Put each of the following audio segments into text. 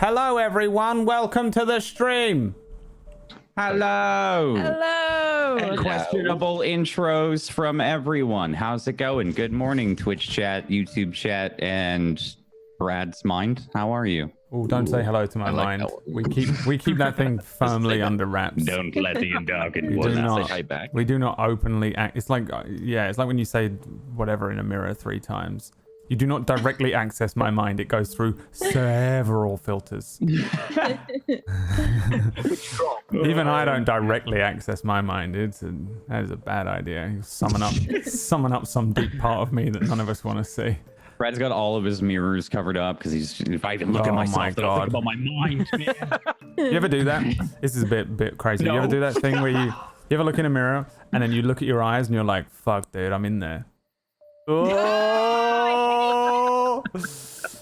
Hello, everyone. Welcome to the stream. Hello. Hello. And questionable intros from everyone. How's it going? Good morning, Twitch chat, YouTube chat, and Brad's mind. How are you? Oh, don't say hello to my mind. We keep that thing firmly under wraps. Don't let the undarkened We one do say not. hi back. We do not openly act. It's like it's like when you say whatever in a mirror 3 times. You do not directly access my mind. It goes through several filters. Even I don't directly access my mind. That is a bad idea. You summon up some deep part of me that none of us want to see. Brad's got all of his mirrors covered up because he's. If I even look at myself, I don't think about my mind, man. You ever do that? This is a bit crazy. No. You ever do that thing where you ever look in a mirror and then you look at your eyes and you're like, "Fuck, dude, I'm in there." Oh!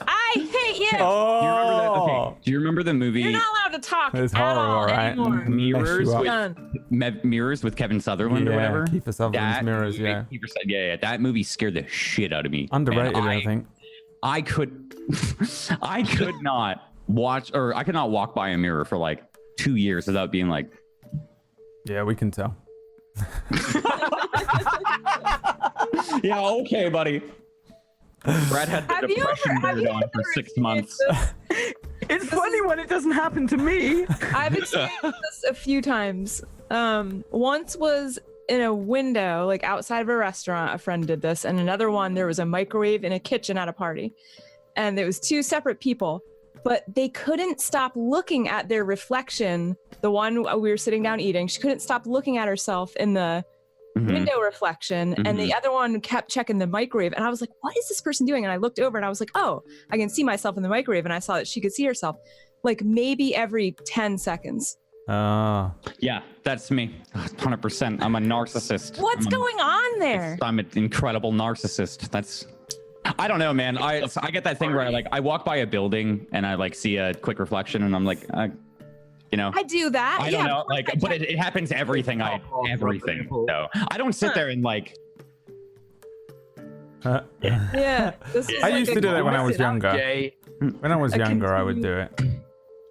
I hate you. Oh! Do you remember that? Okay. Do you remember the movie? You're not allowed to talk It's at horrible, all right? anymore. Mirrors Mess you with Done. Mirrors with Kevin Sutherland or Yeah, whatever. Kiefer Sutherland's Mirrors, movie, yeah. yeah. That movie scared the shit out of me. Underrated, And I think. I could not watch, or I could not walk by a mirror for like 2 years without being like, Yeah, we can tell. yeah, okay, buddy. Brad had the depression beard on for 6 months. It's funny when it doesn't happen to me. I've experienced this a few times. Once was in a window, like outside of a restaurant, a friend did this, and another one, there was a microwave in a kitchen at a party. And there was 2 separate people, but they couldn't stop looking at their reflection. The one we were sitting down eating, she couldn't stop looking at herself in the window reflection, and the other one kept checking the microwave, and I was like, what is this person doing? And I looked over and I was like, oh, I can see myself in the microwave, and I saw that she could see herself like maybe every 10 seconds. Yeah, that's me. 100%. I'm a narcissist. What's going on there? I'm an incredible narcissist. I don't know, man. I get that thing where I walk by a building and I like see a quick reflection and I'm like, you know, I do that. I don't know, like, but it happens to everything. So I don't sit there and like. Yeah. I used to do that when I was younger. When I was younger, I would do it.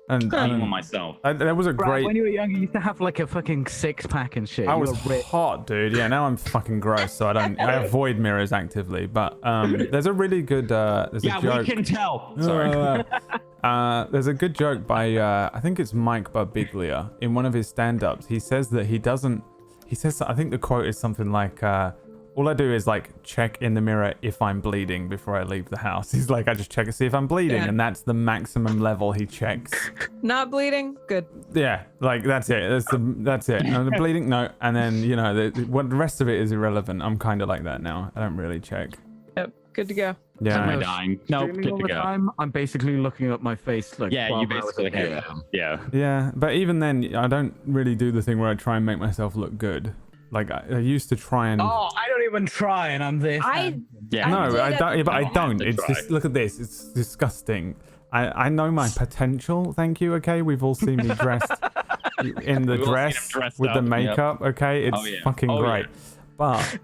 And myself. That was a great. When you were younger, you used to have like a fucking 6-pack and shit. I was hot, dude. Yeah, now I'm fucking gross, so I avoid mirrors actively. But there's a really good. There's a joke. We can tell. Sorry. There's a good joke by I think it's Mike Birbiglia in one of his stand-ups. He says that he doesn't. He says, I think the quote is something like, all I do is like check in the mirror if I'm bleeding before I leave the house. He's like, I just check to see if I'm bleeding, and that's the maximum level he checks. Not bleeding? Good. Yeah, like that's it. That's it. And the bleeding, no. And then the rest of it is irrelevant. I'm kind of like that now. I don't really check. Yep. Good to go. Yeah. Am I dying? No, good to go. I'm basically looking at my face like. Yeah, you basically have. Yeah. Yeah, but even then, I don't really do the thing where I try and make myself look good. Like I used to try and. Oh, I don't even try, and I'm this. No, I don't. But I don't. It's just look at this. It's disgusting. I know my potential. Thank you. Okay, we've all seen me dressed in the dress with the makeup. Yep. Okay, it's fucking great. Yeah. But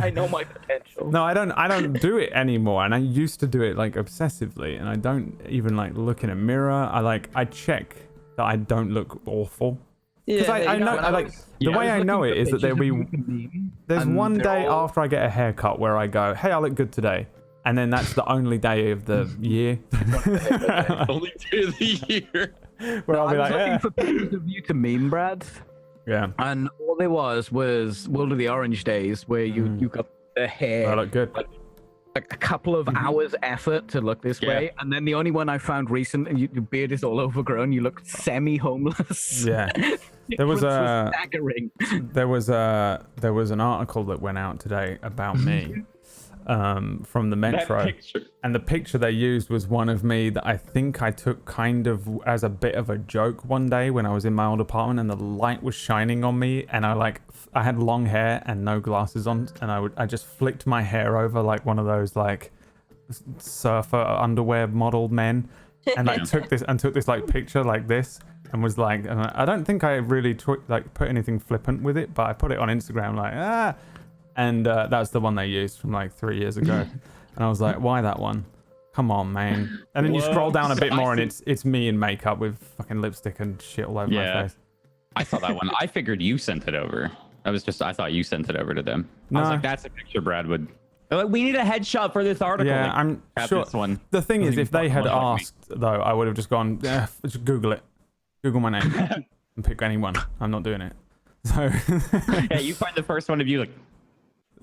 I know my potential. No, I don't do it anymore. And I used to do it like obsessively. And I don't even like look in a mirror. I check that I don't look awful. Because I know, the way I know it is that there's one day after I get a haircut where I go, hey, I look good today. And then that's the only day of the year. Only day of the year. Where I'll be like, looking for pictures of you to meme, Brad. Yeah. And all there was World of the Orange days where you got the hair. I look good. Like a couple of hours effort to look this way, and then the only one I found recent, and your beard is all overgrown. You look semi-homeless. Yeah, there was staggering. There was an article that went out today about me, from the Metro, and the picture they used was one of me that I think I took kind of as a bit of a joke one day when I was in my old apartment, and the light was shining on me, and I had long hair and no glasses on, and I just flicked my hair over like one of those like surfer underwear model men, and like took this like picture like this, and was like, and I don't think I really put anything flippant with it, but I put it on Instagram like and that's the one they used from like 3 years ago, and I was like, why that one? Come on, man. And then you scroll down a bit more, and it's me in makeup with fucking lipstick and shit all over my face. I saw that one. I figured you sent it over. I thought you sent it over to them. No. I was like, that's a picture Brad would. They're like, we need a headshot for this article. Yeah, like, I'm sure. this one. The thing is, if they had asked, though, I would have just gone, just Google it. Google my name and pick anyone. I'm not doing it. So. Yeah, you find the first one of you like.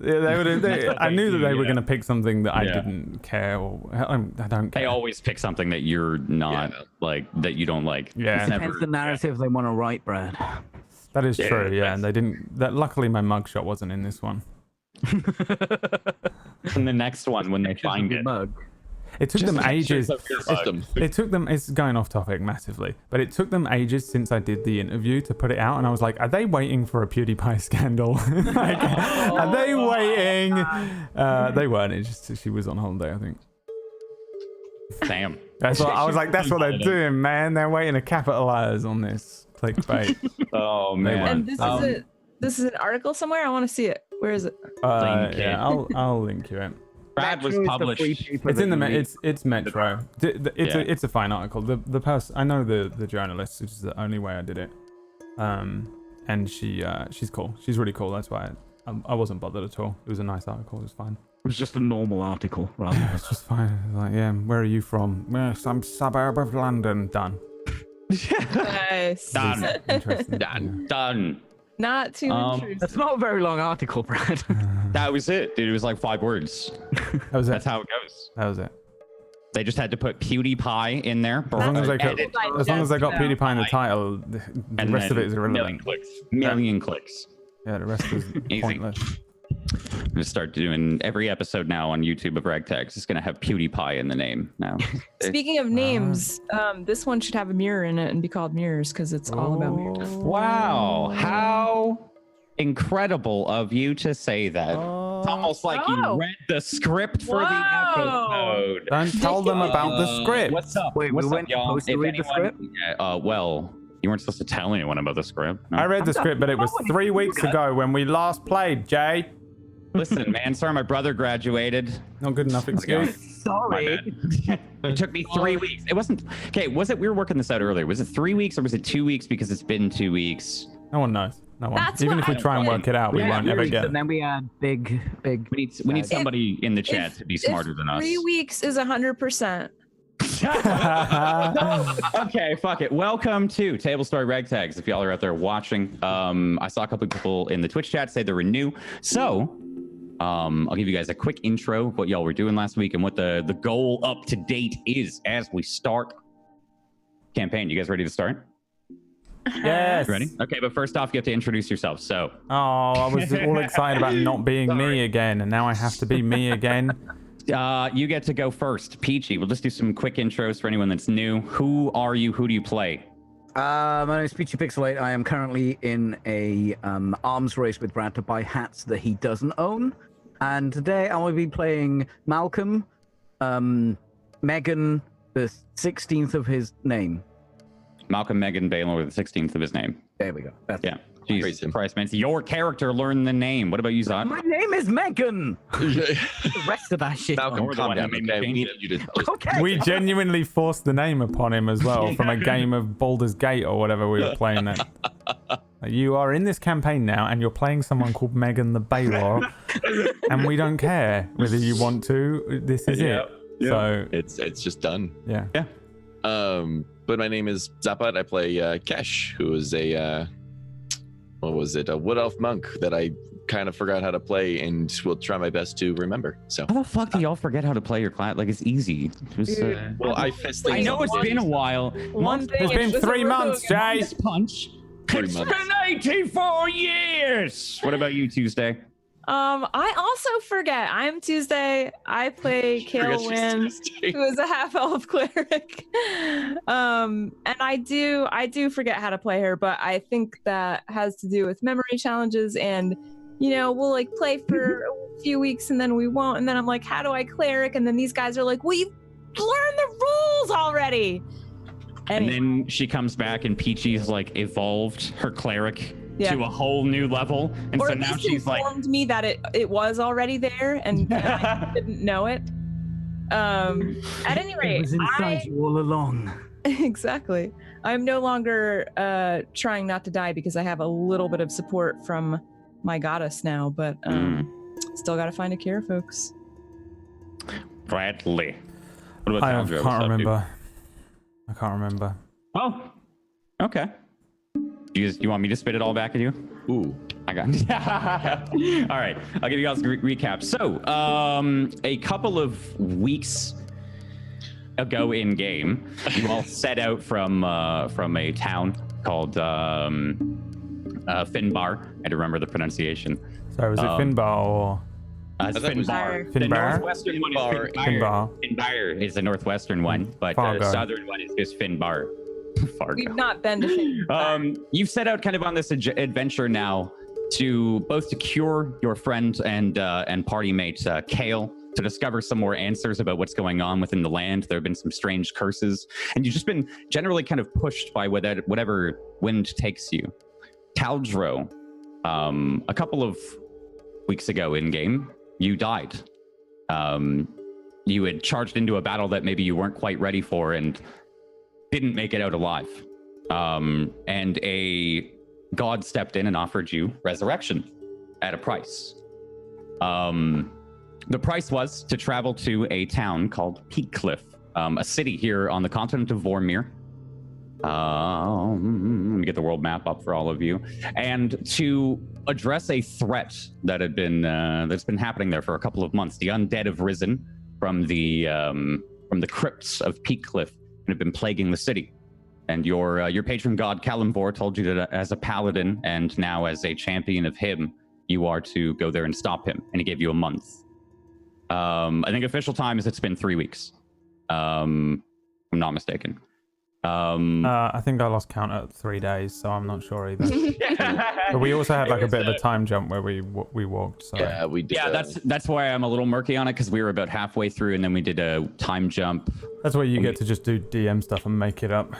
Yeah, I knew that they were going to pick something that I didn't care, or I don't care. They always pick something that you're not like, that you don't like. Yeah, it depends the narrative they want to write, Brad. That is true. Yeah, and they didn't. Luckily, my mugshot wasn't in this one. And the next one, when they find it, it took them ages. It took them. It's going off topic massively, but it took them ages since I did the interview to put it out, and I was like, "Are they waiting for a PewDiePie scandal? Like, are they waiting?" They weren't. It's just she was on holiday, I think. Damn. That's what I was like. That's what they're doing, man. They're waiting to capitalize on this clickbait. Oh man. And this is an article somewhere. I want to see it. Where is it? Yeah, I'll link you it. Brad was published. It's in the it's Metro. It's a fine article. The person I know the journalist, which is the only way I did it. And she's cool. She's really cool. That's why I wasn't bothered at all. It was a nice article. It was fine. It was just a normal article, rather. Yeah, it's just fine. Like, yeah, where are you from? Well, some suburb of London. Done. Nice. Done. Interesting. Done. Not too intrusive. That's not a very long article, Brad. That was it, dude. It was like 5 words. That was it. That's how it goes. That was it. They just had to put PewDiePie in there. As long as they got PewDiePie in the title, the rest of it is irrelevant. Million clicks. Yeah, the rest is pointless. I'm gonna start doing every episode now on YouTube of RagTags. It's gonna have PewDiePie in the name now. Speaking of names, this one should have a mirror in it and be called Mirrors because it's all about mirrors. Wow, how incredible of you to say that. It's almost like you read the script for the episode. Don't tell them about the script. What's up? Wait, what's we weren't supposed to read the script? Well, you weren't supposed to tell anyone about the script. No? I read the script, but it was 3 weeks ago when we last played, Jay. Listen, man, sorry my brother graduated. Not good enough excuse. Sorry. It took me 3 weeks. It wasn't... Okay, was it... We were working this out earlier. Was it 3 weeks or was it 2 weeks because it's been 2 weeks? No one knows. No one. That's Even what if we try and work it out, we won't ever get it. And then we had big... We need somebody in the chat to be smarter than us. 3 weeks is 100%. Okay, fuck it. Welcome to Tablestory RagTags. If y'all are out there watching, I saw a couple of people in the Twitch chat say they were new. So... I'll give you guys a quick intro of what y'all were doing last week and what the goal up to date is as we start campaign. You guys ready to start? Yes. Ready? Okay, but first off, you have to introduce yourself. So. Oh, I was all excited about not being me again, and now I have to be me again. You get to go first, Peachy. We'll just do some quick intros for anyone that's new. Who are you? Who do you play? My name is Peachy Pixelate. I am currently in a arms race with Brad to buy hats that he doesn't own. And today I will be playing Malcolm, Megan, the 16th of his name. Malcolm Megan Baylor, the 16th of his name. There we go. Yeah. Jesus Christ, man. It's your character learn the name. What about you, Zod? My name is Megan. The rest of that shit. Malcolm, calm down. Okay, we needed you to just... Okay. We genuinely forced the name upon him as well from a game of Baldur's Gate or whatever we were playing then. You are in this campaign now, and you're playing someone called Megan the Baylor, and we don't care whether you want to. This is it. Yeah. So it's just done. Yeah. But my name is Zapat. I play Kesh, who is a a wood elf monk that I kind of forgot how to play and will try my best to remember. So how the fuck do y'all forget how to play your class? Like, it's easy. Well, I fist things. I know it's been a while. It's been 3 months, Jay. Punch. 3 It's months. been 84 years. What about you, Tuesday? I also forget. I'm Tuesday. I play Kaelwyn, who is a half-elf cleric. And I do forget how to play her, but I think that has to do with memory challenges, and we'll like play for a few weeks and then we won't, and then I'm like, how do I cleric? And then these guys are like, well, you've learned the rules already. And then she comes back and Peachy's like evolved her cleric to a whole new level, and so now she's like informed me that it was already there, and I didn't know it. At any rate, It was inside you all along. Exactly. I'm no longer trying not to die because I have a little bit of support from my goddess now, but still got to find a cure, folks. Bradley. What about I Taldro? can't remember. I can't remember. Oh, okay. You want me to spit it all back at you? Ooh. I got all right, I'll give you guys a recap. So, a couple of weeks ago in game, you all set out from a town called Finbar. I don't remember the pronunciation. So was it Finbar or It's Finbar. The Finbar? northwestern one is Finbar. Finbar. Finbar is the northwestern one, but the southern one is just Finbar. Fargo. We've not been to Finbar. You've set out kind of on this adventure now to cure your friend and party mate Kale, to discover some more answers about what's going on within the land. There have been some strange curses, and you've just been generally kind of pushed by whatever wind takes you. Taldro, a couple of weeks ago in game, you died. You had charged into a battle that maybe you weren't quite ready for and didn't make it out alive. And a god stepped in and offered you resurrection at a price. The price was to travel to a town called Peakcliff, a city here on the continent of Vormir. Let me get the world map up for all of you, and to address a threat that had been that's been happening there for a couple of months. The undead have risen from the crypts of Peakcliff and have been plaguing the city. And your patron god Kalimvor told you that as a paladin and now as a champion of him, you are to go there and stop him. And he gave you a month. I think official time is it's been 3 weeks. I'm not mistaken. I think I lost count at 3 days, so I'm not sure either. But we also had like a bit of a time jump where we walked. So. Yeah, we did. Yeah, that's why I'm a little murky on it, because we were about halfway through and then we did a time jump. That's where you get to just do DM stuff and make it up.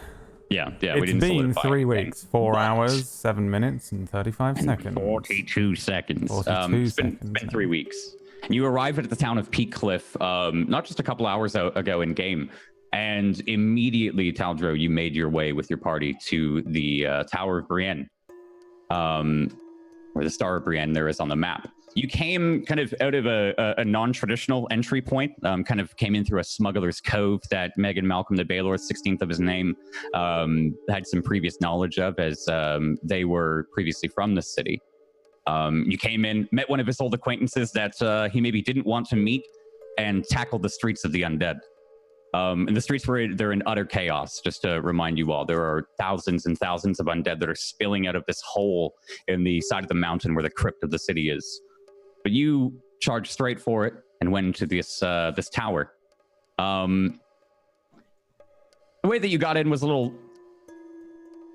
Yeah. It's we didn't been solidify 3 anything. weeks, 4 hours, 7 minutes, and 35 seconds. 42 seconds. 42 it's been 3 weeks. You arrive at the town of Peakcliff, not just a couple hours ago in game, and immediately, Taldro, you made your way with your party to the Tower of Brienne, or the Star of Brienne there is on the map. You came kind of out of a non-traditional entry point, kind of came in through a smuggler's cove that Megan Malcolm the Baylor, 16th of his name, had some previous knowledge of, as they were previously from the city. You came in, met one of his old acquaintances that he maybe didn't want to meet, and tackled the streets of the undead. And the streets they're in utter chaos. Just to remind you all, there are thousands and thousands of undead that are spilling out of this hole in the side of the mountain where the crypt of the city is. But you charged straight for it and went into this tower. The way that you got in was a little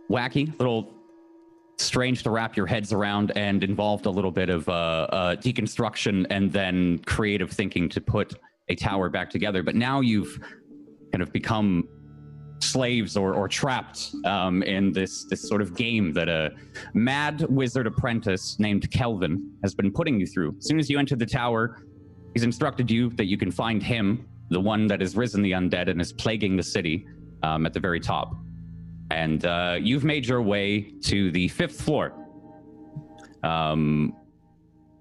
wacky, a little strange to wrap your heads around, and involved a little bit of deconstruction and then creative thinking to put a tower back together. But now you've kind of become slaves or trapped in this sort of game that a mad wizard apprentice named Kelvin has been putting you through. As soon as you enter the tower, he's instructed you that you can find him, the one that has risen the undead and is plaguing the city, at the very top. And you've made your way to the 5th floor.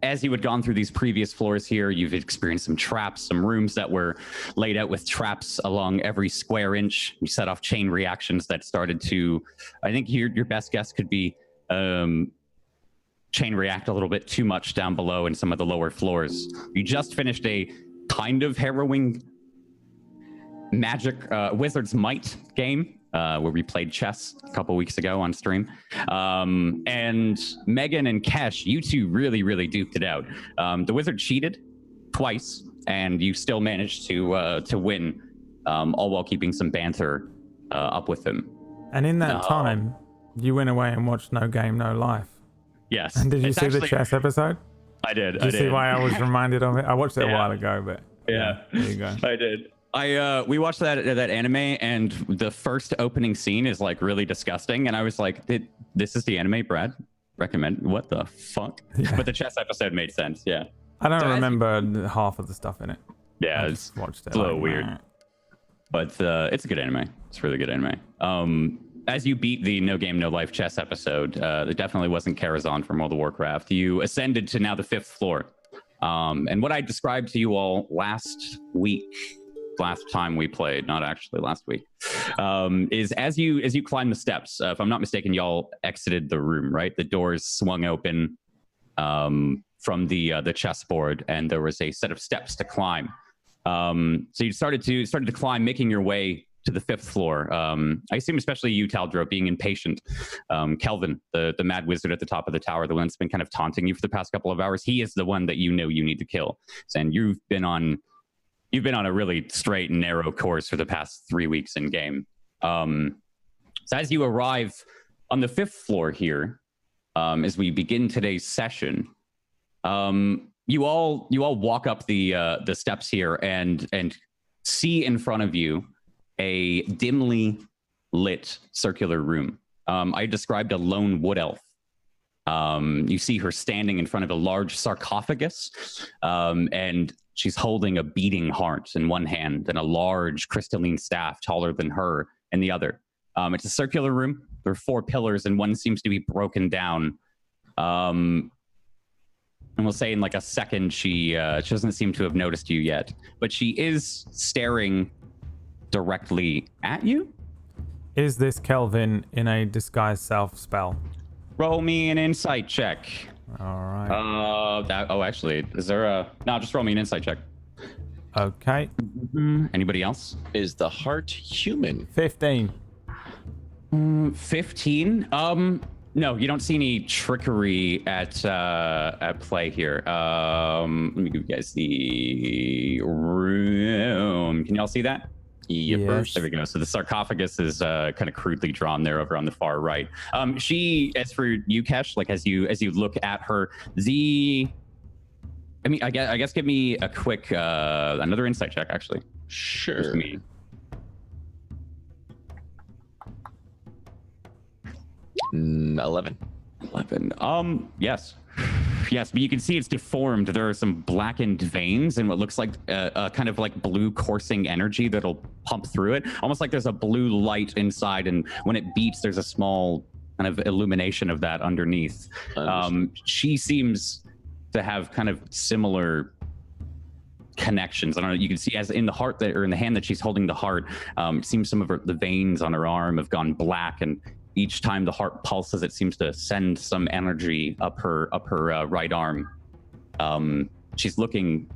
As you had gone through these previous floors here, you've experienced some traps, some rooms that were laid out with traps along every square inch. You set off chain reactions that started to, I think your best guess could be chain react a little bit too much down below in some of the lower floors. You just finished a kind of harrowing magic Wizard's Might game, where we played chess a couple weeks ago on stream. And Megan and Kesh, you two really, really duked it out. The wizard cheated twice, and you still managed to win, all while keeping some banter up with him. And in that time, you went away and watched No Game, No Life. Yes. And did you see the chess episode? I did. Did you see why I was reminded of it? I watched it a while ago, but yeah, there you go. I did. We watched that anime, and the first opening scene is like really disgusting, and I was like, this is the anime Brad recommend? What the fuck? Yeah. But the chess episode made sense. Yeah. I don't remember half of the stuff in it. Yeah, I it's just watched it. a little like, weird. meh. But it's a good anime. It's a really good anime. As you beat the No Game No Life chess episode, it definitely wasn't Karazhan from World of Warcraft. You ascended to now the 5th floor. And what I described to you all last time we played, not actually last week, is as you climb the steps. If I'm not mistaken, y'all exited the room, right? The doors swung open from the chessboard, and there was a set of steps to climb. So you started to climb, making your way to the 5th floor. I assume especially you, Taldro, being impatient. Kelvin, the mad wizard at the top of the tower, the one that's been kind of taunting you for the past couple of hours, he is the one that you know you need to kill. And you've been on a really straight and narrow course for the past 3 weeks in game. So as you arrive on the 5th floor here, as we begin today's session, you all walk up the steps here and see in front of you a dimly lit circular room. I described a lone wood elf. You see her standing in front of a large sarcophagus, and she's holding a beating heart in one hand and a large crystalline staff taller than her in the other. It's a circular room. There are 4 pillars, and one seems to be broken down. And we'll say in like a second, she doesn't seem to have noticed you yet, but she is staring directly at you. Is this Kelvin in a disguise self spell? Roll me an insight check. All right. Actually, is there a... No, just roll me an insight check. Okay. Anybody else? Is the heart human? 15. 15? No, you don't see any trickery at play here. Let me give you guys the room. Can y'all see that? Yes. There we go. So the sarcophagus is kind of crudely drawn there over on the far right. She, as for you, Kesh, like as you look at her, I guess give me a quick another insight check, actually. Sure. 11. Yes, but you can see it's deformed. There are some blackened veins and what looks like a kind of like blue coursing energy that'll pump through it, almost like there's a blue light inside, and when it beats, there's a small kind of illumination of that underneath. She seems to have kind of similar connections. I don't know. You can see as in the heart or in the hand that she's holding the heart, it seems some of the veins on her arm have gone black, and each time the heart pulses, it seems to send some energy up her right arm. She's looking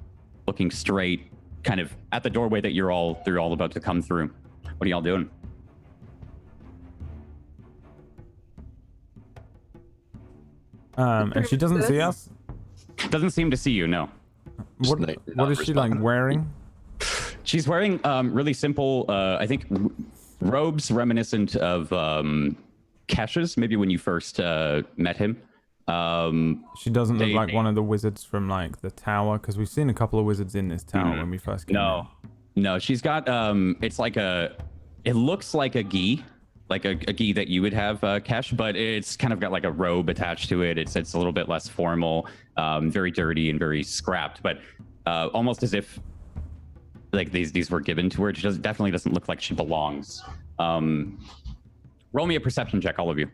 straight, kind of at the doorway that you're all about to come through. What are y'all doing? And she doesn't see us? Doesn't seem to see you, no. What is she like wearing? She's wearing really simple, I think, robes reminiscent of Kesh's, maybe when you first met him. She doesn't look like one of the wizards from like the tower, because we've seen a couple of wizards in this tower when we first came in. No, she's got it's like it looks like a gi, like a gi that you would have, Kesh, but it's kind of got like a robe attached to it. It's a little bit less formal, very dirty and very scrapped, but almost as if like these were given to her. She definitely doesn't look like she belongs. Roll me a perception check, all of you.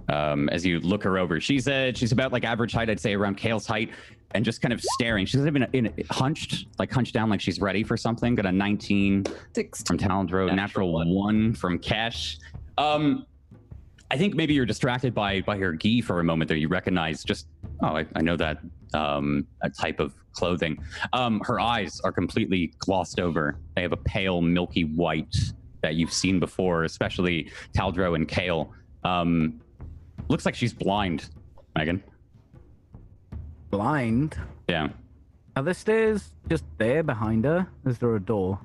As you look her over, she's about like average height, I'd say around Kale's height, and just kind of staring. She's even hunched down like she's ready for something. Got a 19 from Talendro, natural 1 from Kesh. I think maybe you're distracted by her gi for a moment there. You recognize I know that a type of clothing. Her eyes are completely glossed over. They have a pale, milky white that you've seen before, especially Taldro and Kale. Looks like she's blind, Megan. Blind? Yeah. Are the stairs just there behind her? Is there a door?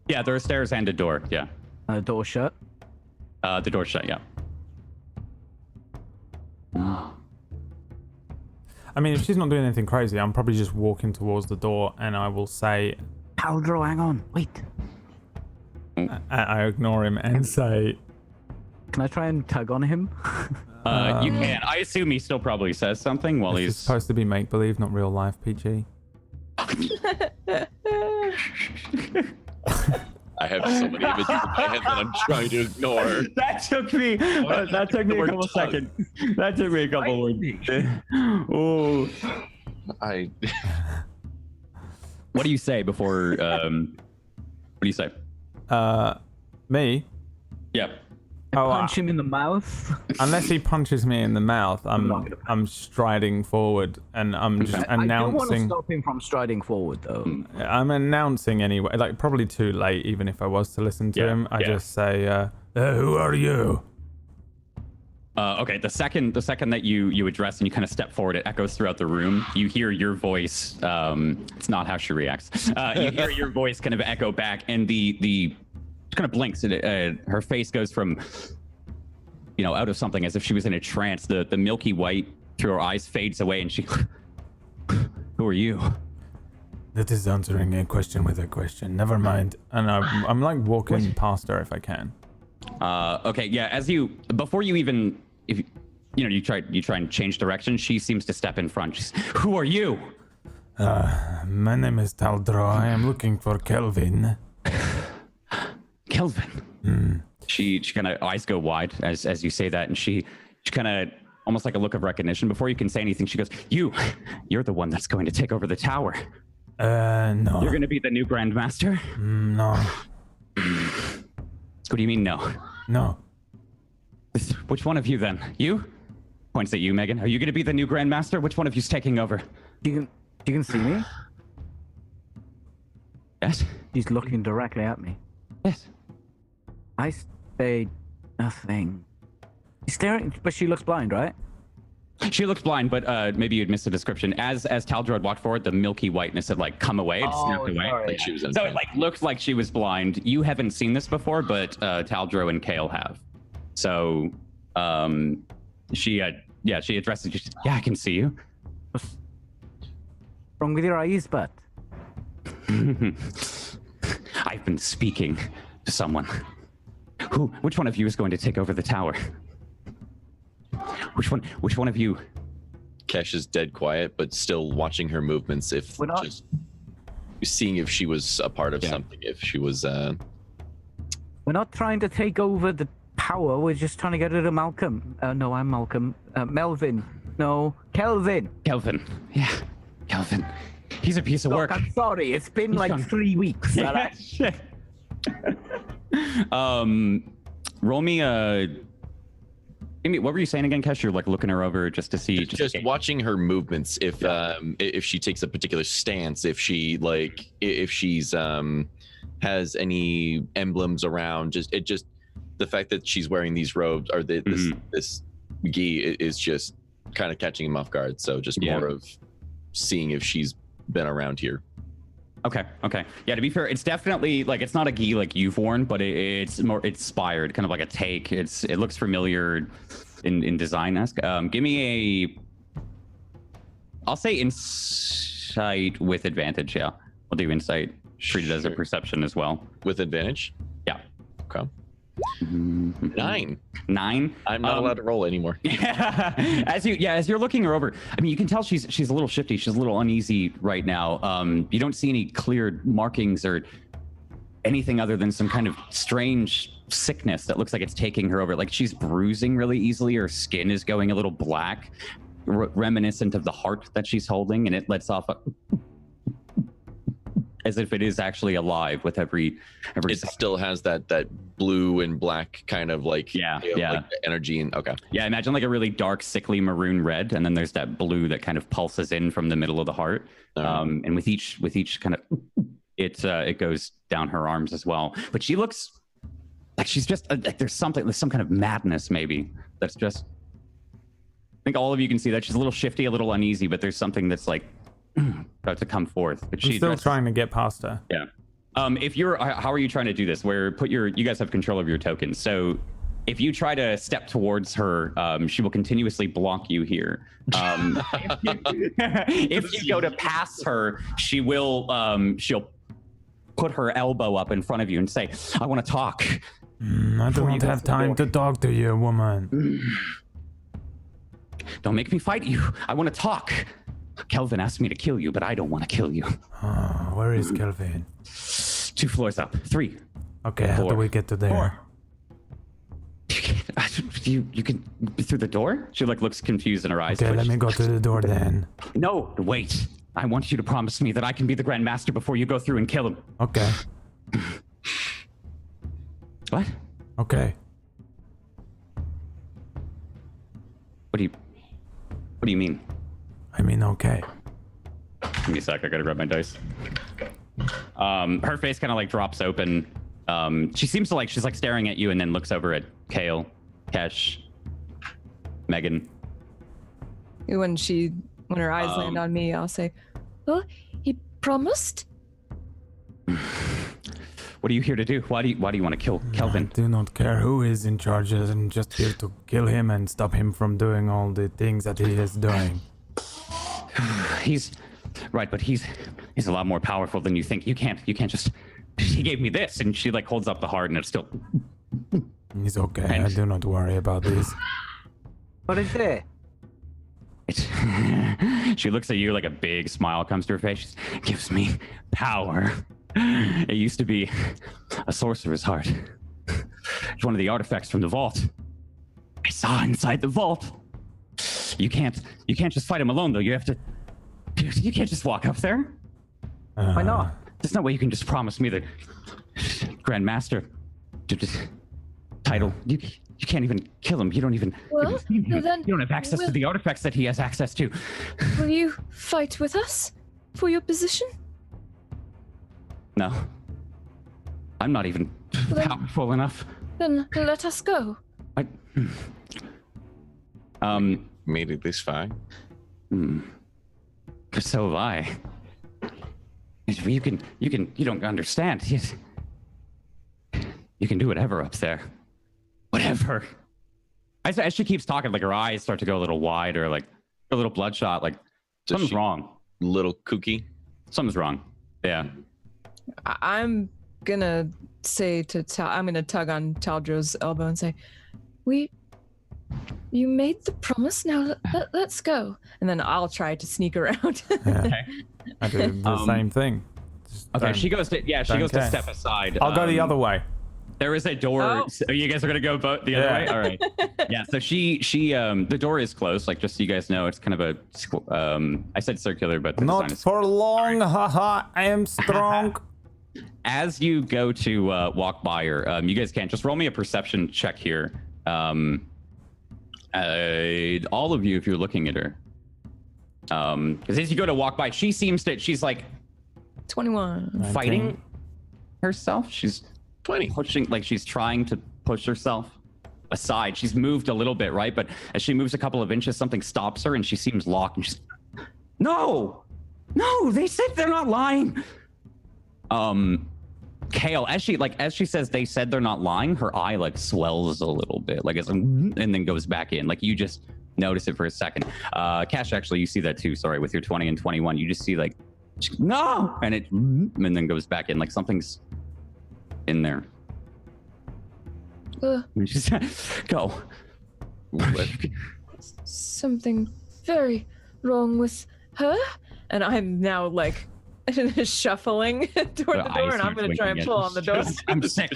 Yeah, there are stairs and a door, yeah. A door shut? The door's shut, yeah. I mean, if she's not doing anything crazy, I'm probably just walking towards the door, and I will say... Taldro, hang on, wait. I ignore him and say... Can I try and tug on him? You can. I assume he still probably says something while he's... It's supposed to be make-believe, not real life, PG. I have so many images in my head that I'm trying to ignore. That took me a couple seconds. That took me a couple words. Oh. What do you say before? What do you say? Me? Yeah. Punch him in the mouth. Unless he punches me in the mouth, I'm striding forward and I'm just announcing. I don't want to stop him from striding forward, though. I'm announcing anyway, like probably too late. Even if I was to listen to him, I just say, "Who are you?" Okay. The second that you address and you kind of step forward, it echoes throughout the room. You hear your voice. It's not how she reacts. You hear your voice kind of echo back, and the kind of blinks, and her face goes from, out of something as if she was in a trance. The milky white through her eyes fades away, and she, who are you? That is answering a question with a question. Never mind. And I'm like walking past her if I can. Okay, yeah. Before you even, if you try and change direction, she seems to step in front. She's, who are you? My name is Taldro. I am looking for Kelvin. Kelvin. She kind of eyes go wide as you say that, and she kind of almost like a look of recognition. Before you can say anything, she goes, "You're the one that's going to take over the tower." No. You're going to be the new Grandmaster? No. What do you mean, no? No. Which one of you then? You? Points at you, Megan. Are you going to be the new Grandmaster? Which one of you's taking over? You can see me? Yes. She's looking directly at me. Yes. I say nothing. She's staring, but she looks blind, right? She looks blind, but maybe you'd missed the description. As Taldro had walked forward, the milky whiteness had come away. It snapped away. Like she was so it looked like she was blind. You haven't seen this before, but Taldro and Kale have. So she addresses you. Yeah, I can see you. What's wrong with your eyes, but? I've been speaking to someone. Which one of you is going to take over the tower? Which one of you? Kesh is dead quiet, but still watching her movements. Just seeing if she was a part of something. If she was. We're not trying to take over the power. We're just trying to get rid of Malcolm. No, I'm Malcolm. Melvin. No, Kelvin. Kelvin. Yeah, Kelvin. He's a piece of work. I'm sorry. It's been 3 weeks. Roll me a. What were you saying again, Kesh? You're looking her over just to see. Just watching her movements. If she takes a particular stance, if she's has any emblems around. Just the fact that she's wearing these robes or this gi is just kind of catching him off guard. So just more of seeing if she's been around here. Okay. Yeah, to be fair, it's definitely it's not a gi like you've worn, but it's more inspired, kind of like a take. It looks familiar in design-esque. Give me a, I'll say insight with advantage. Yeah, we'll do insight. Treat it as a perception as well. With advantage? Yeah. Okay. 9. I'm not allowed to roll anymore. Yeah. As you're looking her over, I mean, you can tell she's a little shifty. She's a little uneasy right now. You don't see any clear markings or anything other than some kind of strange sickness that looks like it's taking her over. Like she's bruising really easily. Her skin is going a little black, reminiscent of the heart that she's holding, and it lets off as if it is actually alive with every it second. Still has that blue and black kind of energy. And imagine like a really dark sickly maroon red, and then there's that blue that kind of pulses in from the middle of the heart. And with each kind of it goes down her arms as well. But she looks like she's just there's some kind of madness maybe that's just, I think all of you can see that she's a little shifty, a little uneasy, but there's something that's about to come forth. But she's still trying to get past her. Yeah. How are you trying to do this? You guys have control of your tokens. So if you try to step towards her, she will continuously block you here. If you go to pass her, she'll put her elbow up in front of you and say, "I want to talk." I don't have time to talk to you, woman. Don't make me fight you. I want to talk. Kelvin asked me to kill you, but I don't want to kill you. Where is Kelvin? 2 floors up. 3. Okay, how do we get to there? 4. You can through the door? She like looks confused and her eyes Okay, twitch. let me go to the door then. No, wait. I want you to promise me that I can be the Grand Master before you go through and kill him. Okay. What? Okay. What do you mean? I mean, okay. Give me a sec, I gotta grab my dice. Her face kind of like drops open. She seems to like, she's like staring at you and then looks over at Kale, Kesh, Megan. When her eyes land on me, I'll say, "Well, he promised." What are you here to do? Why do you want to kill Kelvin? I do not care who is in charge. I'm just here to kill him and stop him from doing all the things that he is doing. He's right, but he's a lot more powerful than you think. You can't just. He gave me this, and she like holds up the heart, and it's still. He's okay. I do not worry about this. What is it? She looks at you like a big smile comes to her face. She gives me power. It used to be a sorcerer's heart. It's one of the artifacts from the vault. I saw inside the vault. You can't just fight him alone though. You have to. You can't just walk up there. Why not? There's no way you can just promise me the Grand Master title. You can't even kill him. You don't even. Well, you then don't have access to the artifacts that he has access to. will you fight with us for your position? No. I'm not even powerful enough. Then let us go. Made it this far. So have I. You don't understand. You can do whatever up there. Whatever. As she keeps talking, like her eyes start to go a little wide or like a little bloodshot, like something's wrong. Little kooky. Something's wrong. Yeah. I'm gonna say to I'm gonna tug on Taldro's elbow and say, you made the promise, now let's go. And then I'll try to sneak around. Yeah. I do the same thing. Okay, she goes to step aside. I'll go the other way. There is a door. Oh. So you guys are gonna go both the other way. All right. Yeah. So she the door is closed. Like just so you guys know, it's kind of a I said circular, but the Not design is for long. Haha. I am strong. As you go to walk by her, you guys can't just roll me a perception check here. All of you, if you're looking at her, because as you go to walk by, she's like 21. fighting herself. She's 20. pushing, like she's trying to push herself aside. She's moved a little bit, right? But as she moves a couple of inches, something stops her and she seems locked. And she's, no, they said they're not lying. Kale, as she says they said they're not lying, her eye like swells a little bit, like and then goes back in. Like you just notice it for a second. Cash, actually, you see that too. Sorry, with your 20 and 21, you just see like no, and it and then goes back in, like something's in there. And she's go. Something very wrong with her, and I'm now like shuffling toward the door, and I'm going to try and pull on the door. I'm sick.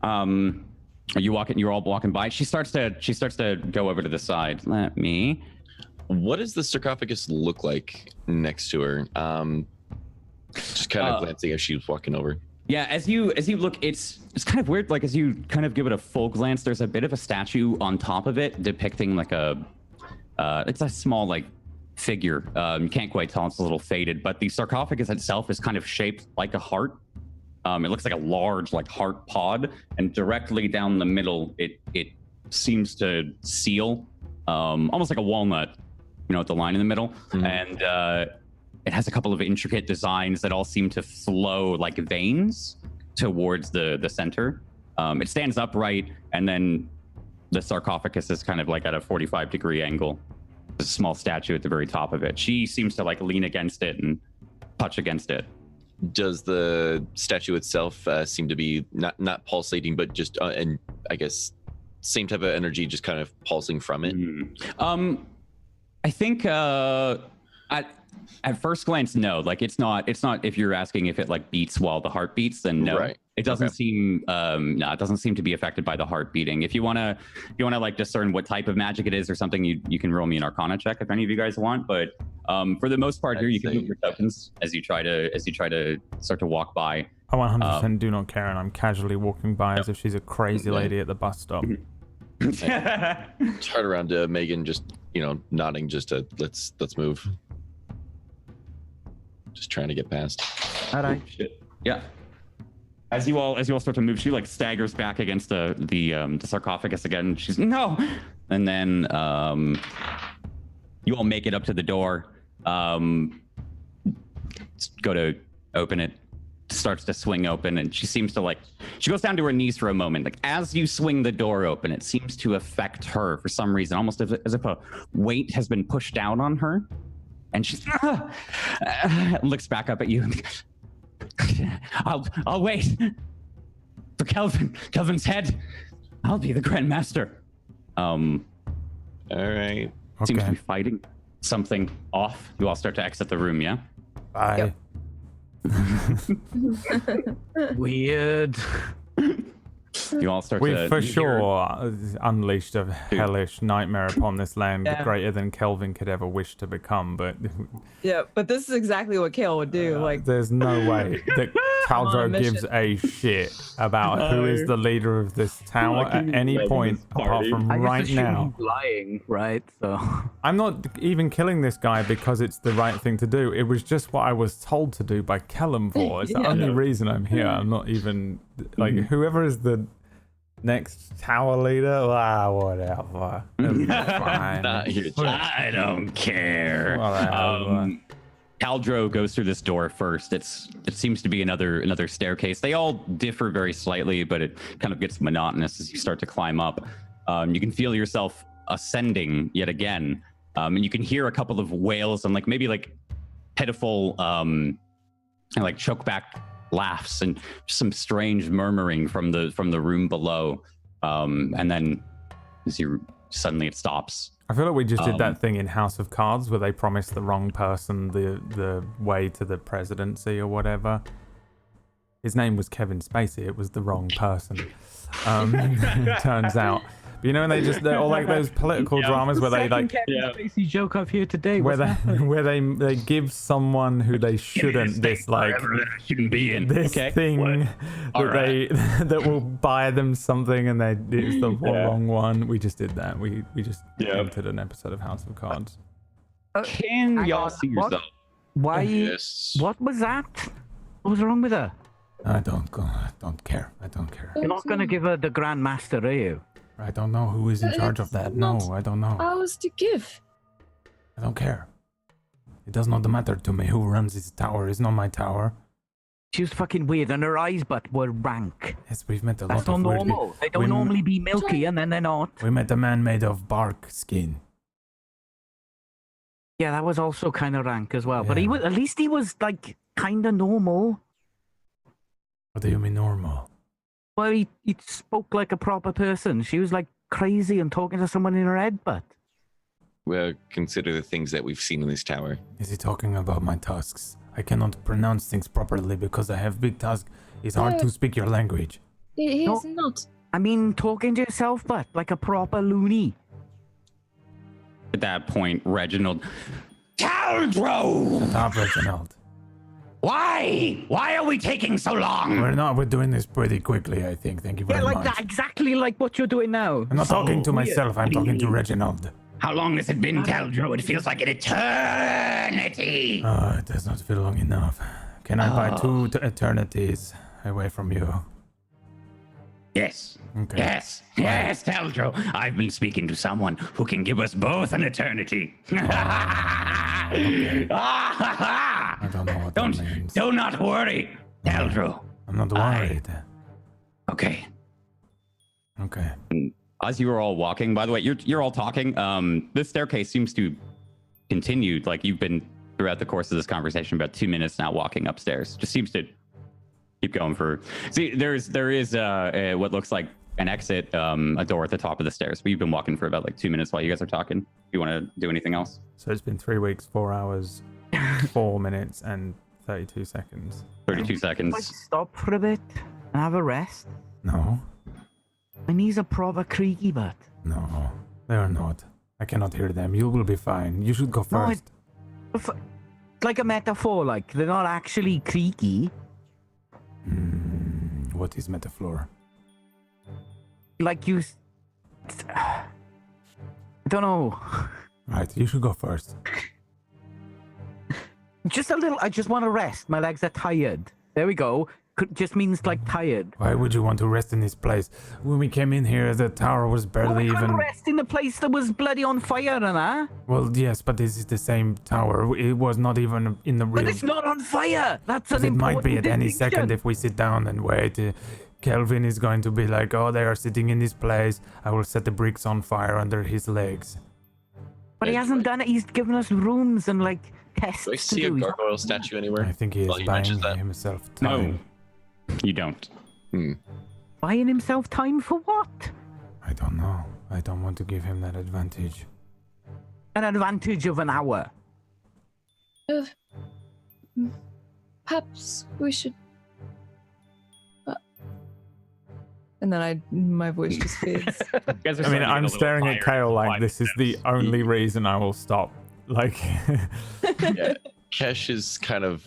Are you walking? You're all walking by. She starts to go over to the side. Let me. What does the sarcophagus look like next to her? Just kind of glancing as she was walking over. Yeah, as you look, it's kind of weird. Like as you kind of give it a full glance, there's a bit of a statue on top of it depicting like it's a small like figure. You can't quite tell; it's a little faded. But the sarcophagus itself is kind of shaped like a heart. It looks like a large like heart pod, and directly down the middle, it seems to seal, almost like a walnut, with the line in the middle, and it has a couple of intricate designs that all seem to flow like veins towards the center. It stands upright, and then the sarcophagus is kind of like at a 45-degree angle. There's a small statue at the very top of it. She seems to like lean against it and touch against it. Does the statue itself seem to be not pulsating, but just, and I guess same type of energy just kind of pulsing from it? I think at first glance, no. Like it's not. If you're asking if it like beats while the heart beats, then no. Right. It doesn't seem. No, it doesn't seem to be affected by the heart beating. If you wanna like discern what type of magic it is or something, you can roll me an Arcana check if any of you guys want. But for the most part, here you can move your tokens as you try to start to walk by. I 100% do not care, and I'm casually walking by as if she's a crazy lady at the bus stop. Turn around to Megan, just nodding, just to let's move. Just trying to get past. All right. Shit. Yeah. As you all start to move, she like staggers back against the sarcophagus again. She's no, and then you all make it up to the door. Go to open it. Starts to swing open, and she seems to she goes down to her knees for a moment. Like as you swing the door open, it seems to affect her for some reason, almost as if a weight has been pushed down on her. And she looks back up at you. I'll wait for Kelvin's head. I'll be the Grand Master. All right. Seems to be fighting something off. You all start to exit the room. Yeah. Bye. Yep. Weird. You all start We've to. for sure unleashed a hellish nightmare upon this land, greater than Kelvin could ever wish to become. But Yeah, but this is exactly what Kale would do. Like, there's no way that Caldro gives a shit about who is the leader of this tower at any point apart from right now. He's lying, right? So I'm not even killing this guy because it's the right thing to do. It was just what I was told to do by Kellamvor. It's the only reason I'm here. I'm not even like whoever is the next tower leader. Whatever. Fine. I don't care. Caldro goes through this door first. It seems to be another staircase. They all differ very slightly, but it kind of gets monotonous as you start to climb up. You can feel yourself ascending yet again, and you can hear a couple of wails and maybe pitiful like chokeback laughs and some strange murmuring from the room below. And then suddenly it stops. I feel like we just did that thing in House of Cards where they promised the wrong person the way to the presidency or whatever. His name was Kevin Spacey. It was the wrong person. Turns out. But and they're all like those political dramas where they Spacey joke I've heard today. Where they give someone who they shouldn't shouldn't be in this thing that will buy them something and it's the wrong one. We just did that. We just entered an episode of House of Cards. Can y'all see yourself? Why? Yes. What was that? What was wrong with her? I don't care. You're not gonna give her the Grand Master, are you? I don't know who is in charge of that. No, I don't know. ours to give. I don't care. It does not matter to me who runs this tower. It's not my tower. She was fucking weird, and her eyes but were rank. Yes, we've met a lot That's of not weird normal. They don't normally be milky, and then they're not. We met a man made of bark skin. Yeah, that was also kind of rank as well. Yeah. But at least he was kind of normal. What do you mean normal? Well, he spoke like a proper person. She was crazy and talking to someone in her head, but. Well, consider the things that we've seen in this tower. Is he talking about my tusks? I cannot pronounce things properly because I have big tusks. It's hard to speak your language. He is not. I mean, talking to yourself, but like a proper loony. At that point, Reginald. Caldro! Shut up, Reginald. Why? Why are we taking so long? We're doing this pretty quickly, I think. Thank you very much. That, exactly like what you're doing now. I'm not talking to myself, I'm talking to Reginald. How long has it been, Caldro? It feels like an eternity. It does not feel long enough. Can I buy 2 eternities away from you? Yes. Okay. Yes, Caldro. I've been speaking to someone who can give us both an eternity. Okay. I don't know what that means. Do not worry, Caldro. I'm not worried. Okay. Okay. As you are all walking, by the way, you're all talking. This staircase seems to continue. Like you've been throughout the course of this conversation about 2 minutes now walking upstairs. Just seems to keep going for. See, there is what looks like an exit, a door at the top of the stairs. We've been walking for about like 2 minutes while you guys are talking. Do you want to do anything else? So it's been 3 weeks, 4 hours, 4 minutes, and 32 seconds. 32 seconds. Let's stop for a bit and have a rest. No, My knees are proper creaky, but no, they are not. I cannot hear them. You will be fine. You should go No, first. it's like a metaphor. Like they're not actually creaky. What is metaphor? Like you. I don't know. Right, you should go first. Just a little. I just want to rest. My legs are tired. There we go. Just means like tired. Why would you want to rest in this place? When we came in here, the tower was barely I can't even... rest in the place that was bloody on fire, and Well, yes, but this is the same tower. It was not even in the real... But it's not on fire. That's an But it might important be at any distinction. second if we sit down and wait. Kelvin is going to be like, oh, they are sitting in this place. I will set the bricks on fire under his legs. But he hasn't done it. He's given us rooms and like tests Do I to see a do. gargoyle statue anywhere? I think he Well, is you buying mentioned that. himself No, time. you don't. Buying himself time for what? I don't know. I don't want to give him that advantage. An advantage of an hour. Perhaps we should. And then my voice just fades. I mean, I'm staring at Kale like this is the only reason I will stop. Like, Yeah. Kesh is kind of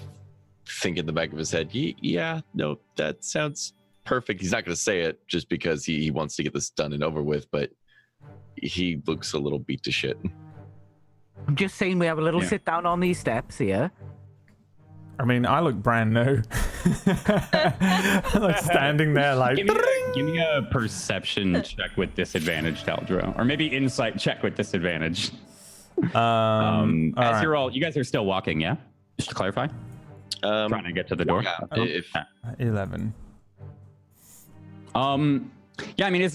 thinking in the back of his head, yeah, no, that sounds perfect. He's not going to say it just because he wants to get this done and over with, but he looks a little beat to shit. I'm just saying we have a little sit down on these steps here. I mean, I look brand new. Like standing there like... Give me a perception check with disadvantage, Taldro. Or maybe insight check with disadvantage. all right. You're all, you guys are still walking, yeah? Just to clarify? Trying to get to the door. Yeah, Oh, if 11. Yeah, I mean,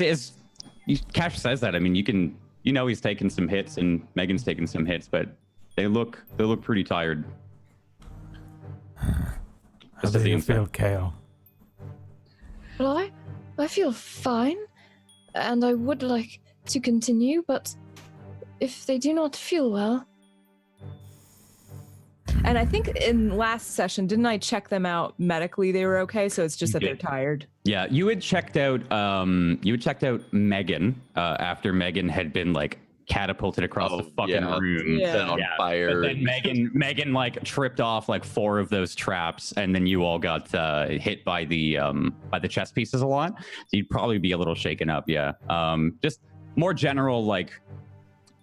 Cash says that. I mean, he's taken some hits and Megan's taken some hits, but they look pretty tired. How do you feel, Kale? Well, I feel fine, and I would like to continue, but if they do not feel well... And I think in last session, didn't I check them out medically? They were okay, so it's just that they're tired. Yeah, you had checked out Megan after Megan had been like catapulted across the fucking room. Yeah. set on fire. But then Megan like tripped off like 4 of those traps, and then you all got hit by the chess pieces a lot. So you'd probably be a little shaken up. Yeah. Just more general, like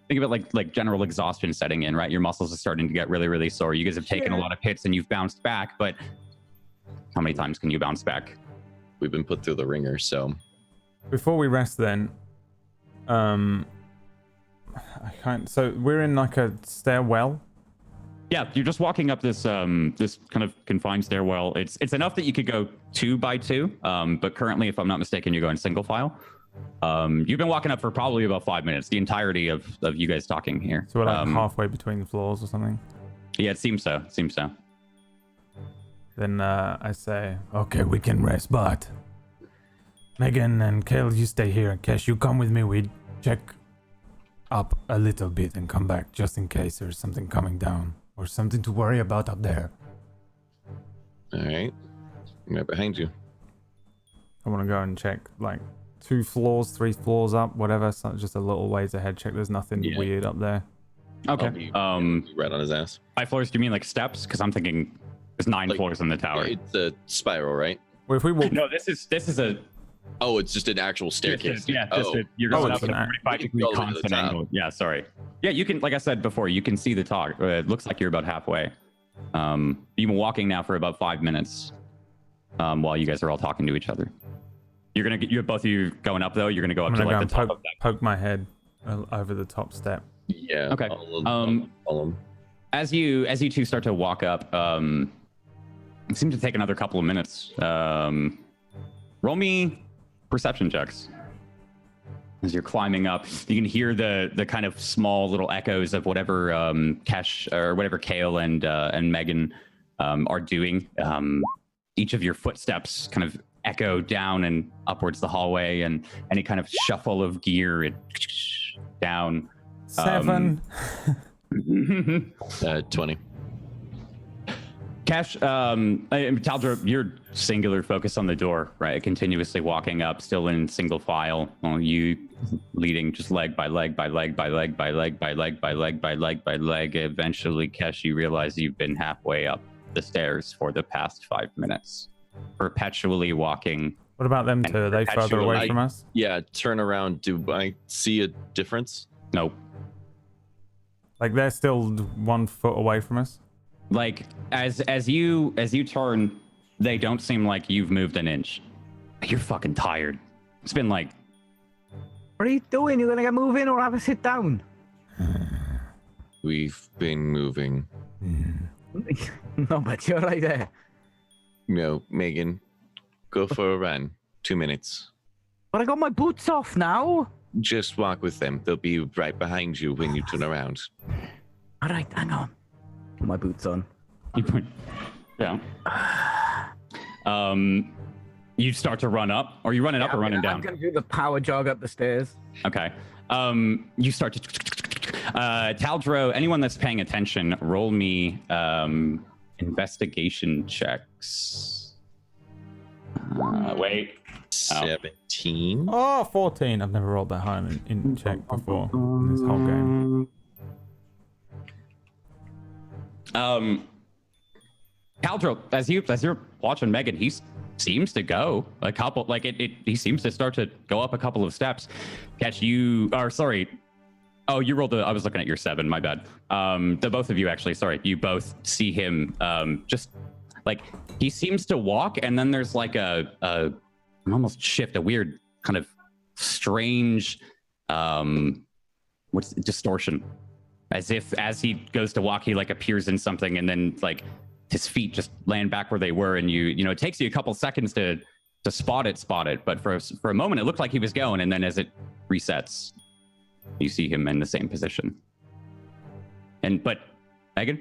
think of it like general exhaustion setting in, right? Your muscles are starting to get really, really sore. You guys have taken a lot of hits and you've bounced back, but how many times can you bounce back? We've been put through the ringer, so Before we rest then, so we're in like a stairwell. Yeah, you're just walking up this this kind of confined stairwell. It's enough that you could go 2 by 2, but currently, if I'm not mistaken, you're going single file. You've been walking up for probably about 5 minutes, the entirety of you guys talking here. So we're like halfway between the floors or something. Yeah, it seems so. Then I say, okay, we can rest, but Megan and Kale, you stay here. Kesh, you come with me. We check up a little bit and come back just in case there's something coming down or something to worry about up there. all right. I'm right behind you. I want to go and check like 2 floors, 3 floors up, whatever. So just a little ways ahead. Check there's nothing weird up there. Okay. I'll be right on his ass. 5 floors? Do you mean like steps? Because I'm thinking there's 9 floors in the tower. It's a spiral, right? Well, if we walk, No, this is a Oh, it's just an actual staircase. you're going it's up at a an- 45-degree all the way to the constant top. angle. Yeah, sorry. Yeah, you can, like I said before, you can see the top. It looks like you're about halfway. You've been walking now for about 5 minutes while you guys are all talking to each other. You both of you going up though. You're gonna go up I'm to gonna like go the and top of that. poke my head over the top step. Yeah. Okay. I'll follow him. As you two start to walk up, it seems to take another couple of minutes. Roll me perception checks. As you're climbing up, you can hear the kind of small little echoes of whatever Kesh or whatever Kale and Megan are doing. Each of your footsteps kind of echo down and upwards the hallway, and any kind of shuffle of gear it down. 7. 20. Cash, Taldra, you're singular focus on the door, right? Continuously walking up, still in single file. Well, you leading just leg by leg by leg by leg by leg by leg by leg by leg by leg. Eventually, Cash, you realize you've been halfway up the stairs for the past 5 minutes, perpetually walking. What about them two? Are they further away from us? Yeah, turn around. Do I see a difference? Nope. Like they're still 1 foot away from us? Like as you turn, they don't seem like you've moved an inch. You're fucking tired. It's been like, What are you doing? You're gonna get moving or have a sit down? We've been moving. No, but you're right there. No, Megan, go for a run. 2 minutes. But I got my boots off now. Just walk with them. They'll be right behind you when you turn around. All right, hang on. Put my boots on. you put down. You start to run up, or you running up or running down? I'm gonna do the power jog up the stairs. Okay. You start to Taldro, anyone that's paying attention, roll me investigation checks. Wait. 17. Oh, 14. I've never rolled that high in check before in this whole game. Taldro, as you're watching Megan, he seems to go a couple, like he seems to start to go up a couple of steps. Catch you, or sorry. Oh, you rolled I was looking at your 7, my bad. The both of you actually, sorry, you both see him just like he seems to walk, and then there's like an almost shift, a weird kind of strange distortion. As he goes to walk, he like appears in something, and then like his feet just land back where they were, and you know it takes you a couple seconds to spot it, but for a moment it looked like he was going, and then as it resets, you see him in the same position. But Megan,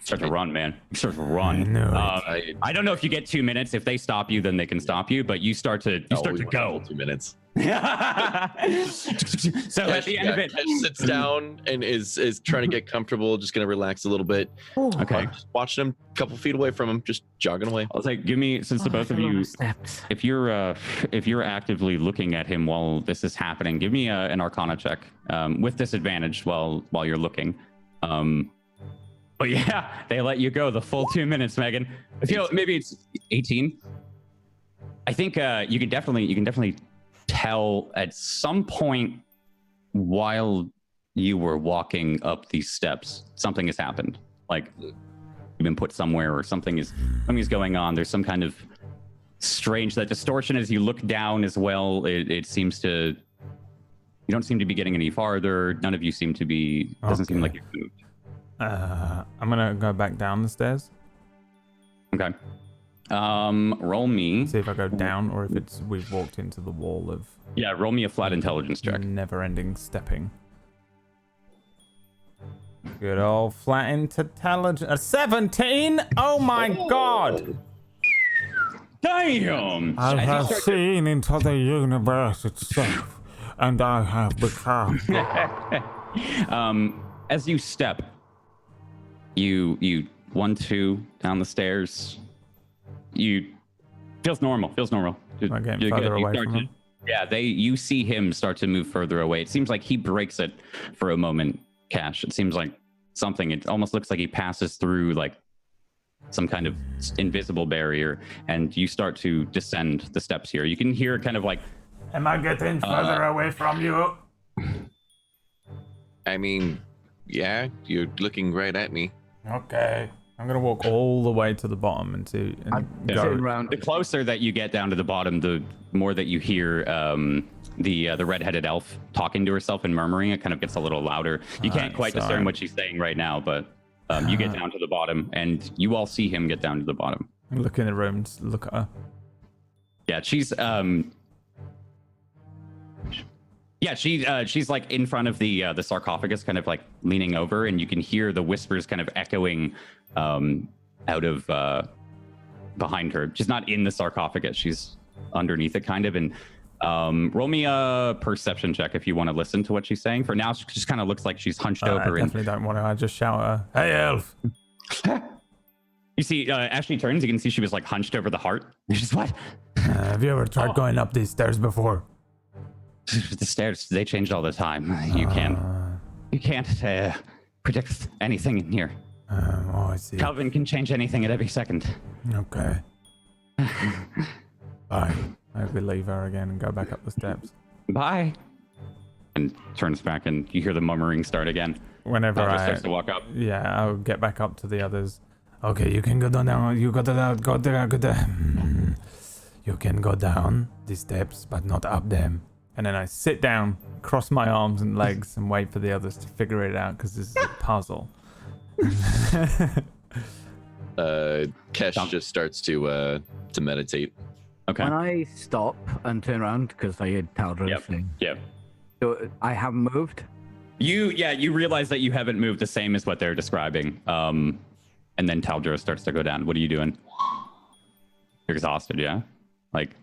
start to run, man. You start to run. I don't know if you get 2 minutes. If they stop you, then they can stop you. But you start to go. 2 minutes. So at the end of it, Kesh sits down and is trying to get comfortable, just gonna relax a little bit. Okay. Just watching him a couple feet away from him, just jogging away. I was like, give me, since the both of you, if you're actively looking at him while this is happening, give me an Arcana check with disadvantage while you're looking. But yeah, they let you go the full 2 minutes, Megan. I feel maybe it's 18. I think you can definitely tell at some point while you were walking up these steps, something has happened. Like you've been put somewhere, or something's going on. There's some kind of strange, that distortion as you look down as well. It seems to, you don't seem to be getting any farther. None of you seem to be. Doesn't seem like you've moved. I'm gonna go back down the stairs. Okay. Roll me. See if I go down or if we've walked into the wall of. Yeah, roll me a flat intelligence check. Never-ending stepping. Good old flat intelligence. 17. Oh my god! Damn! I have seen into the universe itself, and I have become. As you step, you 1, 2 down the stairs. You feels normal. I'm getting further away from him. Yeah, you see him start to move further away. It seems like he breaks it for a moment, Cash. It seems like something. It almost looks like he passes through like some kind of invisible barrier, and you start to descend the steps here. You can hear kind of like. Am I getting further away from you? I mean, yeah, you're looking right at me. Okay. I'm gonna walk all the way to the bottom and go around. The closer that you get down to the bottom, the more that you hear the redheaded elf talking to herself and murmuring. It kind of gets a little louder. You can't quite discern what she's saying right now, but you get down to the bottom, and you all see him get down to the bottom. Look in the room. Look at her. Yeah, she's she's like in front of the sarcophagus, kind of like leaning over, and you can hear the whispers kind of echoing out of behind her. She's not in the sarcophagus. She's underneath it, kind of. And roll me a perception check if you want to listen to what she's saying. For now, she just kind of looks like she's hunched over. I definitely don't want to. I just shout at her, "Hey, elf!" You see, as she turns, you can see she was like hunched over the heart. She's what? Have you ever tried going up these stairs before? The stairs, they change all the time. You can't predict anything in here. Oh, I see. Calvin can change anything at every second. Okay. Bye. I leave her again and go back up the steps. Bye. And turns back, and you hear the murmuring start again. Whenever I starts to walk up. Yeah, I'll get back up to the others. Okay, you can go down. You go down. Go there. You can go down the steps, but not up them. And then I sit down, cross my arms and legs, and wait for the others to figure it out because this is a puzzle. Kesh just starts to meditate. Okay. When I stop and turn around, because I heard Taldra thing. Yep. So I haven't moved. You realize that you haven't moved the same as what they're describing. And then Taldra starts to go down. What are you doing? You're exhausted, yeah? Like,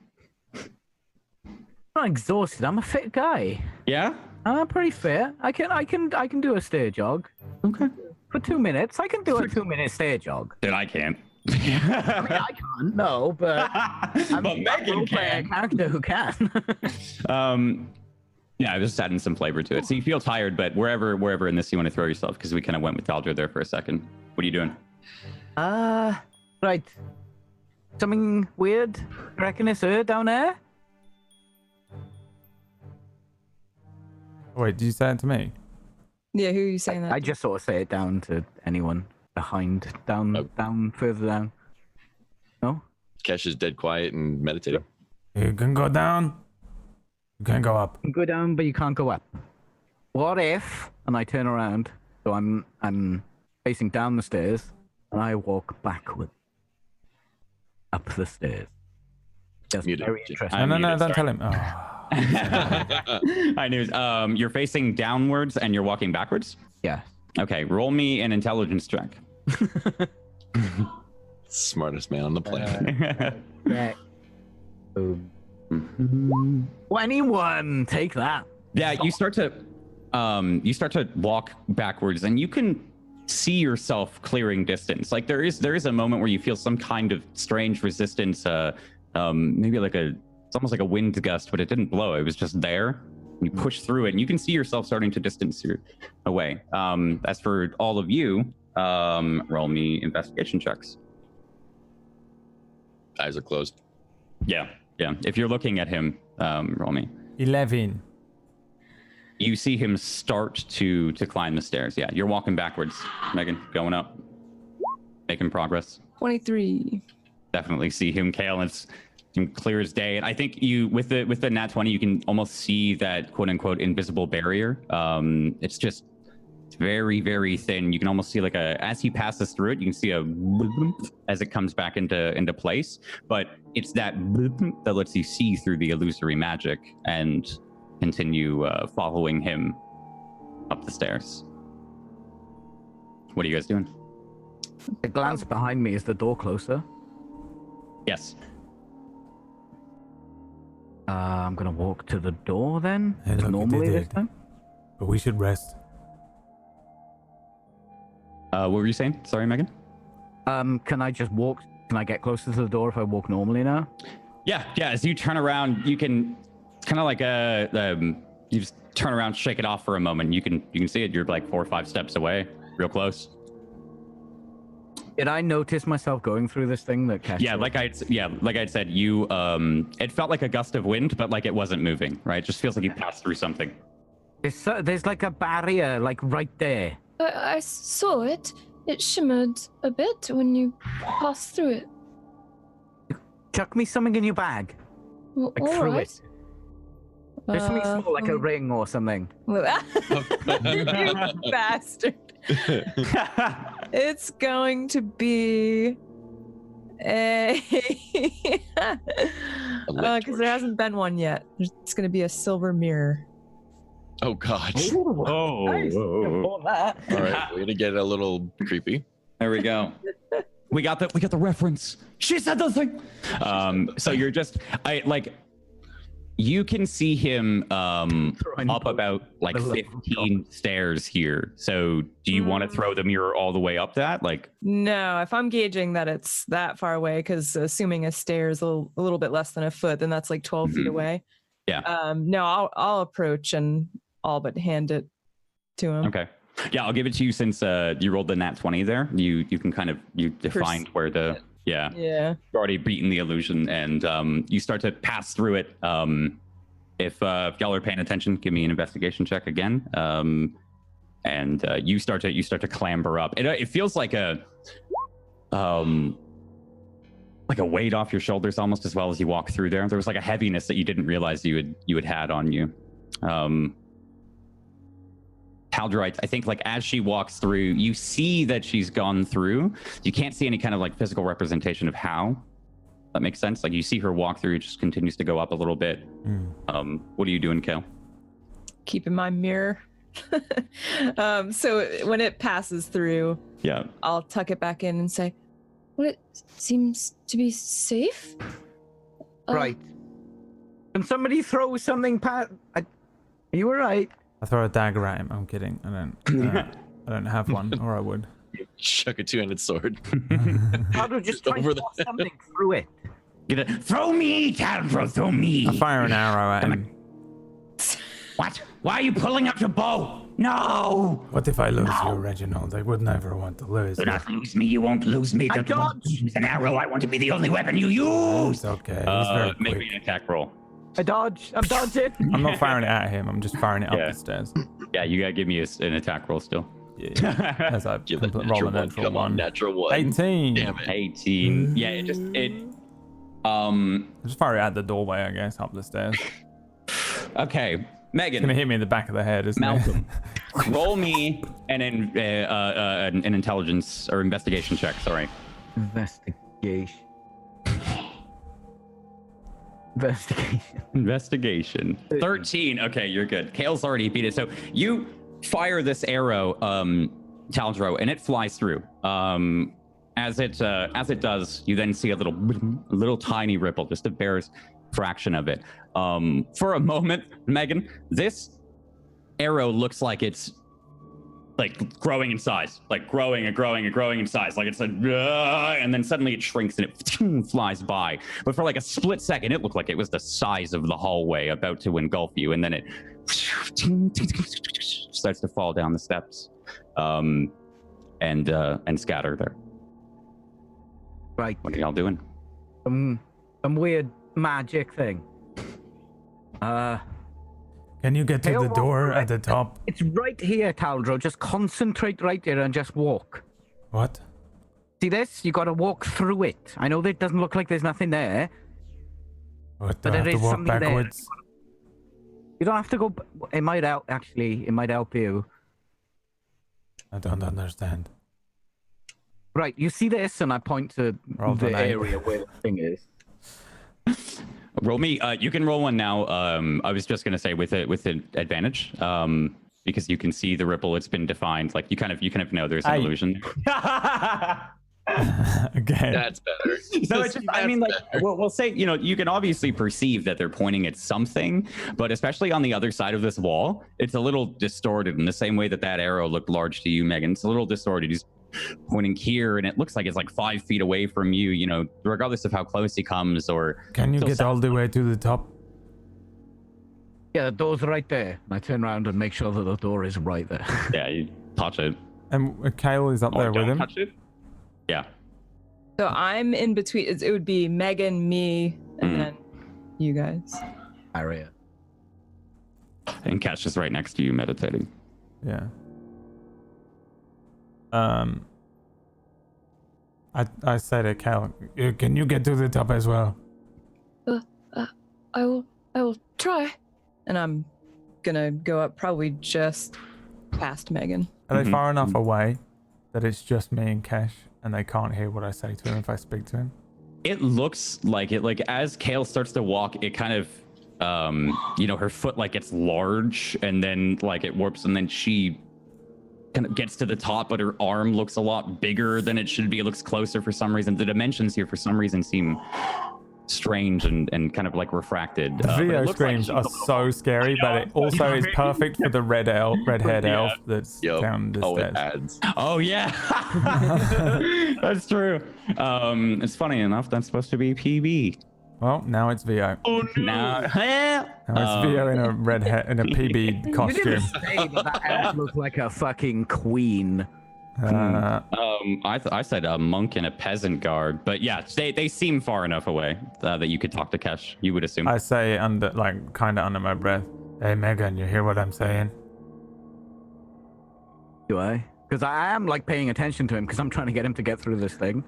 I'm not exhausted. I'm a fit guy. yeah? I'm pretty fit. I can do a stair jog. Okay. For 2 minutes. I can do a 2-minute stair jog. Then I can't. I mean, I can't. No, but I'm But Megan a character who can. Yeah, I was just adding some flavor to it. So you feel tired, but wherever in this you want to throw yourself, because we kind of went with Taldra there for a second. What are you doing? Right. Something weird? I reckon it's her down there? Wait, did you say it to me? Yeah, who are you saying that? I just sort of say it down to anyone behind, down, further down. No? Kesh is dead quiet and meditating. You can go down. You can go up. You can go down, but you can't go up. What if? And I turn around, so I'm facing down the stairs, and I walk backward up the stairs. That's Muted. very interesting. No, don't tell him. Oh. I knew. You're facing downwards and you're walking backwards? Yeah. Okay, roll me an intelligence check. Smartest man on the planet. Yeah. 21. Take that. Yeah, you start to walk backwards, and you can see yourself clearing distance. Like there is a moment where you feel some kind of strange resistance. Maybe it's almost like a wind gust, but it didn't blow. It was just there. You push through it, and you can see yourself starting to distance away. As for all of you, roll me investigation checks. Eyes are closed. Yeah. If you're looking at him, roll me. 11. You see him start to climb the stairs. Yeah, you're walking backwards, Megan, going up, making progress. 23. Definitely see him, Kale. It's clear as day. And I think you, with the nat 20, you can almost see that quote unquote invisible barrier. It's very, very thin. You can almost see as he passes through it, you can see as it comes back into place. But it's that that lets you see through the illusory magic and continue following him up the stairs. What are you guys doing? A glance behind me. Is the door closer? Yes. I'm gonna walk to the door then. Hey, look, Normally you this did. time. But we should rest. What were you saying? Sorry, Megan? Can I just walk? Can I get closer to the door if I walk normally now? Yeah. As you turn around, you can kind of you just turn around, shake it off for a moment. You can see it. You're like 4 or 5 steps away, real close. Did I notice myself going through this thing that Cash? Yeah, like I said, you it felt like a gust of wind, but like it wasn't moving. Right? It just feels like you passed through something. There's like a barrier, like right there. I saw it. It shimmered a bit when you passed through it. Chuck me something in your bag. Well, Like all through right. it. There's something small, like a ring or something. You bastard. It's going to be a because there hasn't been one yet. It's going to be a silver mirror. Oh God. Oh, Nice. whoa. All that. All right, we're gonna get a little creepy. There we go. We got the reference. She said the thing. So you're just you can see him up about like 15 stairs here. So do you want to throw the mirror all the way up that? Like, no, if I'm gauging that it's that far away, because assuming a stair is a little bit less than a foot, then that's like 12 feet away. Yeah. No, I'll approach and all but hand it to him. Okay. Yeah, I'll give it to you since you rolled the nat 20 there. You can kind of defined where the yeah. You've already beaten the illusion, and you start to pass through it. If y'all are paying attention, give me an investigation check again. And you start to clamber up. It feels like a weight off your shoulders almost, as well as you walk through there. There was like a heaviness that you didn't realize you had on you. Haldrite, I think, like as she walks through, you see that she's gone through. You can't see any kind of like physical representation of how. That makes sense. Like you see her walk through, it just continues to go up a little bit. What are you doing, Kale? Keeping my mirror. So when it passes through, I'll tuck it back in and say, well, it seems to be safe. Right. Can somebody throw something past? Are you all right? I throw a dagger at him. I'm kidding. I don't have one, or I would. Chuck a two-handed sword. How do just try to toss something through it? Throw me, Talbro, throw me. I fire an arrow at him. What? Why are you pulling up your bow? No. What if I lose you, Reginald? I would never want to lose you. Do not lose me. You won't lose me. I dodge. An arrow. I want to be the only weapon you use. It's okay. He's very make quick. me an attack roll. I dodge. I'm dodging. I'm not firing it at him. I'm just firing it up the stairs. Yeah, you gotta give me an attack roll still. Yeah. As I roll a natural Come on, one. natural one. 18. Damn it. 18. Yeah, Just fire it at the doorway, I guess, up the stairs. Okay, It's Megan. gonna hit me in the back of the head, isn't Malcolm, roll me an intelligence or investigation check. Sorry. Investigation. 13. Okay, you're good. Kale's already beat it. So you fire this arrow, Taldro, and it flies through. As it does, you then see a little tiny ripple, just a barest fraction of it. For a moment, Megan, this arrow looks like it's like growing in size, like growing and growing and growing in size, like it's and then suddenly it shrinks and it flies by. But for like a split second, it looked like it was the size of the hallway about to engulf you, and then it starts to fall down the steps, and scatter there. Right. What are y'all doing? Some weird magic thing. Can you get to the door at the top? It's right here, Taldro. Just concentrate right there and just walk. What? See this? You got to walk through it. I know that it doesn't look like there's nothing there. What, do But I have there to is walk something there. backwards? You don't have to go. It might help, actually. It might help you. I don't understand. Right, you see this, and I point to Roll the the nine. area where the thing is. Roll me. You can roll one now. I was just gonna say with an advantage, because you can see the ripple. It's been defined. Like you kind of know there's an illusion. Okay. That's better. So it's just, I mean, like we'll say, you can obviously perceive that they're pointing at something, but especially on the other side of this wall, it's a little distorted in the same way that arrow looked large to you, Megan. It's a little distorted. He's pointing here, and it looks like it's like 5 feet away from you, regardless of how close he comes. Or can you get all the way to the top? Yeah, the door's right there. I turn around and make sure that the door is right there. Yeah, you touch it. And Kale is up there with him. Touch it. Yeah. So I'm in between. It would be Megan, me, and then you guys. Area. And Cash is right next to you, meditating. Yeah. I say to Cal, can you get to the top as well? I will try. And I'm gonna go up probably just past Megan. Are they far enough away that it's just me and Cash, and they can't hear what I say to him if I speak to him? It looks like it. Like as Kale starts to walk, it kind of, her foot like gets large, and then like it warps, and then she kind of gets to the top, but her arm looks a lot bigger than it should be. It looks closer for some reason. The dimensions here, for some reason, seem strange and kind of like refracted. The video screens are so scary, but it also is perfect for the red-haired elf that's down the stairs. It adds. Oh yeah, that's true. It's funny enough that's supposed to be PB. Well, now it's VO. Oh no! Now it's VO in a PB costume. Say that elf looked like a fucking queen. I said a monk in a peasant garb, but yeah, they seem far enough away that you could talk to Kesh. You would assume. I say kind of under my breath. Hey Megan, you hear what I'm saying? Do I? Because I am like paying attention to him because I'm trying to get him to get through this thing.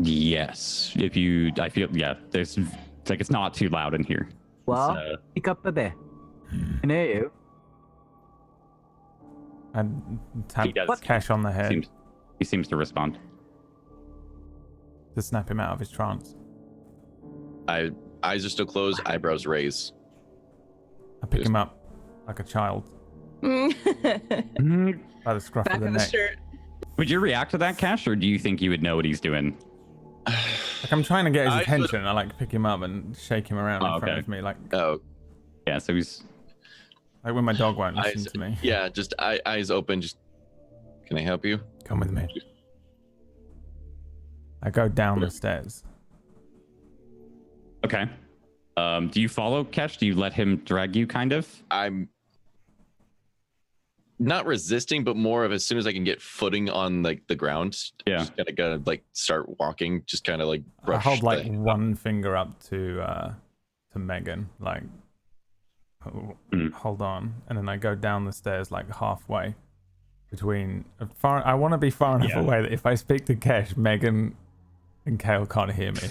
Yes. I feel there's like it's not too loud in here. Well, pick up a bit. Can hear you. And tap Kesh on the head. He seems to respond. To snap him out of his trance. Eyes are still closed, eyebrows raised. I pick him up like a child. By the scruff Back of the of neck. the shirt. Would you react to that, Kesh, or do you think you would know what he's doing? Like I'm trying to get his attention. I like pick him up and shake him around in front of me. Like, yeah, so he's like when my dog won't listen to me. Yeah, just eyes open. Just, can I help you? Come with me. I go down the stairs. Okay. Do you follow Kesh? Do you let him drag you, kind of? I'm not resisting, but more of as soon as I can get footing on like the ground. Yeah. Just gotta like start walking. Just kind of like brush. I hold like one finger up to Megan, like hold on, and then I go down the stairs like halfway between far. I want to be far enough away that if I speak to Kesh, Megan and Kale can't hear me.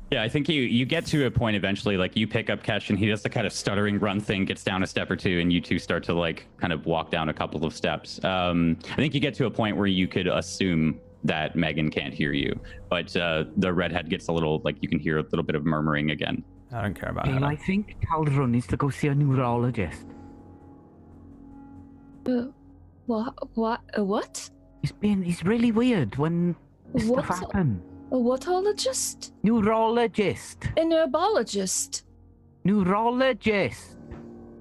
Yeah, I think you get to a point eventually, like you pick up Kesh and he does the kind of stuttering run thing, gets down a step or two, and you two start to like kind of walk down a couple of steps. I think you get to a point where you could assume that Megan can't hear you, but the redhead gets a little, like you can hear a little bit of murmuring again. I don't care about And I think Caldron needs to go see a neurologist. What? He's really weird when What? stuff happens. A whatologist? Neurologist. A herbologist? Neurologist.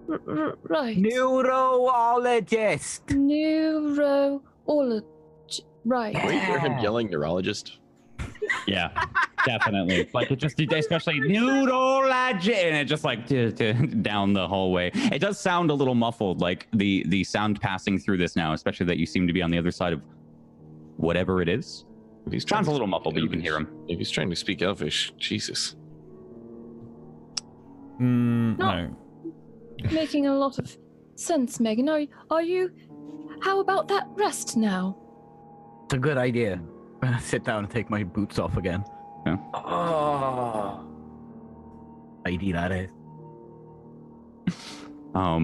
Right. Neurologist. Right. Can we hear him yelling neurologist? Yeah, definitely. Like it just, especially neurology, and it just like down the hallway. It does sound a little muffled, like the sound passing through this now, especially that you seem to be on the other side of whatever it is. Sounds a little muffled, but you can hear him. If he's trying to speak Elvish, Jesus. No. Making a lot of sense, Megan. Are you? How about that rest now? It's a good idea. I'm gonna sit down and take my boots off again. Yeah. Oh. ID that is. Are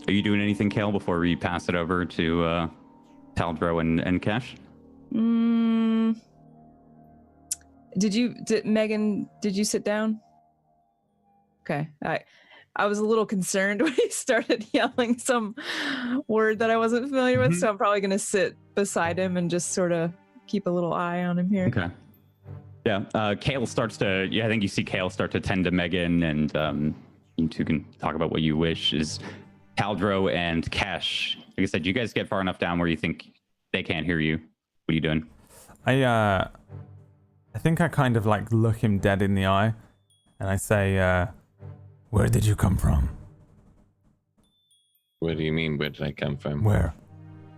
you doing anything, Kale, before we pass it over to Taldro and Kesh? Megan, did you sit down? Okay. I was a little concerned when he started yelling some word that I wasn't familiar with, so I'm probably going to sit beside him and just sort of keep a little eye on him here. Okay. Yeah, Kale starts to, I think you see Kale start to tend to Megan, and you two can talk about what you wish. Is Taldro and Kesh, like I said, you guys get far enough down where you think they can't hear you. What are you doing? I think I kind of like look him dead in the eye and I say, where did you come from? What do you mean, where did I come from? Where?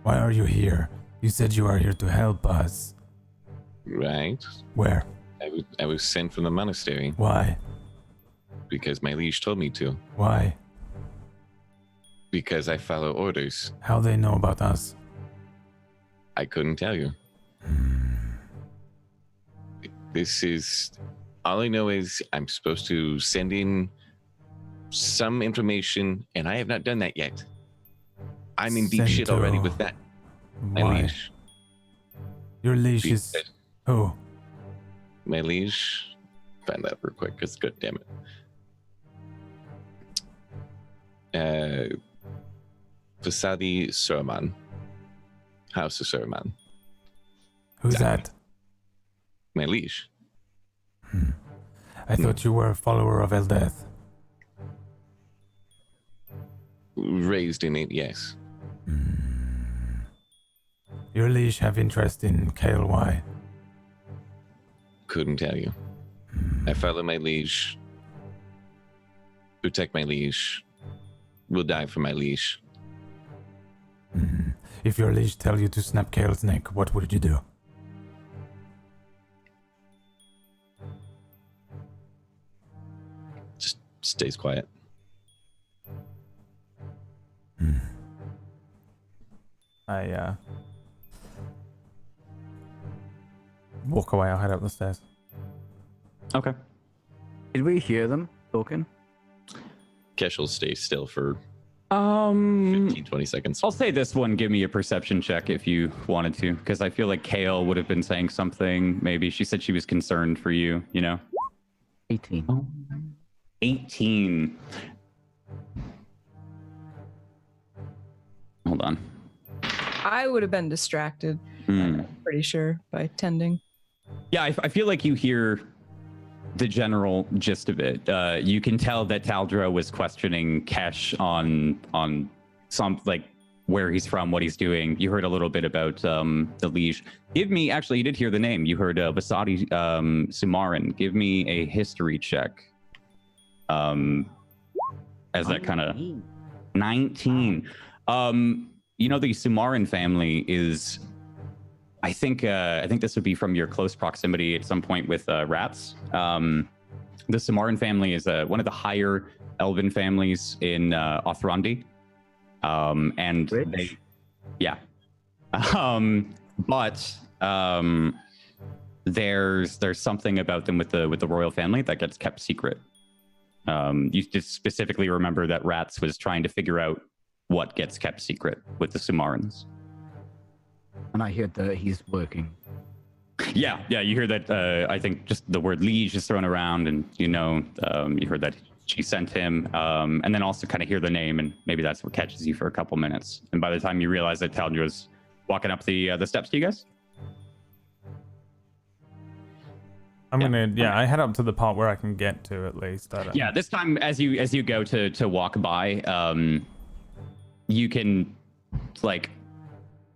Why are you here? You said you are here to help us. Right. Where? I was sent from the monastery. Why? Because my liege told me to. Why? Because I follow orders. How they know about us? I couldn't tell you. This is... All I know is I'm supposed to send in some information, and I have not done that yet. I'm in deep shit already with that. My Why? liege. Your liege is... Who? My liege. Find that real quick, because god damn it. Vasadi Surman. House of Surman. Who's that? My liege. I thought you were a follower of Eldeth. Raised in it, yes. Your liege have interest in KLY. Couldn't tell you. I follow my liege. Protect my liege. Will die for my liege. If your liege tell you to snap Kale's neck, what would you do? Just stays quiet. I walk away. I'll head up the stairs. Okay. Did we hear them talking? Kesh will stay still for 15, 20 seconds. I'll say this one. Give me a perception check if you wanted to, because I feel like Kale would have been saying something. Maybe she said she was concerned for you. 18. 18. Hold on. I would have been distracted, I'm pretty sure, by tending. Yeah, I feel like you hear the general gist of it. You can tell that Taldra was questioning Kesh on some, like, where he's from, what he's doing. You heard a little bit about the liege. Actually, you did hear the name. You heard Vasadi Sumaran. Give me a history check. As that kind of 19. The Sumaran family is, I think this would be from your close proximity at some point with rats. The Sumaran family is one of the higher elven families in Othrandi. And Rich? There's something about them with the royal family that gets kept secret. You just specifically remember that Rats was trying to figure out what gets kept secret with the Sumarans. And I heard that he's working. Yeah, you hear that. I think just the word liege is thrown around, and you heard that she sent him, and then also kind of hear the name, and maybe that's what catches you for a couple minutes. And by the time you realize that Taldra was walking up the steps to you guys. I head up to the part where I can get to at least. This time as you go to walk by, you can like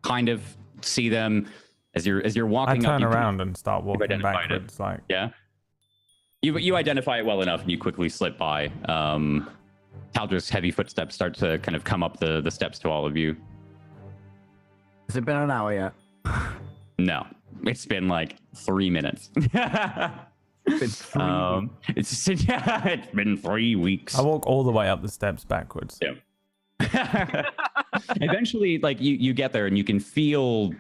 kind of see them as you're walking. I turn around and start walking backwards. You identify it well enough, and you quickly slip by. Taldra's heavy footsteps start to kind of come up the steps to all of you. Has it been an hour yet? No, it's been like 3 minutes. It's 3 weeks. It's been 3 weeks. I walk all the way up the steps backwards. Yeah. Eventually, like you get there and you can feel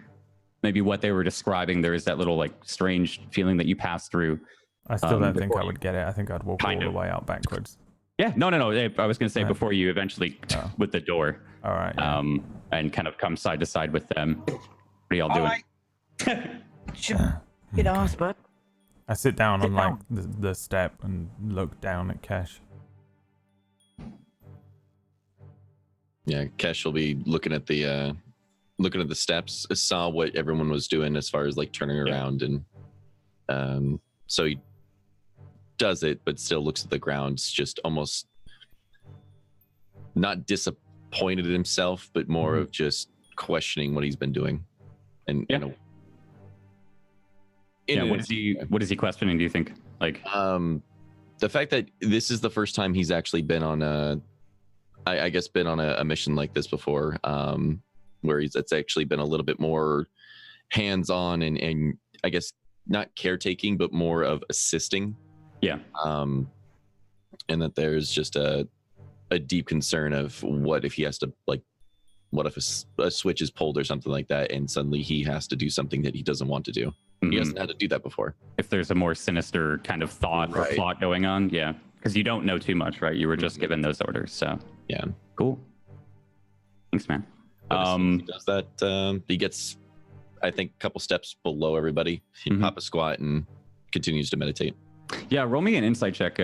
maybe what they were describing. There is that little like strange feeling that you pass through. I still don't think I would get it. I think I'd walk all the way out backwards. Yeah, no. I was going to say before you eventually with the door. All right. Yeah. And kind of come side to side with them. What are y'all doing? Get off, bud. I sit down on like the step and look down at Kesh. Yeah, Kesh will be looking at the steps. Saw what everyone was doing as far as like turning around, and so he does it, but still looks at the ground, just almost not disappointed in himself, but more of just questioning what he's been doing, and what is he questioning? Do you think like the fact that this is the first time he's actually been on a mission like this before, where it's actually been a little bit more hands-on and I guess not caretaking, but more of assisting. Yeah. And that there's just a deep concern of what if he has to what if a switch is pulled or something like that, and suddenly he has to do something that he doesn't want to do. Mm-hmm. He hasn't had to do that before. If there's a more sinister kind of thought or plot going on, yeah, because you don't know too much, right? You were just given those orders, so yeah, cool. Thanks, man. He does that. He gets, I think, a couple steps below everybody. He pop a squat and continues to meditate. Yeah, roll me an insight check.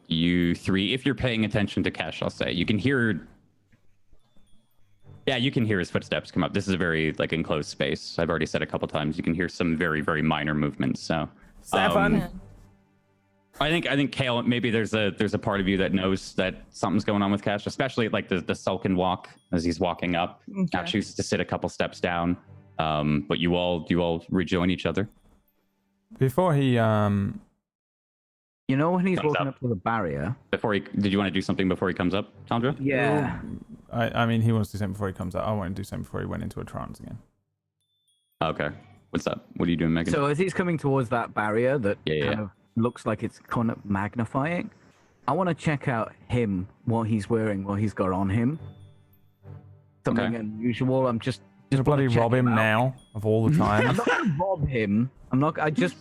You three, if you're paying attention to Kesh, I'll say you can hear Yeah, you can hear his footsteps come up. This is a very like enclosed space. I've already said a couple times. You can hear some very, very minor movements. So, I think Kale, maybe there's a part of you that knows that something's going on with Cash, especially like the sulken walk as he's walking up. Okay. Now chooses to sit a couple steps down. But you all rejoin each other. Before he You know when he's Comes walking up. up to the barrier? Did you want to do something before he comes up, Tundra? Yeah. I mean, he wants to do something before he comes out. I want to do something before he went into a trance again. Okay. What's up? What are you doing, Megan? So as he's coming towards that barrier that Yeah, kind yeah. of looks like it's kind of magnifying, I want to check out him, what he's wearing, what he's got on him. Something Okay. unusual. I'm just Just bloody wanna check rob him out. now of all the I'm time. not gonna rob him. I just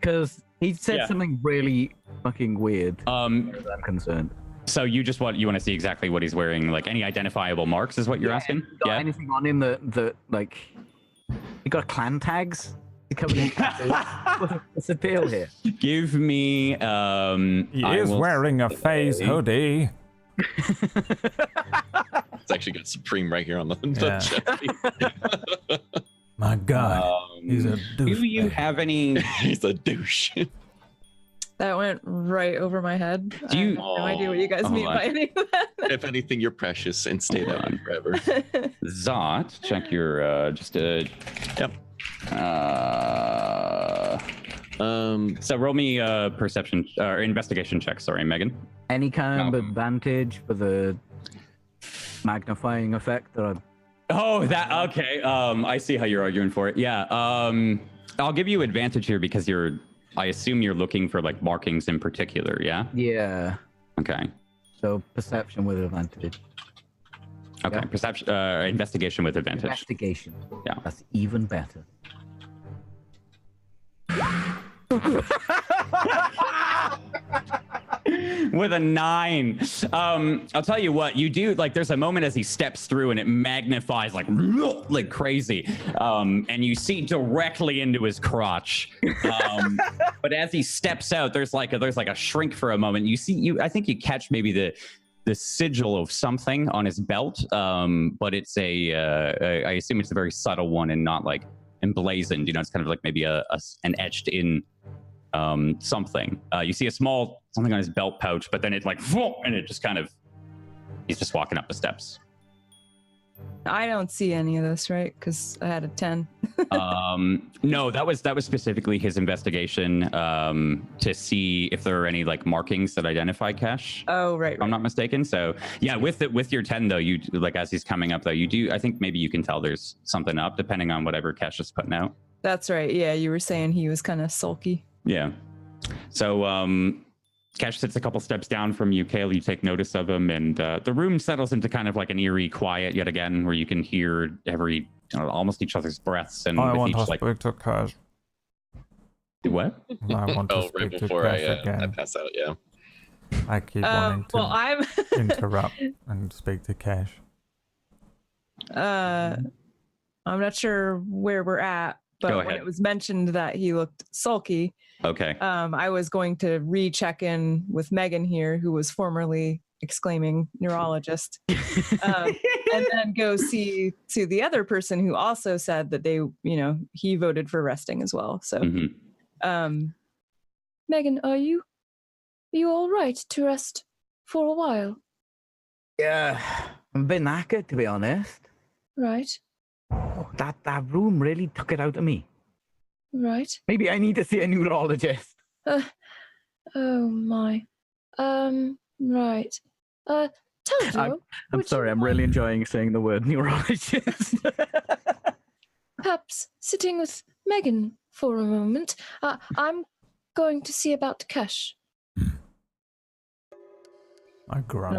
because he said Yeah. something really fucking weird. As I'm concerned. So you want to see exactly what he's wearing, like any identifiable marks is what you're asking? Got anything on him that like he got clan tags? He covered in tattoos? What's the deal here? Give me He is wearing a phase hoodie. It's actually got Supreme right here on the Yeah. chest. My God, he's a douche. Do you have any He's a douche. That went right over my head. Do you- I have no idea what you guys Oh, mean my. by any of that. If anything, you're precious and stay that way forever. Zot? Check your Yep. So roll me a perception or investigation check. Sorry, Megan. Any kind of No. advantage for the magnifying effect that I'm Oh, that okay. I see how you're arguing for it. Yeah. I'll give you advantage here because I assume you're looking for like markings in particular. Yeah. Yeah. Okay. So perception with advantage. Okay. Yeah. Perception. Investigation with advantage. Investigation. Yeah. That's even better. With a 9. I'll tell you what, you do like there's a moment as he steps through and it magnifies like crazy. And you see directly into his crotch. But as he steps out, there's like a shrink for a moment. I think you catch maybe the sigil of something on his belt. But it's I assume it's a very subtle one and not like emblazoned, it's kind of like maybe an etched in something. You see a small something on his belt pouch, but then it like and it just kind of he's just walking up the steps. I don't see any of this, right? Because I had a 10. No, that was specifically his investigation to see if there are any like markings that identify Cash. Oh, right. If I'm not mistaken. So yeah, with your 10 though, you like as he's coming up though, you do. I think maybe you can tell there's something up depending on whatever Cash is putting out. That's right. Yeah, you were saying he was kind of sulky. Yeah. So Cash sits a couple steps down from you, Kale. You take notice of him, and the room settles into kind of like an eerie quiet yet again, where you can hear almost each other's breaths. And I with want each, to like, speak to Cash. what? I want to Oh, speak right to before Cash I again. pass out, yeah. I keep wanting to Well, I'm interrupt and speak to Cash. I'm not sure where we're at, but Go when ahead. it was mentioned that he looked sulky, Okay. I was going to recheck in with Megan here, who was formerly exclaiming neurologist, and then go see to the other person who also said that he voted for resting as well. So, Mhm. Megan, are you all right to rest for a while? Yeah. I'm a bit knackered, to be honest. Right, Oh, that room really took it out of me. right. Maybe I need to see a neurologist. Oh my. Right. Tablestory, I'm Would sorry, you I'm really enjoying saying the word neurologist. perhaps sitting with Megan for a moment. I'm going to see about Cash. I and grunt.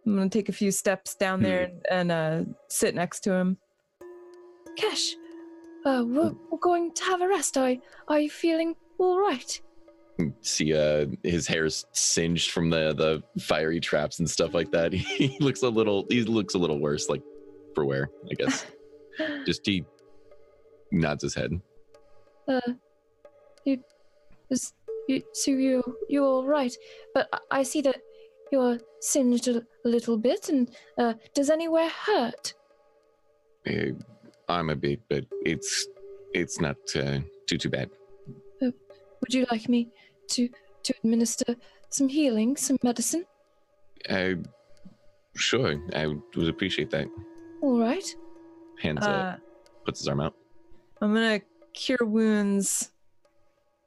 I'm gonna take a few steps down there and sit next to him. Cash, we're going to have a rest. Are you feeling all right? See his hair's singed from the fiery traps and stuff like that. He looks a little worse, like for wear, I guess. Just he nods his head. So you're all right, but I see that You're singed a little bit, and does anywhere hurt? I'm a bit, but it's not too bad. Would you like me to administer some healing, some medicine? Sure, I would appreciate that. All right. Hands up, puts his arm out. I'm gonna cure wounds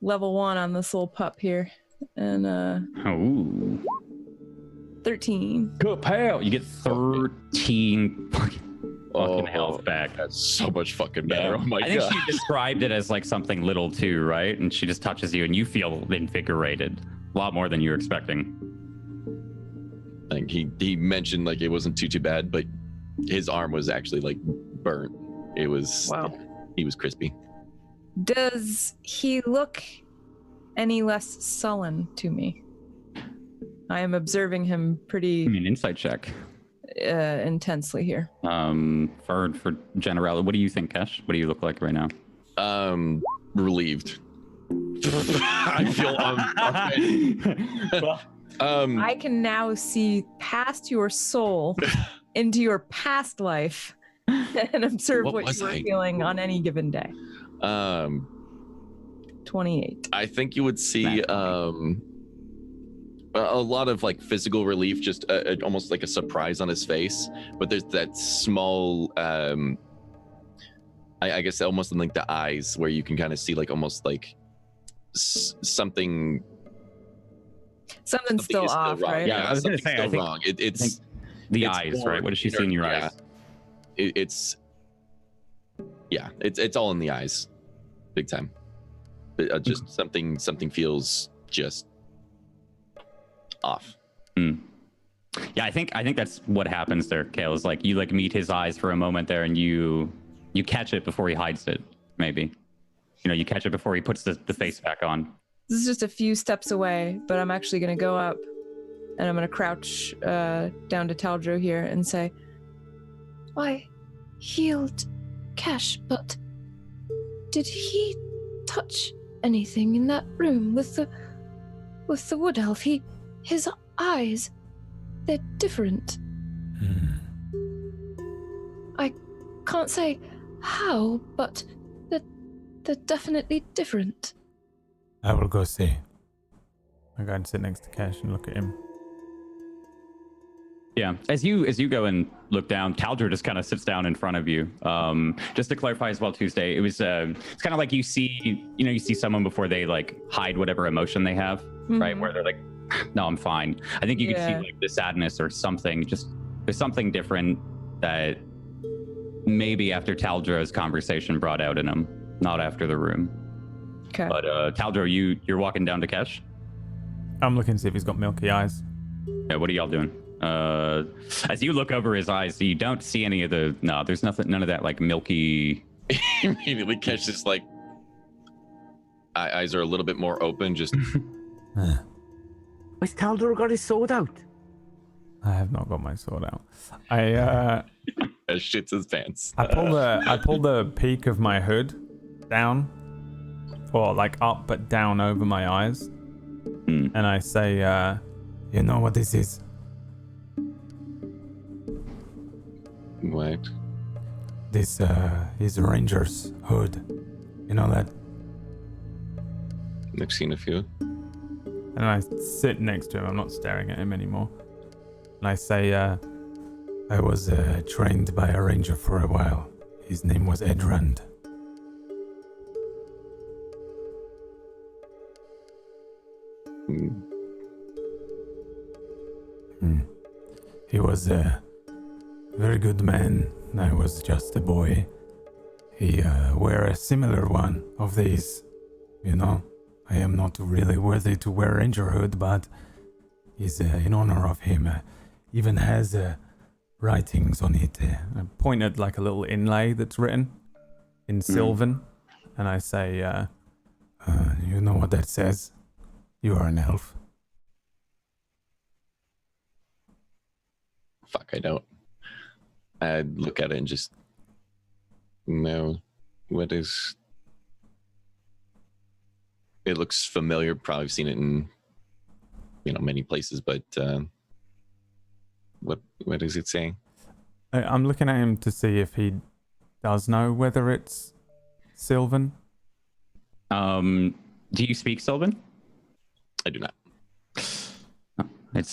level 1 on this little pup here, and 13. Good pal. You get 13 fucking health back. That's so much fucking better. Yeah. Oh my god. I think she described it as like something little too, right? And she just touches you and you feel invigorated. A lot more than you were expecting. I think he mentioned like it wasn't too bad, but his arm was actually like burnt. It was He was crispy. Does he look any less sullen to me? I am observing him pretty Insight check. Intensely here. For generality, what do you think, Kesh? What do you look like right now? Relieved. I feel I can now see past your soul into your past life and observe what you were feeling on any given day. 28. I think you would see a lot of like physical relief, just almost like a surprise on his face. But there's that small, I guess almost in like the eyes where you can kind of see like almost like something still off, wrong. right? Yeah, I was going to say, I think wrong. It's the eyes, right? What does she see in your eyes? It's all in the eyes, big time. Just something feels just off. Yeah, I think that's what happens there, Kale, is like you like meet his eyes for a moment there and you catch it before he hides it, maybe. You know, you catch it before he puts the face back on. This is just a few steps away, but I'm actually going to go up and I'm going to crouch down to Taldro here and say, I healed Cash, but did he touch anything in that room with the wood elf? His eyes, they're different. I can't say how, but they're definitely different. I will go see. I go and sit next to Cash and look at him. Yeah, as you go and look down, Taldro just kind of sits down in front of you. Just to clarify as well, Tuesday, it was it's kind of like you see someone before they like hide whatever emotion they have, right? Where they're like, no, I'm fine. I think you can see like the sadness or something. Just there's something different that maybe after Taldro's conversation brought out in him, not after the room. okay. But Taldro, you're walking down to Kesh. I'm looking to see if he's got milky eyes. Yeah, what are y'all doing? As you look over his eyes, you don't see any of there's none of that like milky. Immediately Kesh is like, eyes are a little bit more open, just Has Taldor got his sword out? I have not got my sword out. I shits his pants. I pull the peak of my hood down, or like up but down over my eyes, and I say, "You know what this is? What? This is Ranger's hood. You know that?" I've seen a few. And I sit next to him. I'm not staring at him anymore. And I say, I was trained by a ranger for a while. His name was Edrand. He was a very good man. I was just a boy. He wear a similar one of these, you know. I am not really worthy to wear ranger hood, but is in honor of him. Even has writings on it. I pointed like a little inlay that's written in Sylvan, and I say, you know what that says? You are an elf. Fuck, I don't. I'd look at it and just, no, what is... It looks familiar. Probably seen it in, many places, but What is it saying? I'm looking at him to see if he does know whether it's Sylvan. Do you speak Sylvan? I do not.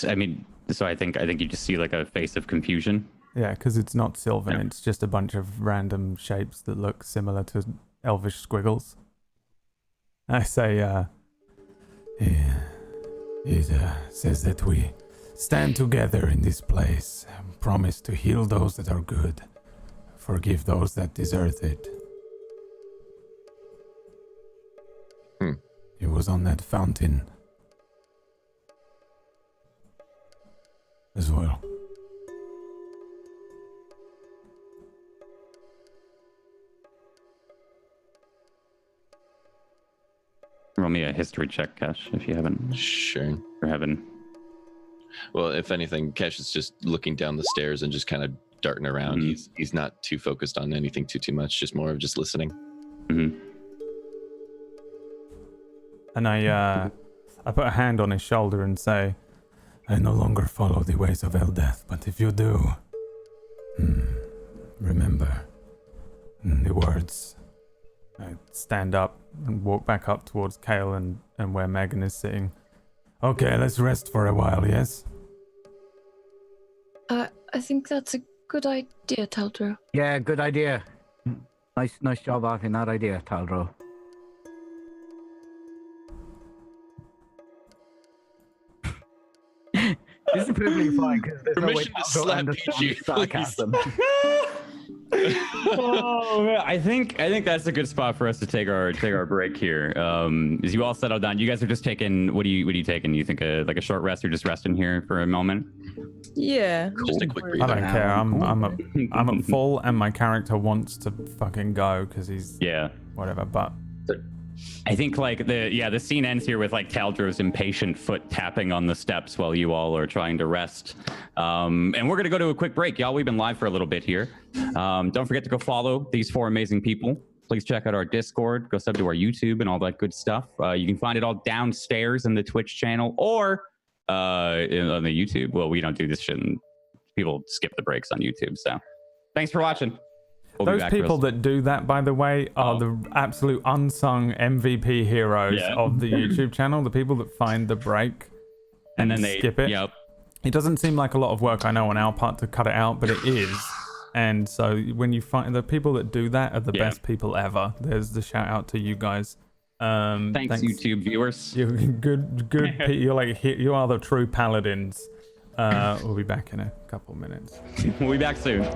I mean, so I think you just see like a face of confusion. Yeah, because it's not Sylvan. Yeah. It's just a bunch of random shapes that look similar to elvish squiggles. I say, he says that we stand together in this place, promise to heal those that are good, forgive those that desert it. He was on that fountain as well. Roll me a history check, Cash, if you haven't. Sure. For heaven. Well, if anything, Kesh is just looking down the stairs and just kind of darting around. Mm-hmm. He's not too focused on anything too much, just more of just listening. Mm-hmm. And I put a hand on his shoulder and say, I no longer follow the ways of Eldeth, but if you do, remember the words. I stand up and walk back up towards Kale and where Megan is sitting. Okay, let's rest for a while, yes? I think that's a good idea, Taldro. Yeah, good idea. Nice job having that idea, Taldro. This is perfectly fine because there's Permission to no way slap understand you, sarcasm. Oh man, I think that's a good spot for us to take our break here. As you all settle down, you guys are just taking. What are you taking? You think like a short rest, or just resting here for a moment? Yeah. Just a quick I breather. don't care. I'm at full, and my character wants to fucking go because he's whatever. But I think like the scene ends here with like Taldro's impatient foot tapping on the steps while you all are trying to rest. And we're gonna go to a quick break, y'all. We've been live for a little bit here. Don't forget to go follow these 4 amazing people. Please check out our Discord, go sub to our YouTube and all that good stuff. You can find it all downstairs in the Twitch channel or on the YouTube. Well, we don't do this shit and people skip the breaks on YouTube. So thanks for watching. We'll those people that do that, by the way, are the absolute unsung MVP heroes of the YouTube channel. The people that find the break and then they skip it. Yep. It doesn't seem like a lot of work, I know, on our part to cut it out, but it is. And so when you find the people that do that are the best people ever. There's the shout out to you guys. Thanks YouTube viewers. You're good. You are the true paladins. We'll be back in a couple minutes. We'll be back soon.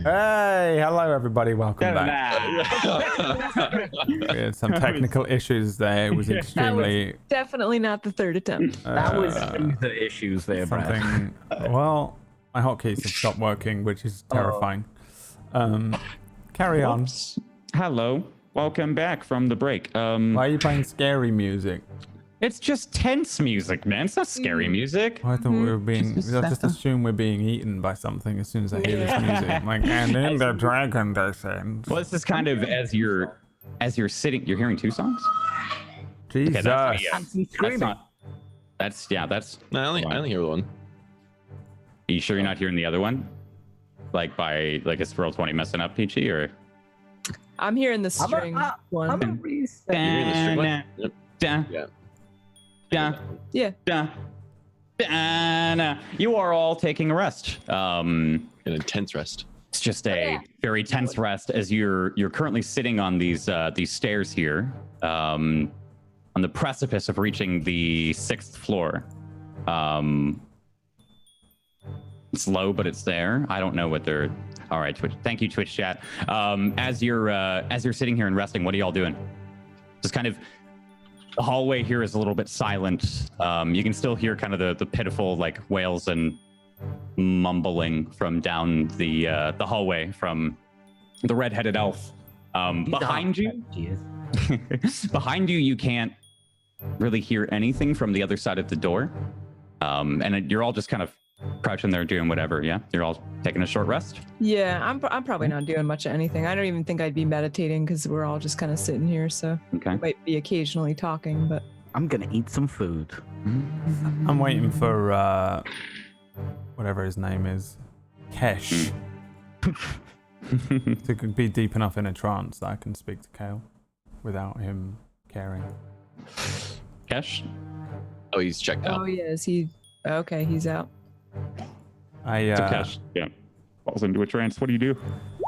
Hey, hello everybody, welcome back. We had some technical issues there. It was extremely Definitely not the third attempt. That was the issues there, Brad. something. Well, my hotkeys have stopped working, which is terrifying. Carry on. Whoops. Hello. Welcome back from the break. Why are you playing scary music? It's just tense music, man. It's not scary music. I thought we were being. Just I just assume we're being eaten by something as soon as I hear this music. I'm like, and then the dragon descends. Well, this is kind of as you're sitting. You're hearing two songs. Jesus. That's Screaming. not. That's No, I only hear one. Are you sure you're not hearing the other one? Like by like is Roll 20 messing up, Peachy, or? I'm hearing the string one. You're hearing the string one? Yep. Da, Yeah. da, Yeah. da, da, da. You are all taking a rest. An intense rest. It's just a very tense rest as you're currently sitting on these stairs here, on the precipice of reaching the 6th floor. It's low, but it's there. I don't know what they're. All right, Twitch. Thank you, Twitch chat. As you're sitting here and resting, what are y'all doing? Just kind of. The hallway here is a little bit silent. You can still hear kind of the pitiful like wails and mumbling from down the hallway from the red-headed elf. Behind you, behind you, you can't really hear anything from the other side of the door. And you're all just kind of crouching there doing whatever. Yeah, you're all taking a short rest. Yeah, I'm probably not doing much of anything. I don't even think I'd be meditating because we're all just kind of sitting here. So Okay. I might be occasionally talking, but I'm gonna eat some food. I'm waiting for whatever his name is, Kesh, to be deep enough in a trance that I can speak to Kale without him caring. Kesh? Oh, he's checked out. oh yeah, is he? Okay, he's out. So Kesh, yeah, falls into a trance. What do you do?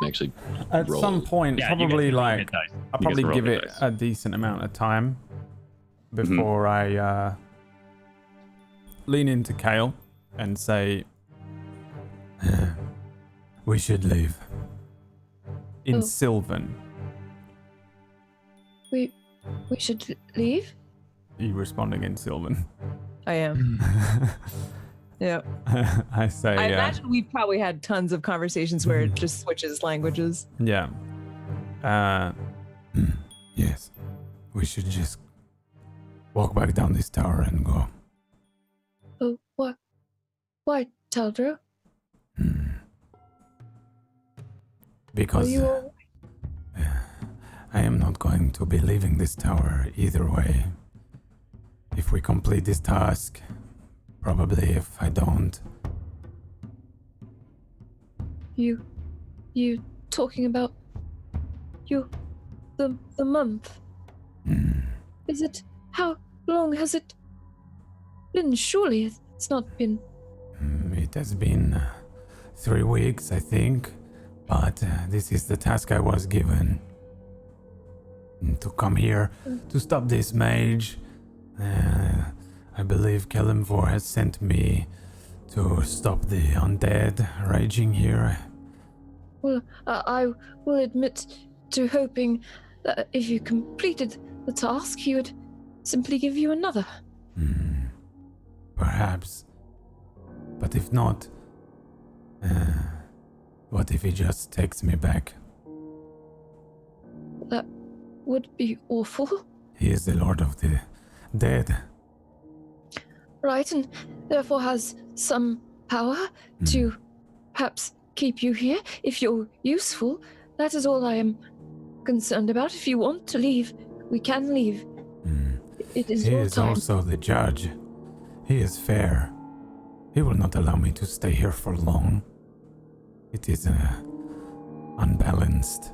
Actually, at roll. some point, Yeah, you probably guys can roll like hit dice. I'll You guys probably roll give hit it dice. a decent amount of time before I lean into Kale and say, "We should leave." In Oh. Sylvan, We should leave. you responding in Sylvan. I am. Yep. I say, I imagine we've probably had tons of conversations where it just switches languages. yeah. Yes, we should just walk back down this tower and go. Oh, what? Why, Taldro? Because Are you all... I am not going to be leaving this tower either way. If we complete this task, probably if I don't. You talking about the month? Is it, how long has it been? Surely it's not been. It has been 3 weeks, I think, but this is the task I was given. To come here to stop this mage. I believe Kelimvor has sent me to stop the undead raging here. Well, I will admit to hoping that if you completed the task, he would simply give you another. Perhaps. But if not, what if he just takes me back? That would be awful. He is the Lord of the Dead. Right, and therefore has some power to perhaps keep you here if you're useful. That is all I am concerned about. If you want to leave, we can leave. It is He your is time. also the judge. He is fair. He will not allow me to stay here for long. It is unbalanced.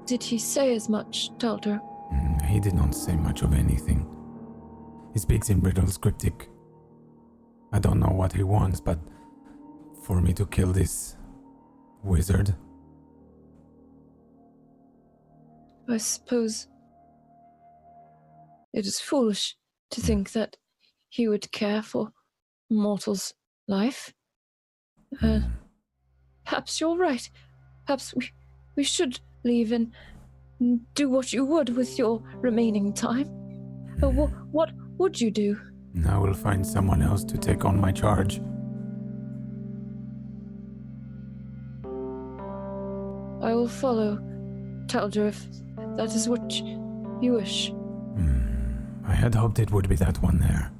Did he say as much, Talder? He did not say much of anything. He speaks in riddles cryptic. I don't know what he wants, but for me to kill this wizard. I suppose it is foolish to think that he would care for mortal's life. Perhaps you're right. Perhaps we should leave and do what you would with your remaining time. But what would you do? I will find someone else to take on my charge. I will follow, Talder, if that is what you wish. I had hoped it would be that one there.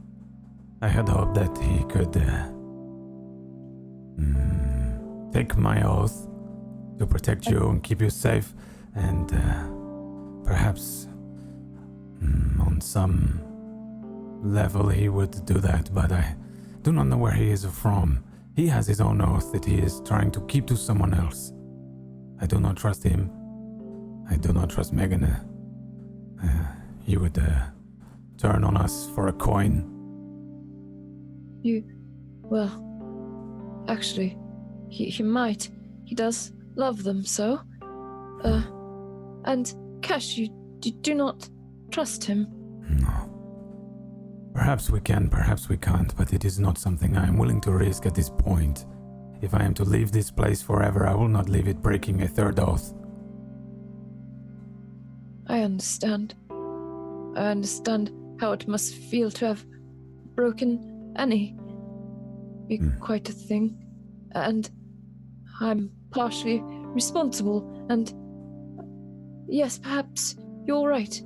I had hoped that he could take my oath to protect you and keep you safe, and perhaps on some level he would do that, but I do not know where he is from. He has his own oath that he is trying to keep to someone else. I do not trust him. I do not trust Megan. He would turn on us for a coin. Well, actually, he might. He does love them so. And Cash, you do not trust him. No. Perhaps we can, perhaps we can't, but it is not something I am willing to risk at this point. If I am to leave this place forever, I will not leave it breaking a third oath. I understand. I understand how it must feel to have broken any. Be quite a thing. And I'm partially responsible, and yes, perhaps you're right.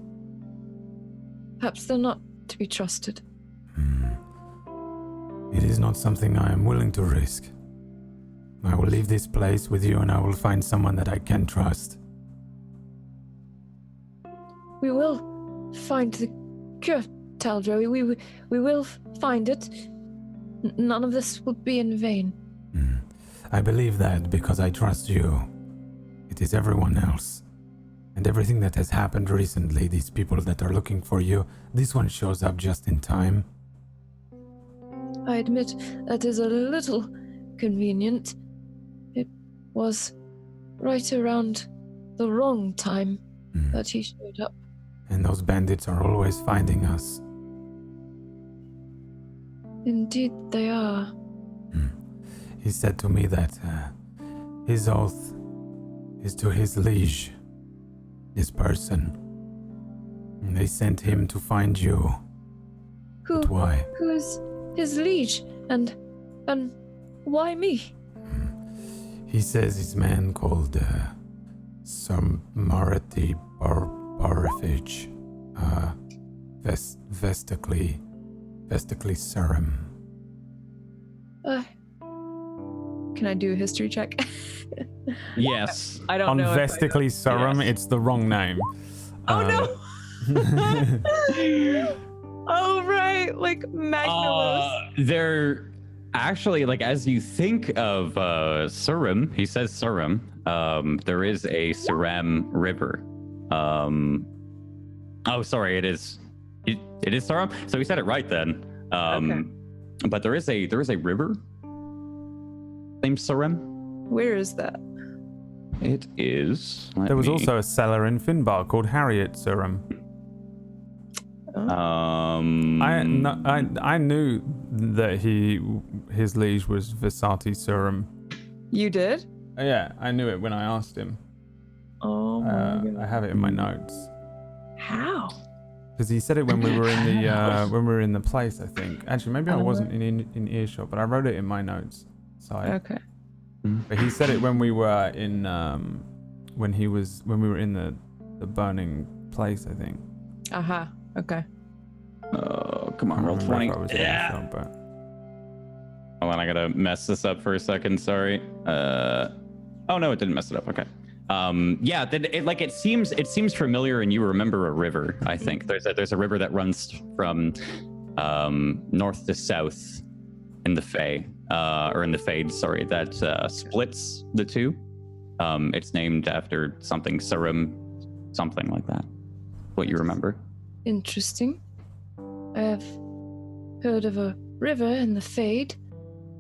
Perhaps they're not to be trusted. It is not something I am willing to risk. I will leave this place with you and I will find someone that I can trust. We will find the cure, Talder. We will find it. None of this will be in vain. I believe that because I trust you. It is everyone else. And everything that has happened recently, these people that are looking for you, this one shows up just in time. I admit that is a little convenient. It was right around the wrong time that he showed up. And those bandits are always finding us. Indeed they are. He said to me that his oath is to his liege, this person. And they sent him to find you. But why? Who is his liege? And why me? He says his man called Marati Barifage. Vestically Serum. Can I do a history check? Yes. I don't On know. Vestically Serum, Yes. it's the wrong name. Oh no! Oh right, like Magnalos. They're actually, like, as you think of Surim, he says Surim, there is a Suram River. Oh, sorry, it is Surim. So he said it right then. Okay. But there is a river named Surim. Where is that? It is. There was also a cellar in Finbar called Harriet Surum. I knew that his liege was Visati Surum. You did? Yeah, I knew it when I asked him. Oh my god. I have it in my notes. How? Because he said it when we were in the place, I think. Actually, maybe I wasn't in earshot, but I wrote it in my notes. So Okay. But he said it when we were in when we were in the burning place, I think. Aha. Okay. Oh, come on, roll I remember 20. if I was in earshot, but Hold on, I gotta mess this up for a second. Sorry. Oh no, it didn't mess it up. Okay. Yeah, it seems familiar, and you remember a river. I think there's a river that runs from north to south in the Fae, or in the Fade. Sorry, that splits the two. It's named after something Surim something like that. What you remember? Interesting. I have heard of a river in the Fade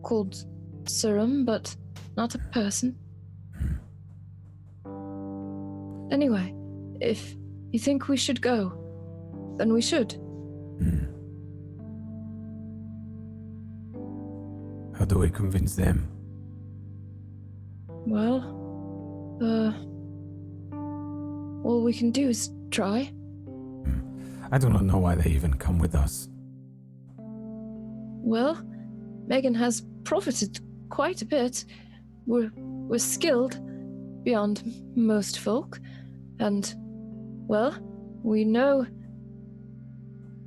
called Surum, but not a person. Anyway, if you think we should go, then we should. How do we convince them? Well, all we can do is try. I do not know why they even come with us. Well, Megan has profited quite a bit. We're skilled beyond most folk, and, well, we know,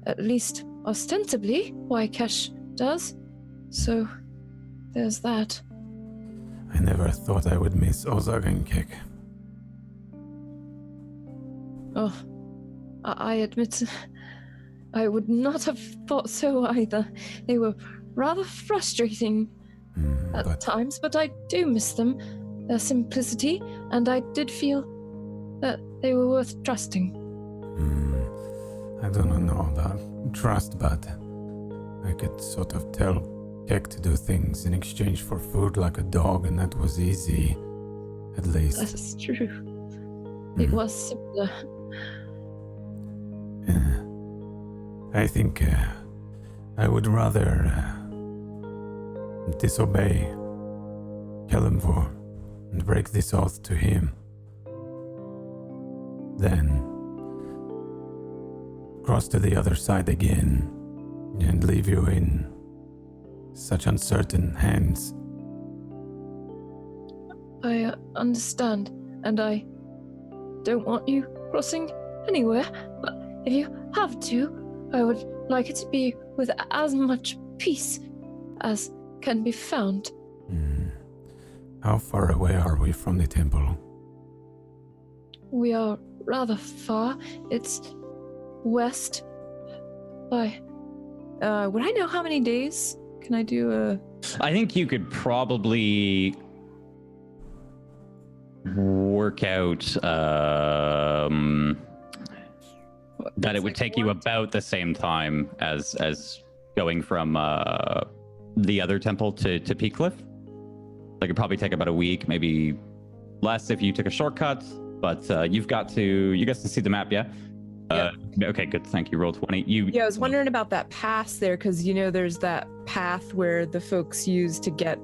at least ostensibly, why Kesh does. So, there's that. I never thought I would miss Ozag and Kek. Oh, I admit, I would not have thought so either. They were rather frustrating at times, but I do miss them, their simplicity, and I did feel that they were worth trusting. I do not know about trust, but I could sort of tell Kek to do things in exchange for food like a dog, and that was easy, at least. That's true. It was simpler. I think I would rather disobey Kelemvor and break this oath to him than cross to the other side again and leave you in such uncertain hands. I understand, and I don't want you crossing anywhere, but if you have to, I would like it to be with as much peace as can be found. How far away are we from the temple? We are rather far. It's west by... would I know how many days? Can I do a... I think you could probably work out that it would take you about the same time as going from the other temple to Peak Cliff. Like it'd probably take about a week, maybe less if you took a shortcut. But you guys can see the map, yeah? Okay, good. Thank you. Roll 20. Yeah, I was wondering about that pass there because there's that path where the folks use to get.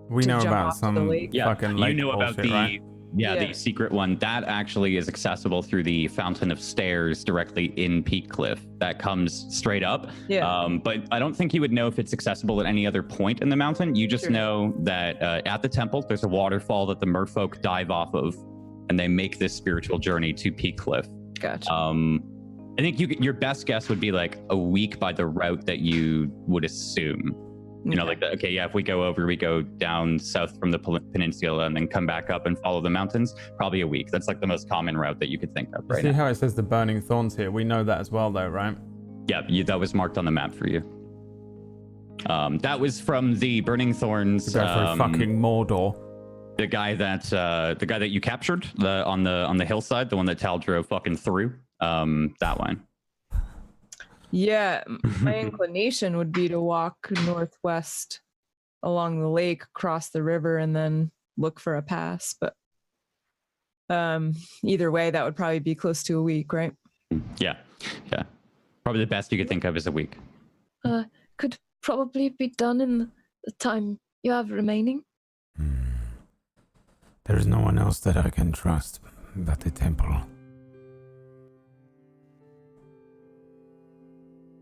We know about some fucking lake you know bullshit, about the right? the secret one that actually is accessible through the fountain of stairs directly in Peak Cliff that comes straight up. But I don't think you would know if it's accessible at any other point in the mountain. You just know that at the temple there's a waterfall that the merfolk dive off of, and they make this spiritual journey to Peak Cliff. Gotcha. I think your best guess would be like a week by the route that you would assume. You know, if we go over, we go down south from the peninsula and then come back up and follow the mountains, probably a week. That's like the most common route that you could think of right now. See how it says the burning thorns here? We know that as well though, right? Yeah, that was marked on the map for you. That was from the burning thorns. To go for fucking Mordor. The guy that you captured on the hillside, the one that Tal drove fucking through. That one. Yeah, my inclination would be to walk northwest along the lake, cross the river, and then look for a pass. But either way, that would probably be close to a week, right? Yeah. Probably the best you could think of is a week. Could probably be done in the time you have remaining. There's no one else that I can trust but the temple.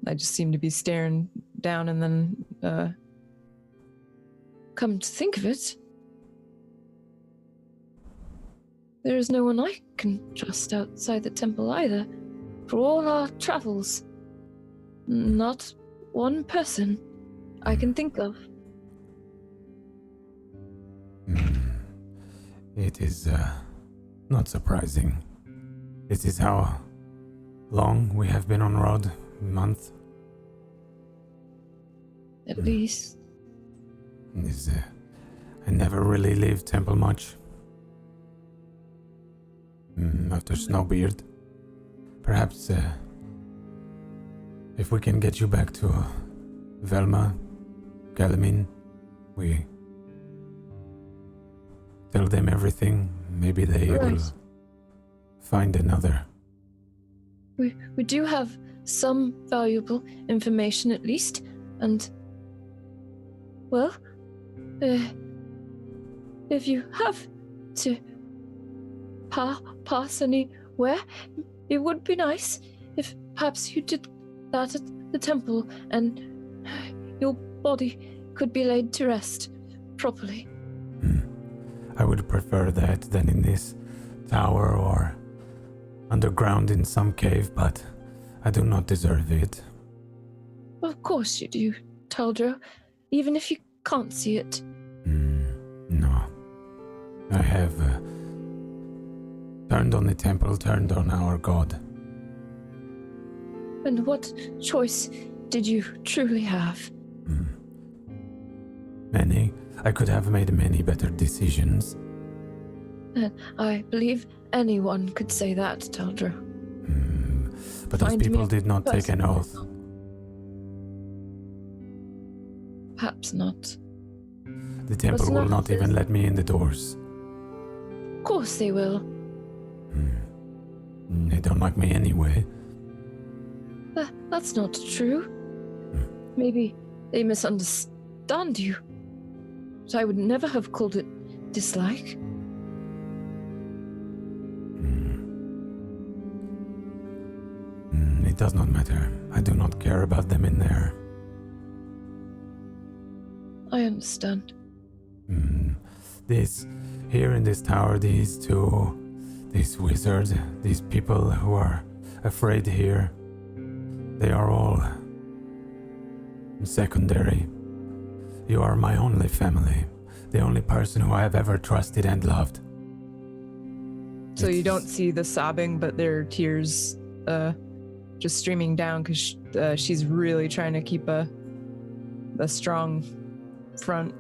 I just seem to be staring down, and then come to think of it, there is no one I can trust outside the temple either. For all our travels, not one person I can think of. It is not surprising. This is how long we have been on road. Month. At least. I never really leave temple much. After Snowbeard. Perhaps if we can get you back to Velma, Galamin, we tell them everything. Maybe they will find another. We do have some valuable information at least, and well, if you have to pass anywhere, it would be nice if perhaps you did that at the temple and your body could be laid to rest properly. I would prefer that than in this tower or underground in some cave, but I do not deserve it. Of course you do, Taldro, even if you can't see it. No. I have turned on the temple, turned on our god. And what choice did you truly have? Many. I could have made many better decisions. I believe anyone could say that, Taldro. But those people did not take an oath. Perhaps not. The temple will not even let me in the doors. Of course they will. They don't like me anyway. That's not true. Maybe they misunderstand you. But I would never have called it dislike. It does not matter. I do not care about them in there. I understand. Here in this tower, these wizards, these people who are afraid here, they are all secondary. You are my only family, the only person who I have ever trusted and loved. So you don't see the sobbing, but there are tears just streaming down because she's really trying to keep a strong front.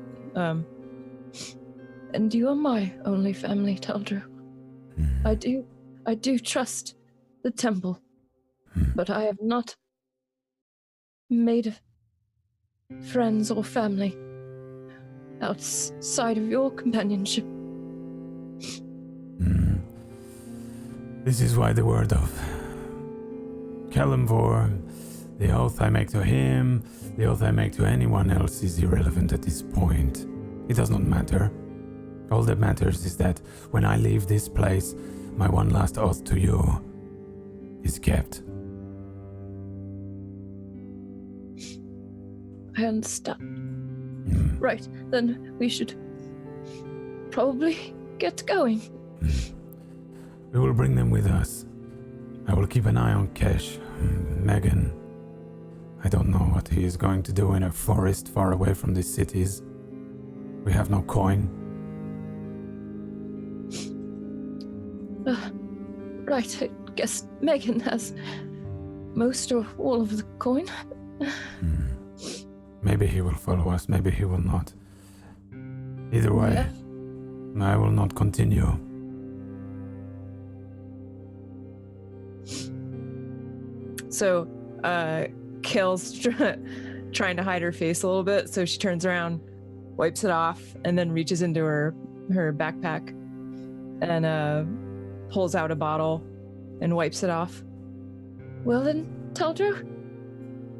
And you are my only family, Taldro. I do trust the temple, but I have not made friends or family outside of your companionship. This is why the word of Kalimvor, the oath I make to him, the oath I make to anyone else is irrelevant at this point. It does not matter. All that matters is that when I leave this place, my one last oath to you is kept. I understand. Right, then we should probably get going. We will bring them with us. I will keep an eye on Kesh. Megan. I don't know what he is going to do in a forest far away from the cities. We have no coin. Right, I guess Megan has most or all of the coin. Maybe he will follow us, maybe he will not. Either way, I will not continue. So, Kale's trying to hide her face a little bit, so she turns around, wipes it off, and then reaches into her backpack and pulls out a bottle and wipes it off. Well then, Taldro,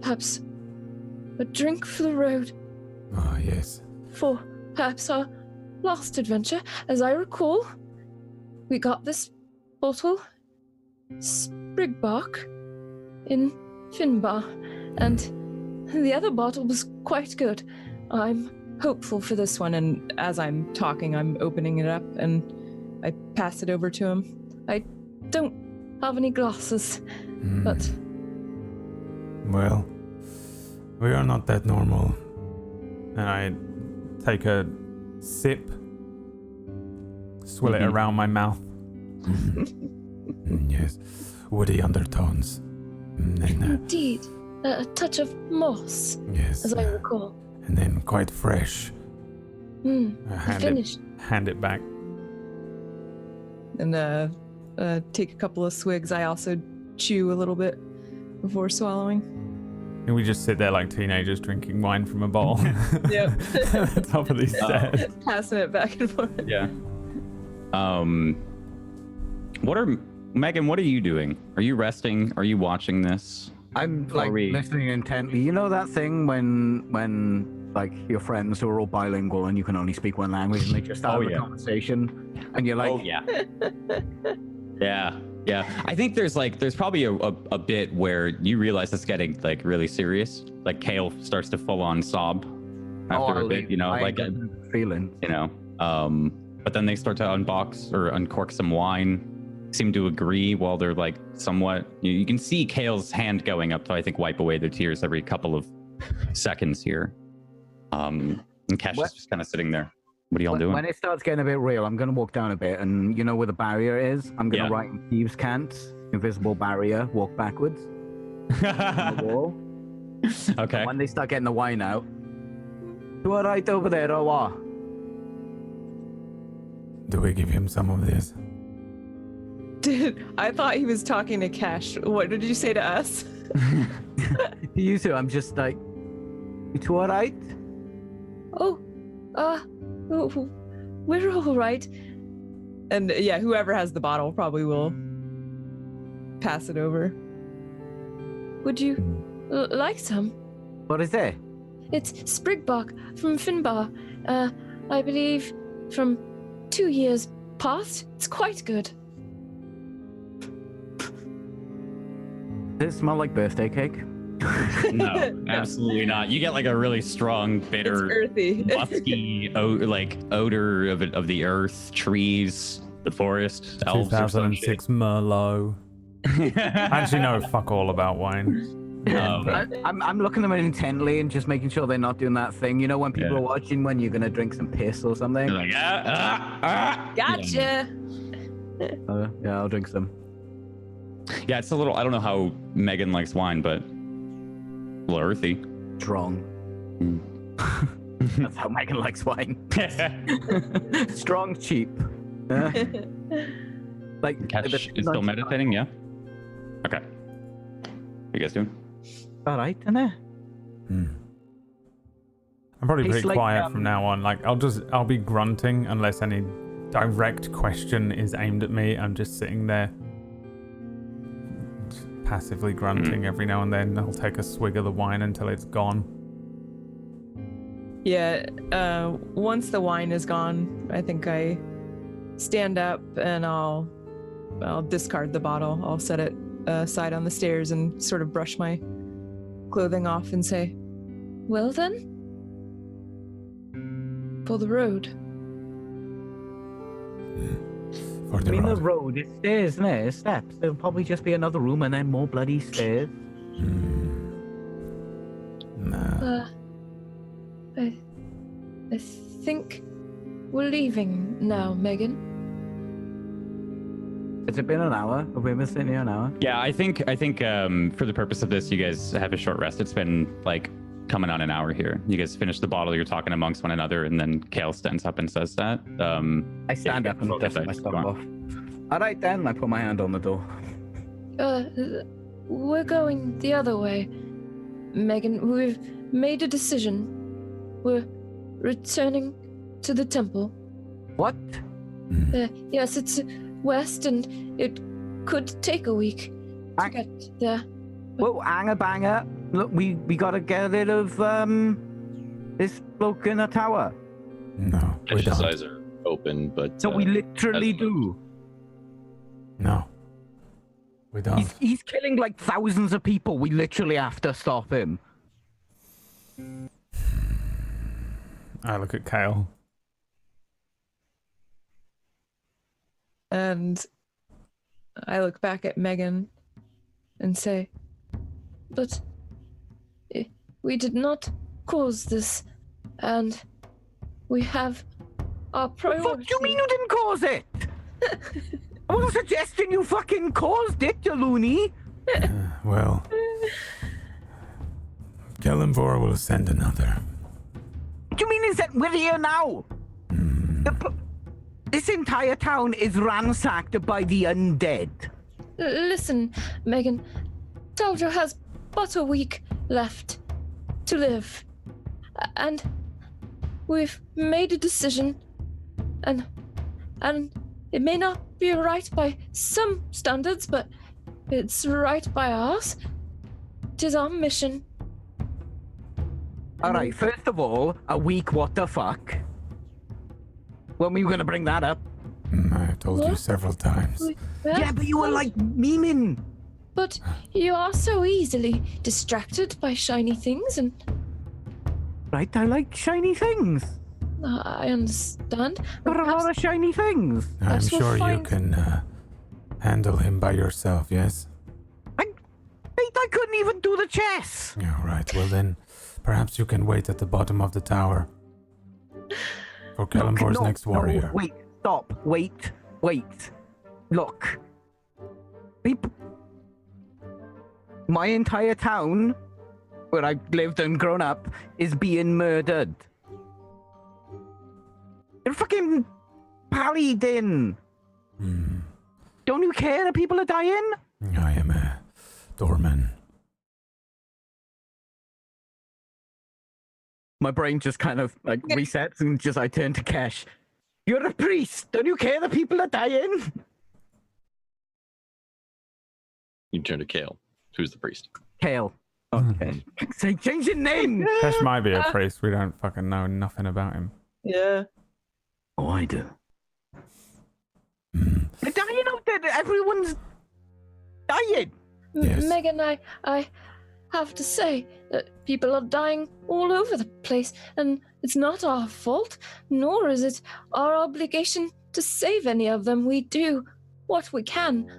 perhaps a drink for the road. Ah, yes. For perhaps our last adventure. As I recall, we got this bottle, Sprigbark, in Finbar, and the other bottle was quite good. I'm hopeful for this one, and as I'm talking, I'm opening it up and I pass it over to him. I don't have any glasses, but... Well, we are not that normal. And I take a sip, swill it around my mouth. Yes, woody undertones. Indeed, a touch of moss, yes, as I recall. And then quite fresh. Finished. Hand it back. And take a couple of swigs. I also chew a little bit before swallowing. And we just sit there like teenagers drinking wine from a bowl. Yep. At the top of these stairs. Passing it back and forth. Yeah. Megan, what are you doing? Are you resting? Are you watching this? I'm like listening intently. You know that thing when like your friends who are all bilingual and you can only speak one language and they just start a conversation and you're like, oh yeah. Yeah. I think there's probably a bit where you realize it's getting like really serious. Like Kale starts to full on sob after a bit, you know, like feeling, you know. But then they start to unbox or uncork some wine, seem to agree while they're like somewhat. You can see Kale's hand going up to I think wipe away their tears every couple of seconds here. And Kesh is just kind of sitting there. What are y'all doing? When it starts getting a bit real, I'm going to walk down a bit, and you know where the barrier is? I'm going to write in thieves' cants, invisible barrier, walk backwards. On the wall. Okay. And when they start getting the wine out, you all right over there, or what? Do we give him some of this? Dude, I thought he was talking to Kesh. What did you say to us? You two, I'm just like, you two all right? We're all right. And yeah, whoever has the bottle probably will pass it over. Would you like some? What is it? It's Sprigbok from Finbar. I believe from 2 years past. It's quite good. Does it smell like birthday cake? No, absolutely not. You get like a really strong, bitter, it's earthy, musky, odor of the earth, trees, the forest, elves. 2006 Merlot. Actually, no, fuck all about wine. I'm looking at them intently and just making sure they're not doing that thing. You know, when people are watching, when you're gonna drink some piss or something. You're like, Gotcha. Yeah, I'll drink some. Yeah, it's a little. I don't know how Megan likes wine, but a little earthy. Strong. That's how Megan likes wine. Strong, cheap. Like Kesh is still meditating, yeah? Okay. What you guys doing? All right, isn't it? I'm probably pretty quiet from now on. Like I'll be grunting unless any direct question is aimed at me. I'm just sitting there passively grunting every now and then. I'll take a swig of the wine until it's gone. Yeah, once the wine is gone, I think I stand up and I'll discard the bottle. I'll set it aside on the stairs and sort of brush my clothing off and say, well then, for the road. The road is stairs, isn't it? It's steps. There'll probably just be another room and then more bloody stairs. Nah. I think we're leaving now, Megan. Has it been an hour? Have we been sitting here an hour? Yeah, I think for the purpose of this, you guys have a short rest. It's been like coming on an hour here. You guys finish the bottle, you're talking amongst one another, and then Kale stands up and says that. I stand up and dust my stuff off. All right then, I put my hand on the door. We're going the other way. Megan, we've made a decision. We're returning to the temple. What? Yes, it's west and it could take a week to get there. Whoa, hang a banger. Look, we gotta get rid of this bloke in the tower. No, we His don't. eyes are open, but So we literally do. No, we don't. He's killing like thousands of people. We literally have to stop him. I look at Kale. and I look back at Megan and say, but we did not cause this, and we have our priorities. What do you mean you didn't cause it? I wasn't suggesting you fucking caused it, you loony. Well, Kellenvor will send another. What do you mean is that we're here now? This entire town is ransacked by the undead. Listen, Megan. Taljo has but a week left to live. And we've made a decision. And it may not be right by some standards, but it's right by ours. It is our mission. All right, first of all, a week, what the fuck? When were you going to bring that up? I've told you What? several times. Yeah, but you were like memeing. But you are so easily distracted by shiny things, and Right, I like shiny things. I understand. There are a lot of shiny things. I'm Perhaps we'll sure you find- can handle him by yourself, yes? I couldn't even do the chess. All right, well then, perhaps you can wait at the bottom of the tower for Kalimvor's next warrior. No, wait, stop, wait. Look. My entire town, where I've lived and grown up, is being murdered. You're fucking Paladin. Don't you care that people are dying? I am a doorman. My brain just kind of like resets and just I turn to Kesh. You're a priest. Don't you care that people are dying? You turn to Kale, who's the priest. Kale. Okay. Say change your name. Kesh might be a priest. We don't fucking know nothing about him. Yeah. Oh, I do. They're dying out there. Everyone's dying. Yes. Megan, I have to say that people are dying all over the place, and it's not our fault, nor is it our obligation to save any of them. We do what we can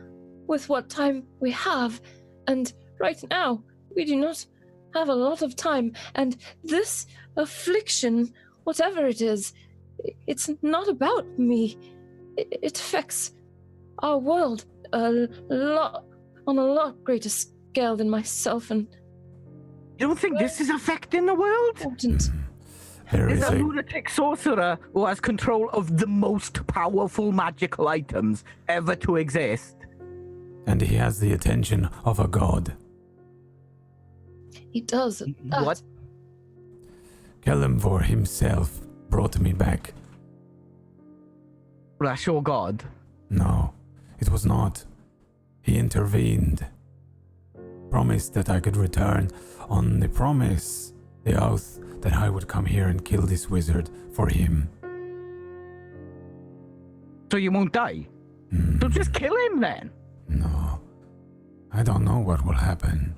with what time we have, and right now we do not have a lot of time, and this affliction, whatever it is, it's not about me. It affects our world on a lot greater scale than myself, and You don't think this is affecting the world? important. There There's is a a lunatic sorcerer who has control of the most powerful magical items ever to exist. and he has the attention of a god. He does that. What? Kalimvor himself brought me back. That's your god. No, it was not. He intervened. Promised that I could return on the promise, the oath that I would come here and kill this wizard for him. So you won't die? So just kill him then. No, I don't know what will happen.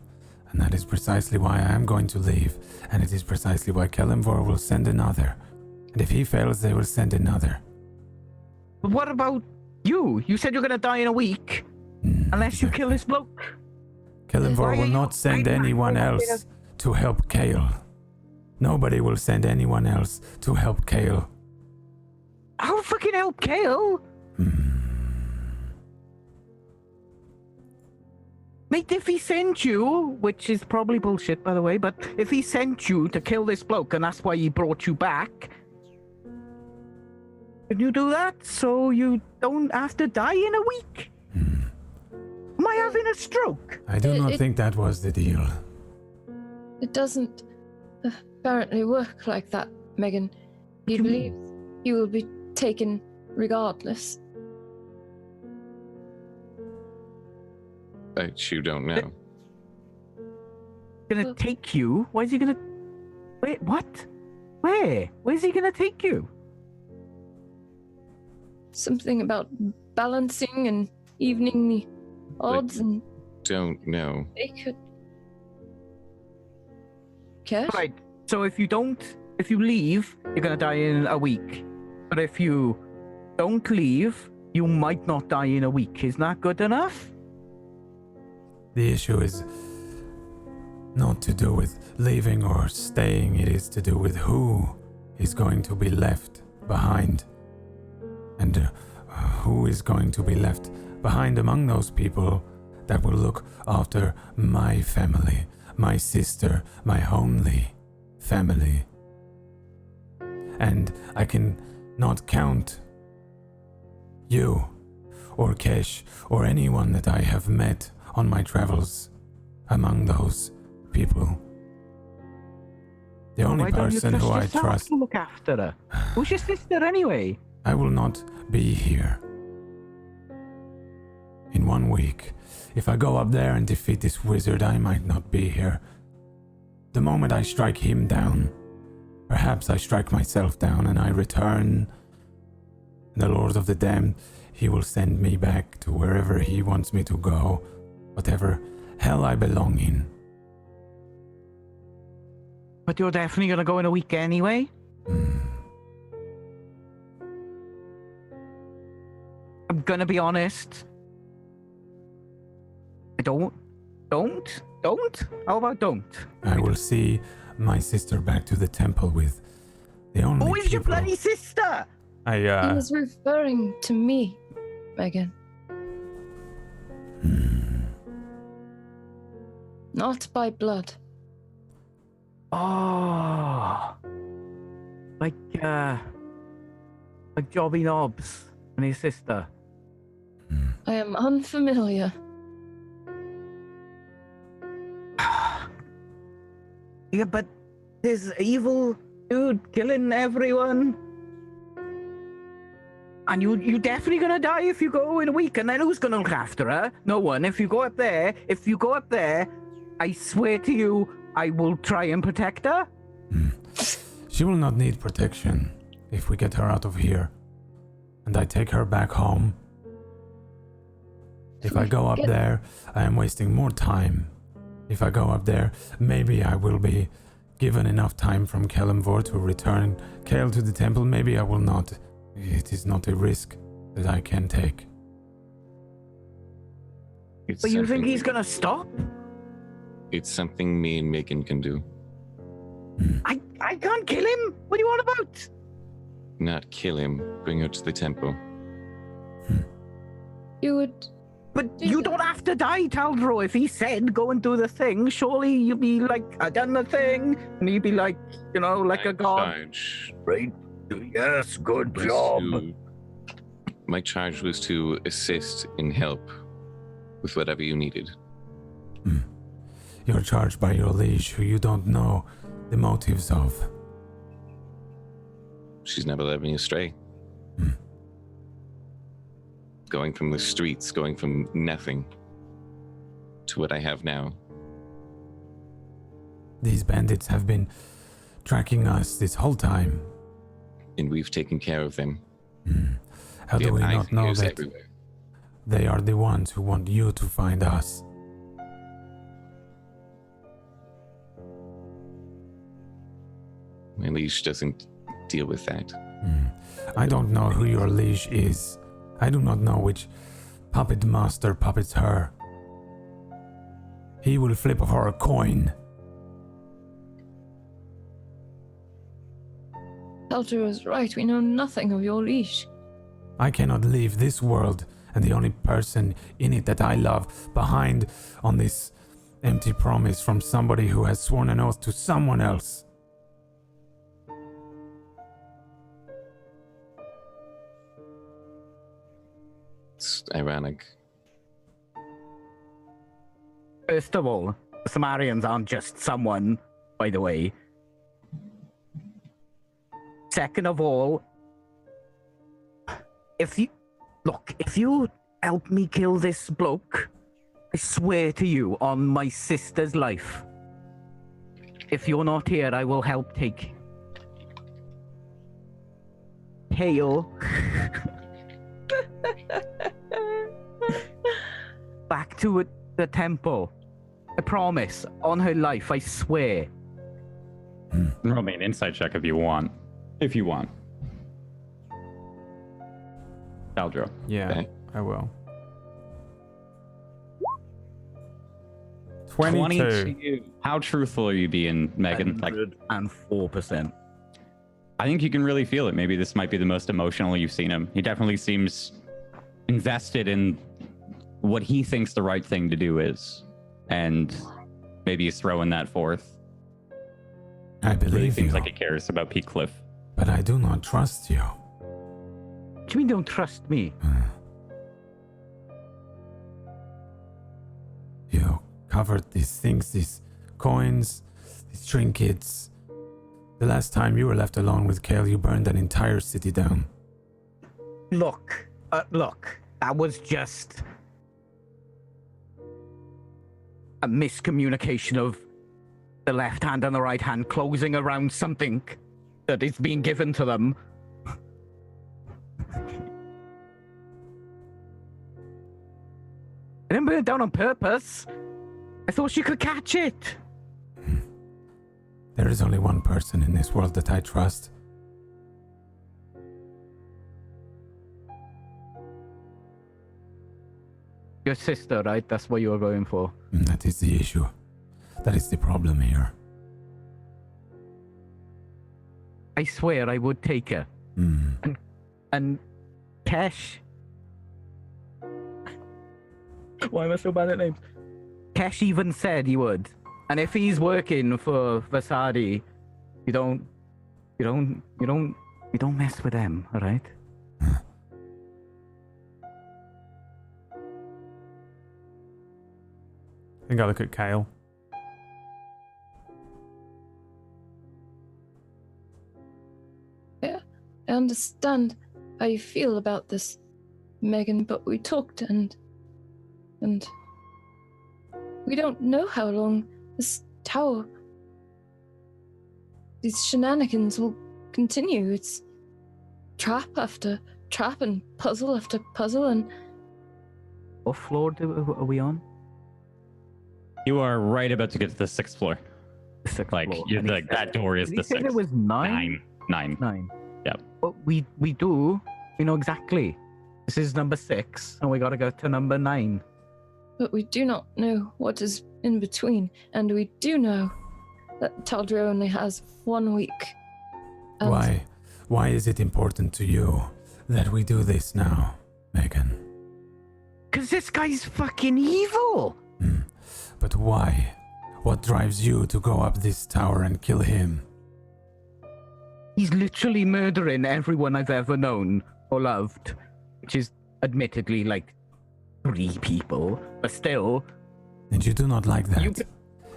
And that is precisely why I am going to leave. And it is precisely why Kalimvor will send another. And if he fails, they will send another. But what about you? You said you're gonna die in a week. Unless you kill this bloke. Kalimvor Why will are you not send fighting anyone for else to help Kale. Nobody will send anyone else to help Kale. I'll fucking help Kale. Mate, if he sent you, which is probably bullshit by the way, but if he sent you to kill this bloke and that's why he brought you back, can you do that so you don't have to die in a week? Am I having a stroke? I do not think that was the deal. It doesn't apparently work like that, Megan. He believes you will be taken regardless. You don't know. Gonna take you? Why is he gonna... Wait, what? Where? Where's he gonna take you? Something about balancing and evening the odds, and Don't know. they could. Cash? Right, so if you leave, you're gonna die in a week. But if you don't leave, you might not die in a week. Isn't that good enough? The issue is not to do with leaving or staying. It is to do with who is going to be left behind. And who is going to be left behind among those people that will look after my family, my sister, my only family. And I can not count you or Kesh or anyone that I have met on my travels among those people. The only person who I trust to look after her. Who's your sister anyway? I will not be here. In 1 week, if I go up there and defeat this wizard, I might not be here. The moment I strike him down, perhaps I strike myself down and I return. The Lord of the Damned, he will send me back to wherever he wants me to go, whatever hell I belong in. But you're definitely gonna go in a week anyway? I'm gonna be honest. I don't. How about don't? I will see my sister back to the temple with the only Who is your people- bloody sister? He was referring to me, Megan. Not by blood. Oh, like Jobby Nobbs and his sister. I am unfamiliar. Yeah, but this evil dude killing everyone. And you definitely gonna die if you go in a week. And then who's gonna look after her? No one. If you go up there, I swear to you, I will try and protect her. She will not need protection if we get her out of here and I take her back home. If I go up there, I am wasting more time. If I go up there, maybe I will be given enough time from Kelemvor to return Kale to the temple. Maybe I will not. It is not a risk that I can take. It's But you think something- he's gonna stop? It's something me and Megan can do. I can't kill him. What do you want about? Not kill him, bring her to the temple. You would. But you don't have to die, Taldro. If he said go and do the thing, surely you'd be like, I done the thing, and he'd be like, you know, like a god. Charge Right? Yes, good was job. my charge was to assist and help with whatever you needed. You're charged by your liege, who you don't know the motives of. She's never led me astray. Going from the streets, going from nothing to what I have now. These bandits have been tracking us this whole time. And we've taken care of them. How do have we eyes not and know ears that everywhere. they are the ones who want you to find us? My liege doesn't deal with that. I don't know who your liege is. I do not know which puppet master puppets her. He will flip her a coin. Taldro is right. We know nothing of your leash. I cannot leave this world and the only person in it that I love behind on this empty promise from somebody who has sworn an oath to someone else. It's ironic. First of all, the Sumerians aren't just someone, by the way. Second of all, if you help me kill this bloke, I swear to you on my sister's life, if you're not here, I will help take Hale back to the temple. I promise, on her life, I swear. Roll me an insight check if you want. If you want. Taldro. Yeah, Okay. I will. 22. How truthful are you being, Megan? Like, 104%. I think you can really feel it. Maybe this might be the most emotional you've seen him. He definitely seems invested in what he thinks the right thing to do is. And maybe he's throwing that forth. I Really believe seems you, like he cares about Peak Cliff. but I do not trust you. What do you mean don't trust me? covered these things, these coins, these trinkets. The last time you were left alone with Kale, you burned an entire city down. Look, that was just a miscommunication of the left hand and the right hand closing around something that is being given to them. I didn't burn it down on purpose. I thought she could catch it. There is only one person in this world that I trust. Your sister, right? That's what you were going for. That is the issue. That is the problem here. I swear I would take her. And Kesh. Why am I so bad at names? Kesh even said he would. And if he's working for Vasadi, you don't mess with them, all right? I think I look at Kale. Yeah, I understand how you feel about this, Megan, but we talked and we don't know how long this tower, these shenanigans will continue. It's trap after trap and puzzle after puzzle and... What floor are we on? You are right about to get to the 6th floor. The 6th Like, floor. you're, like that door is Did the he say 6th. it was 9? 9. 9. Yep. But we know exactly. This is number 6, and we gotta go to number 9. But we do not know what is in between, and we do know that Taldra only has 1 week. And Why is it important to you that we do this now, Megan? 'Cause this guy's fucking evil! But why? What drives you to go up this tower and kill him? He's literally murdering everyone I've ever known or loved, which is admittedly like 3 people, but still. And you do not like that.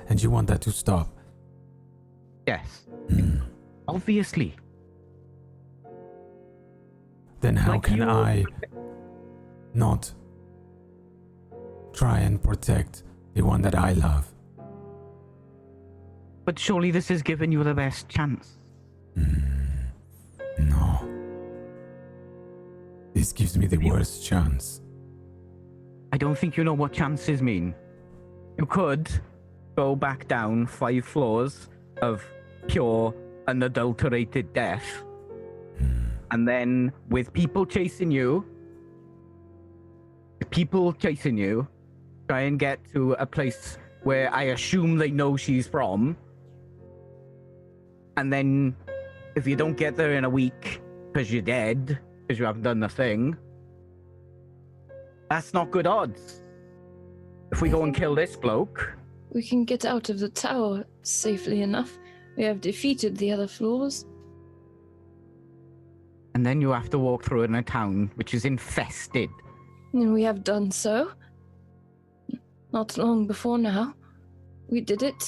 And you want that to stop. Yes. Obviously. Then how Like can you- I not try and protect the one that I love? But surely this has given you the best chance. No. This gives me the worst chance. I don't think you know what chances mean. You could go back down 5 floors of pure, unadulterated death. And then, with people chasing you, try and get to a place where I assume they know she's from. And then, if you don't get there in a week, because you're dead, because you haven't done the thing, that's not good odds. If we go and kill this bloke, we can get out of the tower safely enough. We have defeated the other floors. and then you have to walk through in a town which is infested. And we have done so. Not long before now. We did it.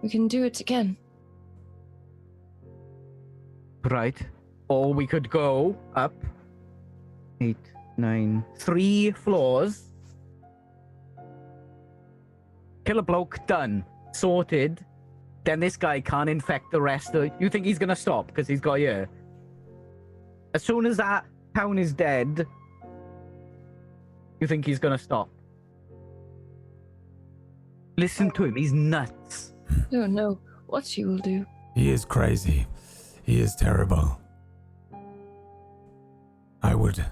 We can do it again. Right. Or we could go up 8, 9, 3 floors. Kill a bloke, done. Sorted. Then this guy can't infect the rest of... You think he's gonna stop because he's got you? As soon as that town is dead, you think he's gonna stop? Listen to him, he's nuts. I don't know what he will do. He is crazy. He is terrible. I would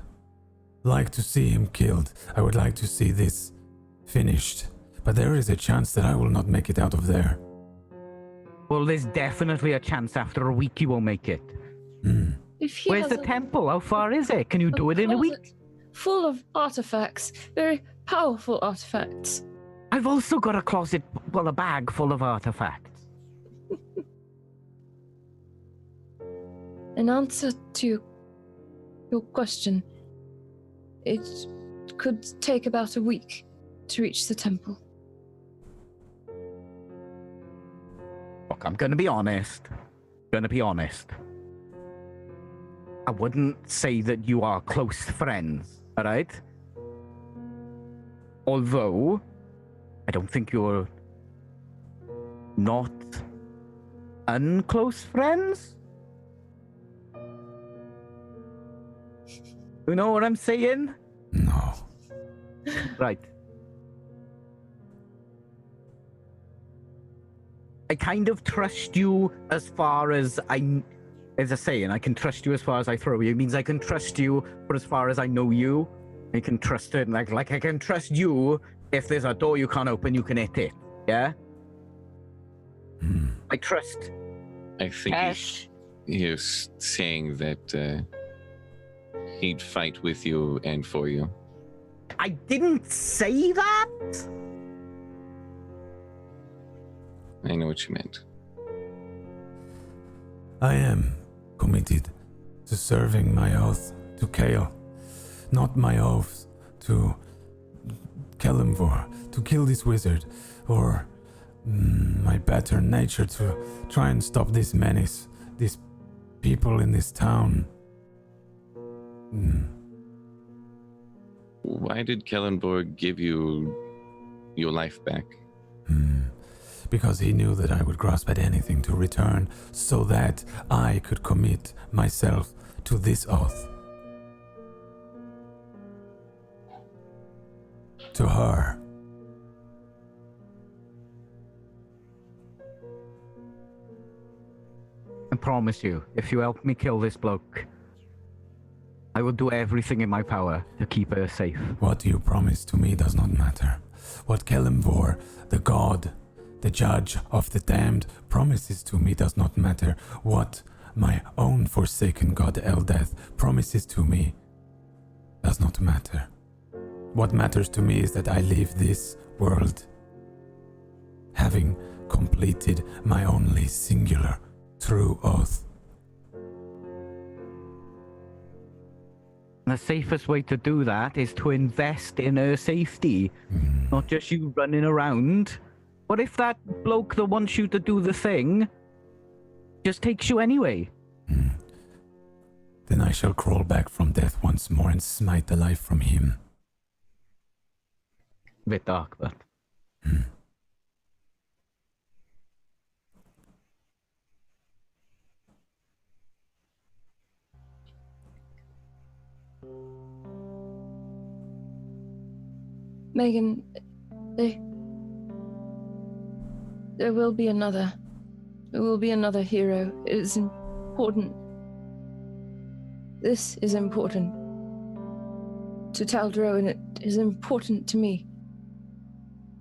like to see him killed. I would like to see this finished. But there is a chance that I will not make it out of there. Well, there's definitely a chance after a week you won't make it. If he Where's has the temple? How far is it? Can you do it in a week? closet full of artifacts, very powerful artifacts. I've also got a closet, well, a bag full of artifacts. In answer to your question, it could take about a week to reach the temple. Look, I'm gonna be honest. I wouldn't say that you are close friends, alright? Although, I don't think you're not unclose friends? You know what I'm saying? No. Right. I kind of trust you as far as as I say, and I can trust you as far as I throw you. It means I can trust you for as far as I know you. I can trust it, like I can trust you. If there's a door you can't open, you can hit it. Yeah. I trust. I think Ash. he's saying that he'd fight with you and for you. I didn't say that. I know what you meant. I am committed to serving my oath to Kale, not my oath to Kelemvor, to kill this wizard, or my better nature to try and stop this menace, these people in this town. Why did Kellenborg give you your life back? Because he knew that I would grasp at anything to return so that I could commit myself to this oath. To her. I promise you, if you help me kill this bloke, I will do everything in my power to keep her safe. What you promise to me does not matter. What Kelemvor, the god, the judge of the damned, promises to me does not matter. What my own forsaken god Eldeth promises to me does not matter. What matters to me is that I leave this world having completed my only singular true oath. The safest way to do that is to invest in her safety, not just you running around. What if that bloke that wants you to do the thing just takes you anyway? Then I shall crawl back from death once more and smite the life from him. A bit dark, but... Megan, there will be another. There will be another hero. It is important. This is important to Taldro, and it is important to me.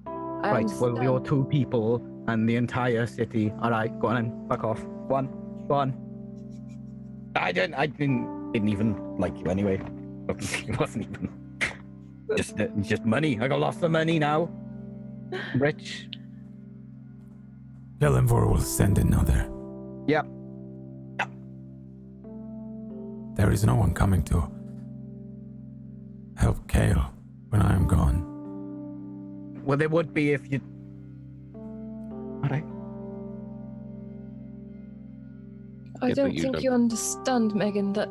Right, well, you're two people and the entire city. Alright, go on then. Fuck off. Go on. I didn't even like you anyway. It wasn't even... Just money. I got lots of money now. Rich. Kelemvor will send another. Yep. There is no one coming to help Kale when I am gone. Well, there would be if you... Alright. I don't think you understand, Megan, that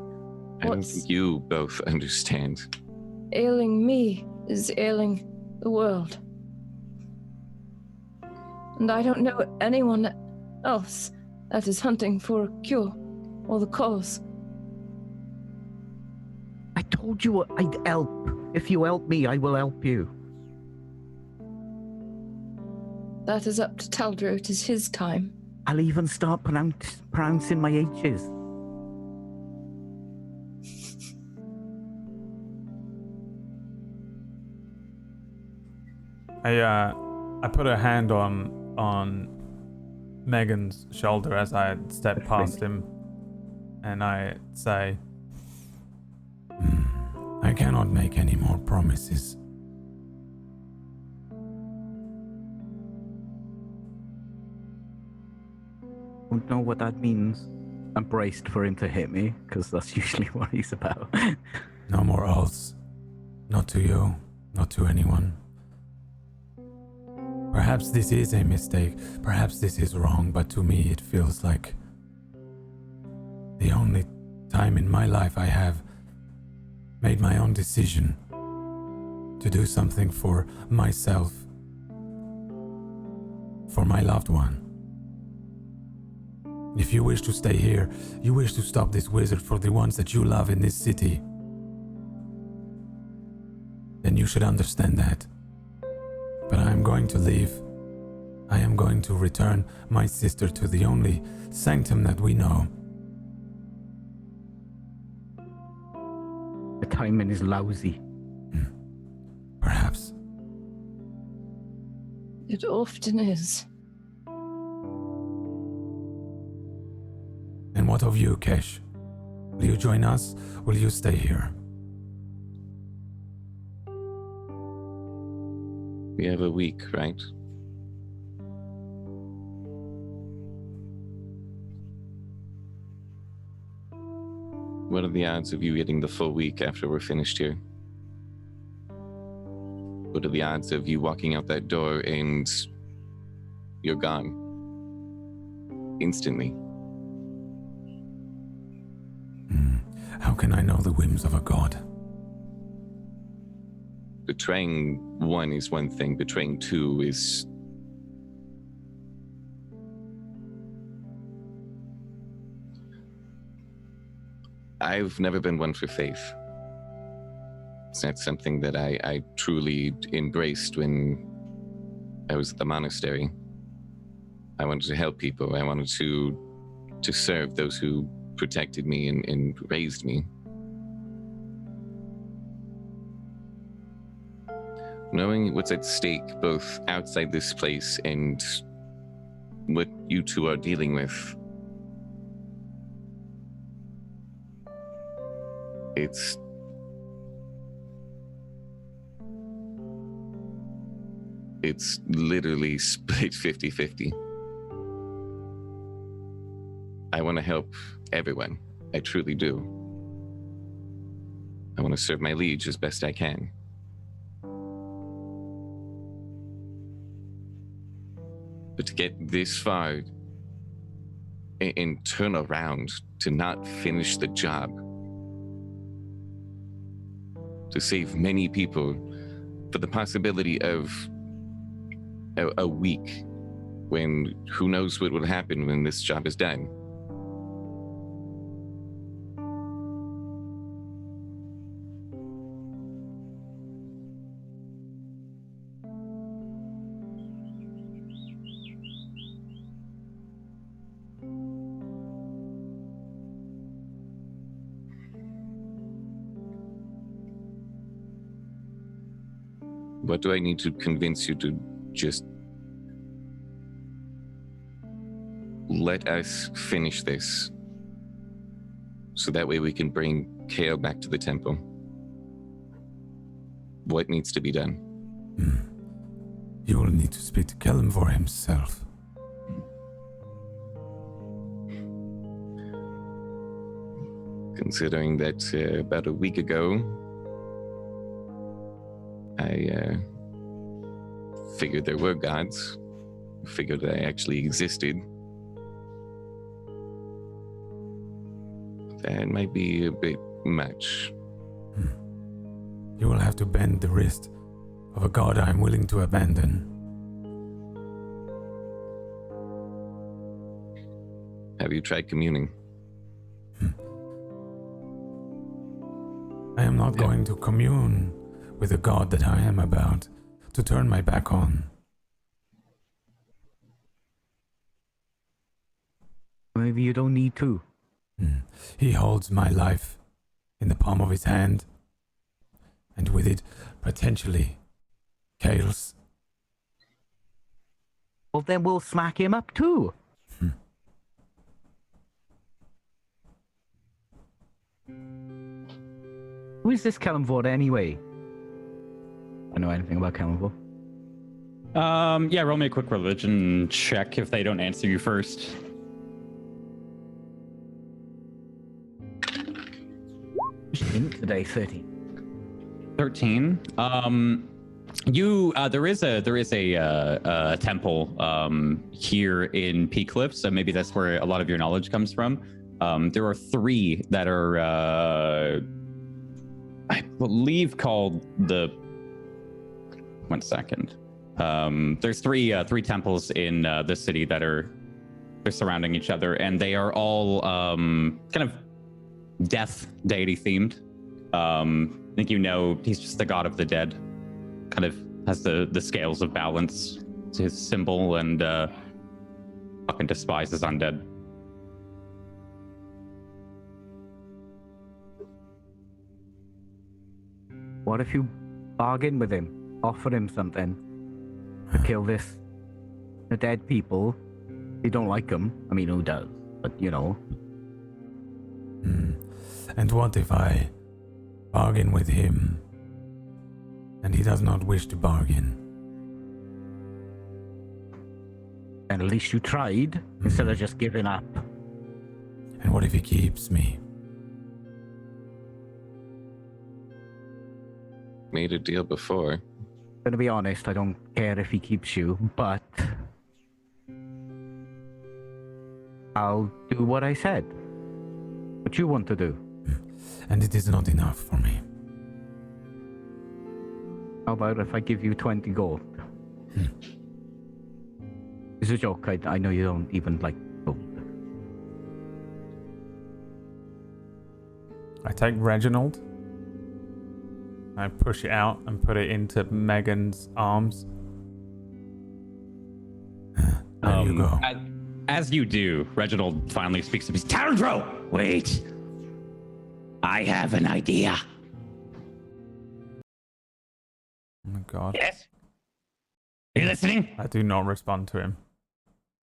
I don't think you both understand. Ailing me is ailing the world. And I don't know anyone else that is hunting for a cure or the cause. I told you I'd help. If you help me, I will help you. That is up to Taldro. It is his time. I'll even start pronouncing my H's. I put a hand on Megan's shoulder as I step past him, and I say, I cannot make any more promises. Don't know what that means. I'm braced for him to hit me, because that's usually what he's about. No more oaths. Not to you, not to anyone. Perhaps this is a mistake. Perhaps this is wrong, but to me it feels like the only time in my life I have made my own decision to do something for myself, for my loved one. If you wish to stay here, you wish to stop this wizard for the ones that you love in this city, then you should understand that. But I am going to leave. I am going to return my sister to the only sanctum that we know. The timing is lousy. Perhaps. It often is. And what of you, Kesh? Will you join us? Will you stay here? We have a week, right? What are the odds of you getting the full week after we're finished here? What are the odds of you walking out that door and you're gone? Instantly. How can I know the whims of a god? Betraying one is one thing, betraying two is... I've never been one for faith. It's not something that I truly embraced when I was at the monastery. I wanted to help people. I wanted to serve those who protected me and raised me. Knowing what's at stake both outside this place and what you two are dealing with, it's literally split 50-50. I want to help everyone. I truly do. I want to serve my liege as best I can. But to get this far and turn around to not finish the job, to save many people for the possibility of a week when who knows what will happen when this job is done. What do I need to convince you to just let us finish this so that way we can bring Kale back to the temple? What needs to be done? You will need to speak to Kelimvor himself. Considering that about a week ago, I figured there were gods, figured I actually existed. That might be a bit much. You will have to bend the wrist of a god I am willing to abandon. Have you tried communing? I am not going to commune with a god that I am about to turn my back on. Maybe you don't need to. He holds my life in the palm of his hand, and with it, potentially, Kale's. Well, then we'll smack him up too. Who is this Kelimvor anyway? I know anything about Kelimvor. Yeah, roll me a quick religion check if they don't answer you first. Today, 13. 13. There is a temple here in Peak Cliff, so maybe that's where a lot of your knowledge comes from. There are 3 that are, I believe, called the. 1 second. There's three temples in the city that they're surrounding each other, and they are all kind of death deity themed. I think he's just the god of the dead. Kind of has the scales of balance. It's his symbol, and fucking despises undead. What if you bargain with him? Offer him something to kill the dead people. You don't like them. I mean, who does? But you know. And what if I bargain with him and he does not wish to bargain? And at least you tried instead of just giving up. And what if he keeps me? Made a deal before. To be honest, I don't care if he keeps you, but I'll do what I said. What you want to do. And it is not enough for me. How about if I give you 20 gold? It's a joke. I know you don't even like gold. I take Reginald. I push it out and put it into Megan's arms. There you go. As you do, Reginald finally speaks up. He's Taldro! Wait. I have an idea. Oh my god. Yes? Are you listening? I do not respond to him.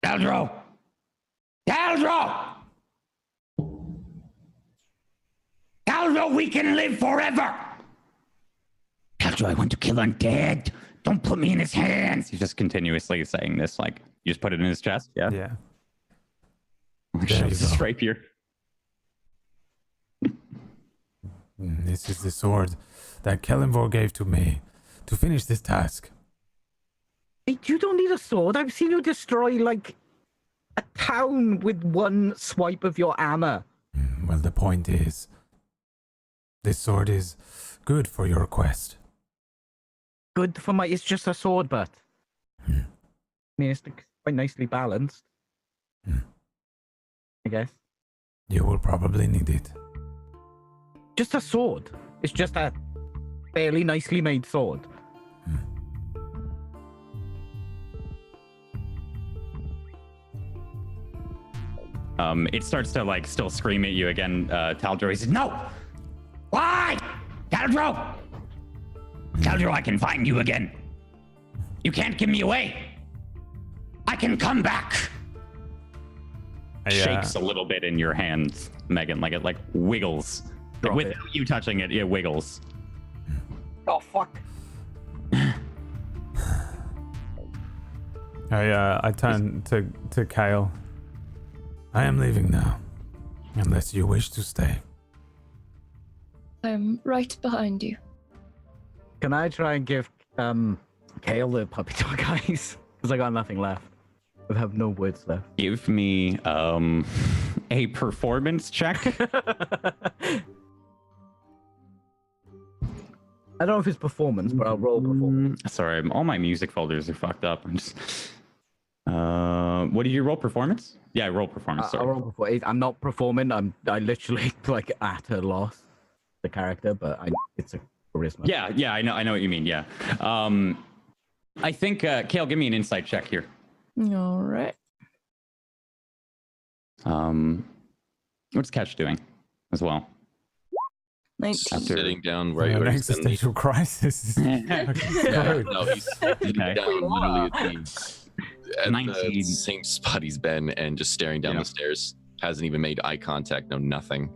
Taldro! Taldro! Taldro, we can live forever! Taldro, I want to kill undead. Don't put me in his hands. He's just continuously saying this, like, you just put it in his chest? Yeah. Yeah. Shows his rapier. This is the sword that Kellenvor gave to me to finish this task. Hey, you don't need a sword. I've seen you destroy, like, a town with one swipe of your hammer. Well, the point is, this sword is good for your quest. Good for my... It's just a sword, but... I mean, it's quite nicely balanced. I guess. You will probably need it. Just a sword. It's just a fairly nicely made sword. It starts to, like, still scream at you again, Taldro. He says, no! Why? Taldro! Taldro, I can find you again. You can't give me away. I can come back. Shakes a little bit in your hands, Megan, like it like wiggles. Without you touching it, it wiggles. Oh, fuck. I turn to Kale. I am leaving now, unless you wish to stay. I'm right behind you. Can I try and give Kale the puppy dog eyes? Because I got nothing left. I have no words left. Give me a performance check. I don't know if it's performance, but I'll roll performance. Sorry, all my music folders are fucked up. I'm just. What did you roll? Performance? Yeah, roll performance. Sorry. I'll roll performance. I'm not performing. I literally like at a loss, the character, but it's a charisma. Yeah, I know what you mean. Yeah. I think Kale, give me an insight check here. All right. What's Catch doing as well? 19. Sitting down right An where he's been. existential crisis. Yeah, no, he's sitting down literally at the same spot he's been and just staring down the stairs. Hasn't even made eye contact, no nothing.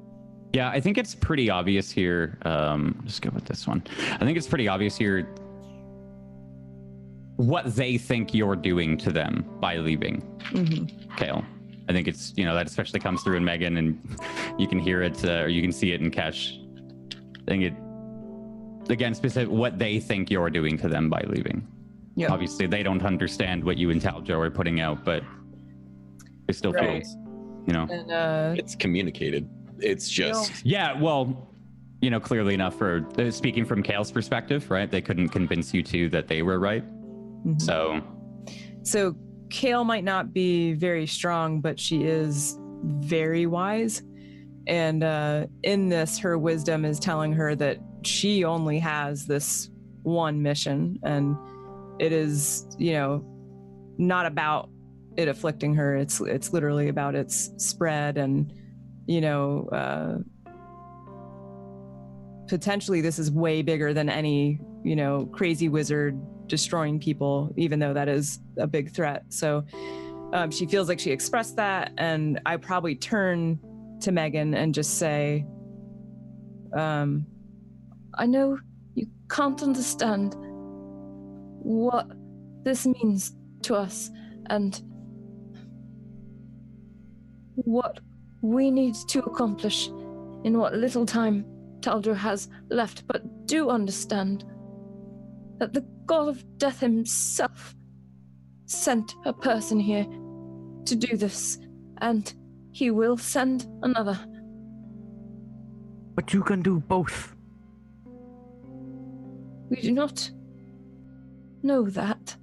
Yeah, I think it's pretty obvious here. Just go with this one. I think it's pretty obvious here what they think you're doing to them by leaving, Kale. I think it's, that especially comes through in Megan, and you can hear it, or you can see it in Kesh. I again, specific what they think you're doing to them by leaving. Yeah. Obviously, they don't understand what you and Taljo are putting out, but it still Right. feels, you know. And It's communicated. It's just Yeah, well, you know, clearly enough for speaking from Kale's perspective, right? They couldn't convince you two that they were right. Mhm. So, Kale might not be very strong, but she is very wise. And in this, her wisdom is telling her that she only has this one mission, and it is, you know, not about it afflicting her. It's literally about its spread, and you know, potentially this is way bigger than any, you know, crazy wizard destroying people, even though that is a big threat. So she feels like she expressed that, and I probably turn to Megan and just say, I know you can't understand what this means to us and what we need to accomplish in what little time Taldor has left, but do understand that the god of death himself sent a person here to do this, and he will send another. But you can do both. We do not know that.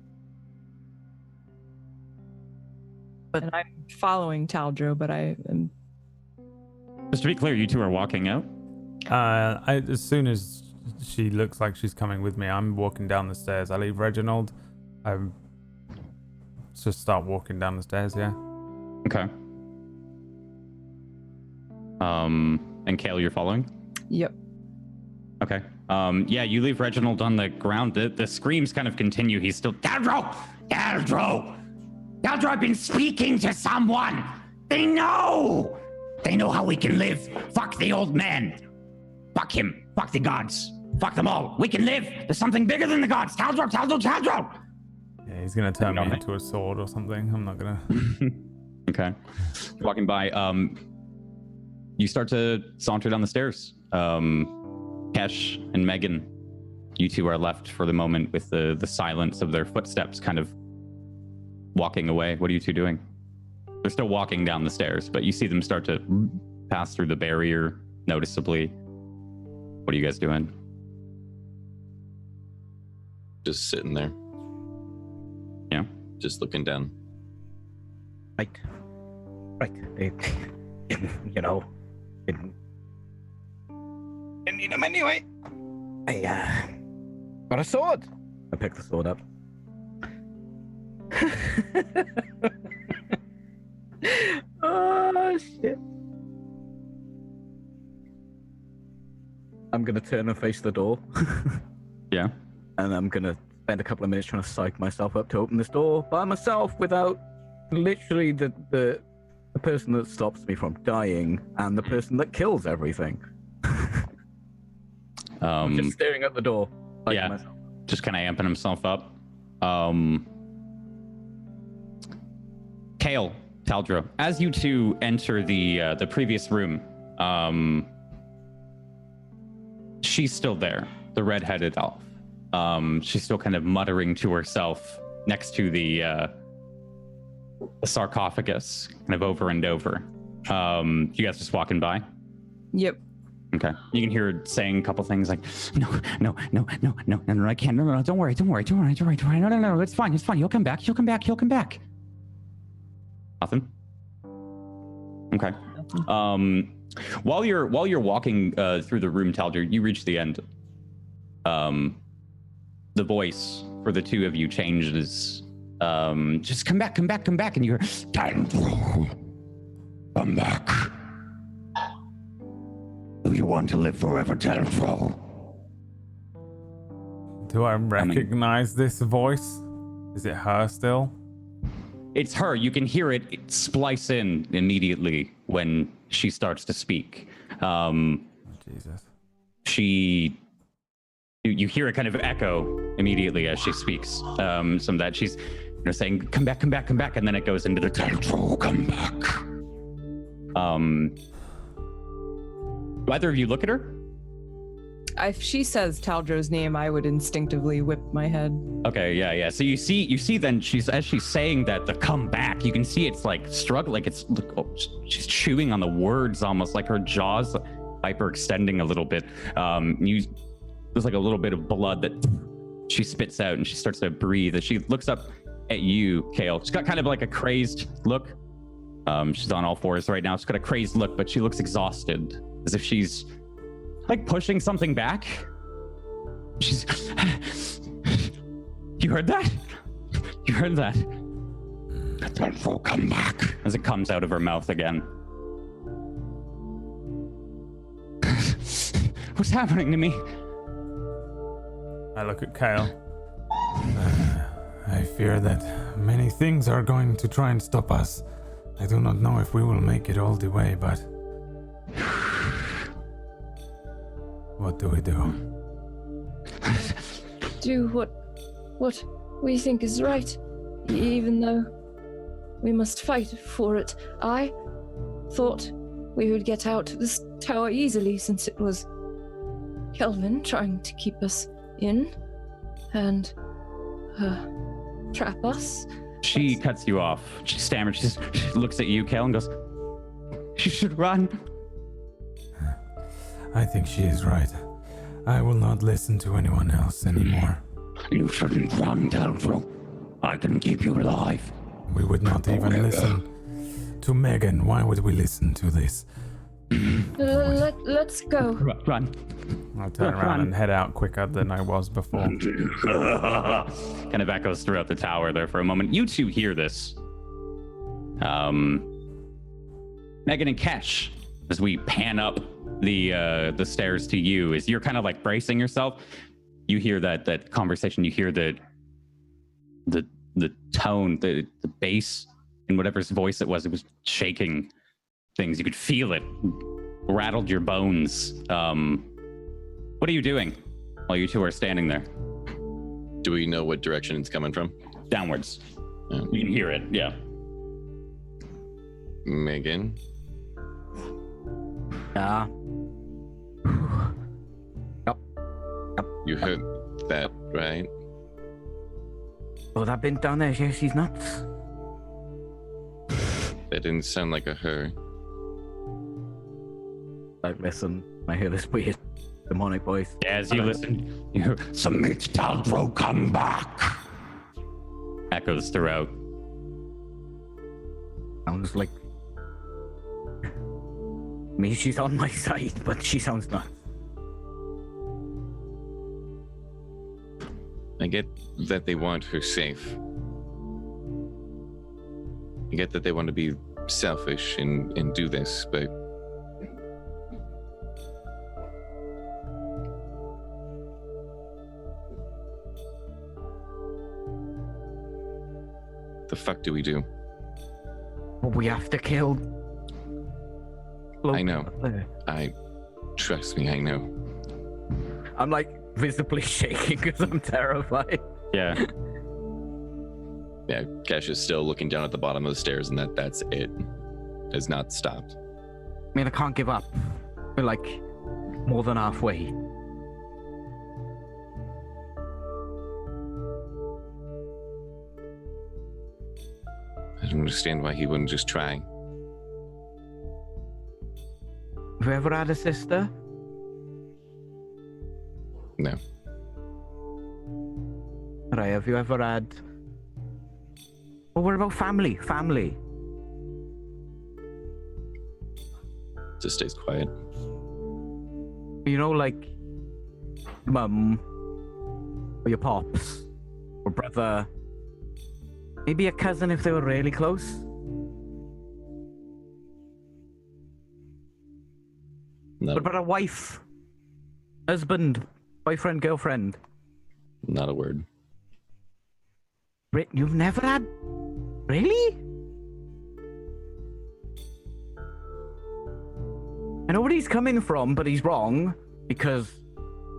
and I'm following Taldro, but I am. just to be clear, you two are walking out? As soon as she looks like she's coming with me, I'm walking down the stairs. I leave Reginald. I just start walking down the stairs, yeah. Okay. And Kale, you're following? Yep. Okay. Yeah, you leave Reginald on the ground. The screams kind of continue. He's still, Daldro! Daldro! Daldro, I've been speaking to someone! They know! They know how we can live. Fuck the old man. Fuck him. Fuck the gods. Fuck them all. We can live. There's something bigger than the gods. Taldro, Taldro, Taldro! Yeah, he's gonna turn me Okay. into a sword or something. I'm not gonna. Okay. Walking by, you start to saunter down the stairs. Kesh and Megan, you two are left for the moment with the silence of their footsteps kind of walking away. What are you two doing? They're still walking down the stairs, but you see them start to pass through the barrier noticeably. What are you guys doing? just sitting there. Yeah. Just looking down. Right. They, you know, didn't need them anyway. I got a sword. I pick the sword up. Oh shit! I'm gonna turn and face the door. Yeah. And I'm gonna spend a couple of minutes trying to psych myself up to open this door by myself without literally the person that stops me from dying and the person that kills everything. I'm just staring at the door. Yeah. Myself. Just kind of amping himself up. Kale, Taldro, as you two enter the previous room, she's still there, the red-headed elf. She's still kind of muttering to herself next to the sarcophagus, kind of over and over. You guys just walking by? Yep. Okay. You can hear her saying a couple things like, no, I can't. No, don't worry. No, it's fine. You'll come back. Nothing? Okay. While you're walking through the room, Taldir, you reach the end. The voice for the two of you changes. Just come back, and you hear, Taldro, come back. Do you want to live forever, Taldro? Do I recognize this voice? Is it her still? It's her. You can hear it splice in immediately when she starts to speak. Jesus. You hear it kind of echo immediately as she speaks. Some of that she's saying, come back, and then it goes into the Taldro, come back. Do either of you look at her? if she says Taldro's name, I would instinctively whip my head. Okay, yeah. So you see then as she's saying that, the come back, you can see it's like struggling, she's chewing on the words, almost like her jaws hyperextending a little bit. There's like a little bit of blood that she spits out, and she starts to breathe. And she looks up at you, Kale. She's got kind of like a crazed look. She's on all fours right now. She's got a crazed look, but she looks exhausted, as if she's like pushing something back. She's... You heard that? You heard that? Don't come back. As it comes out of her mouth again. What's happening to me? I look at Kale. I fear that many things are going to try and stop us. I do not know if we will make it all the way, but... What do we do? Do what we think is right, even though we must fight for it. I thought we would get out of this tower easily, since it was Kelvin trying to keep us in and trap us. She cuts you off. She stammers. She looks at you, Kel, and goes, "You should run." I think she is right. I will not listen to anyone else anymore. You shouldn't run, Delvro. I can keep you alive. We would not even listen to Megan. Why would we listen to this? Let's go. Run. I'll turn around and head out quicker than I was before. Kind of echoes throughout the tower there for a moment. You two hear this. Megan and Kesh, as we pan up the stairs to you, as you're kind of like bracing yourself, you hear that conversation. You hear the tone, the bass in whatever's voice it was shaking things. You could feel it, rattled your bones. What are you doing while you two are standing there? Do we know what direction it's coming from? Downwards. Yeah. You can hear it, yeah. Megan? Yeah. You heard that, right? Oh, that been down there, she's nuts. That didn't sound like a her. Like, listen, I hear this weird demonic voice. As you listen, you hear, "Submit, Talbro, come back!" Echoes throughout. Sounds like... I mean, she's on my side, but she sounds nuts. I get that they want her safe. I get that they want to be selfish and do this, but the fuck do we do? Well, we have to kill... I know. Trust me, I know. I'm like visibly shaking because I'm terrified. Yeah. Yeah, Kesh is still looking down at the bottom of the stairs, and that's it. Has not stopped. I mean, I can't give up. We're like more than halfway. I don't understand why he wouldn't just try. Have you ever had a sister? No. Right, have you ever had... Well, what about family? Family. Just stays quiet. You know, like... Mum. Or your pops. Or brother. Maybe a cousin if they were really close. No, What about a wife? Husband? Boyfriend? Girlfriend? not a word. You've never had... Really? I know where he's coming from, but he's wrong. Because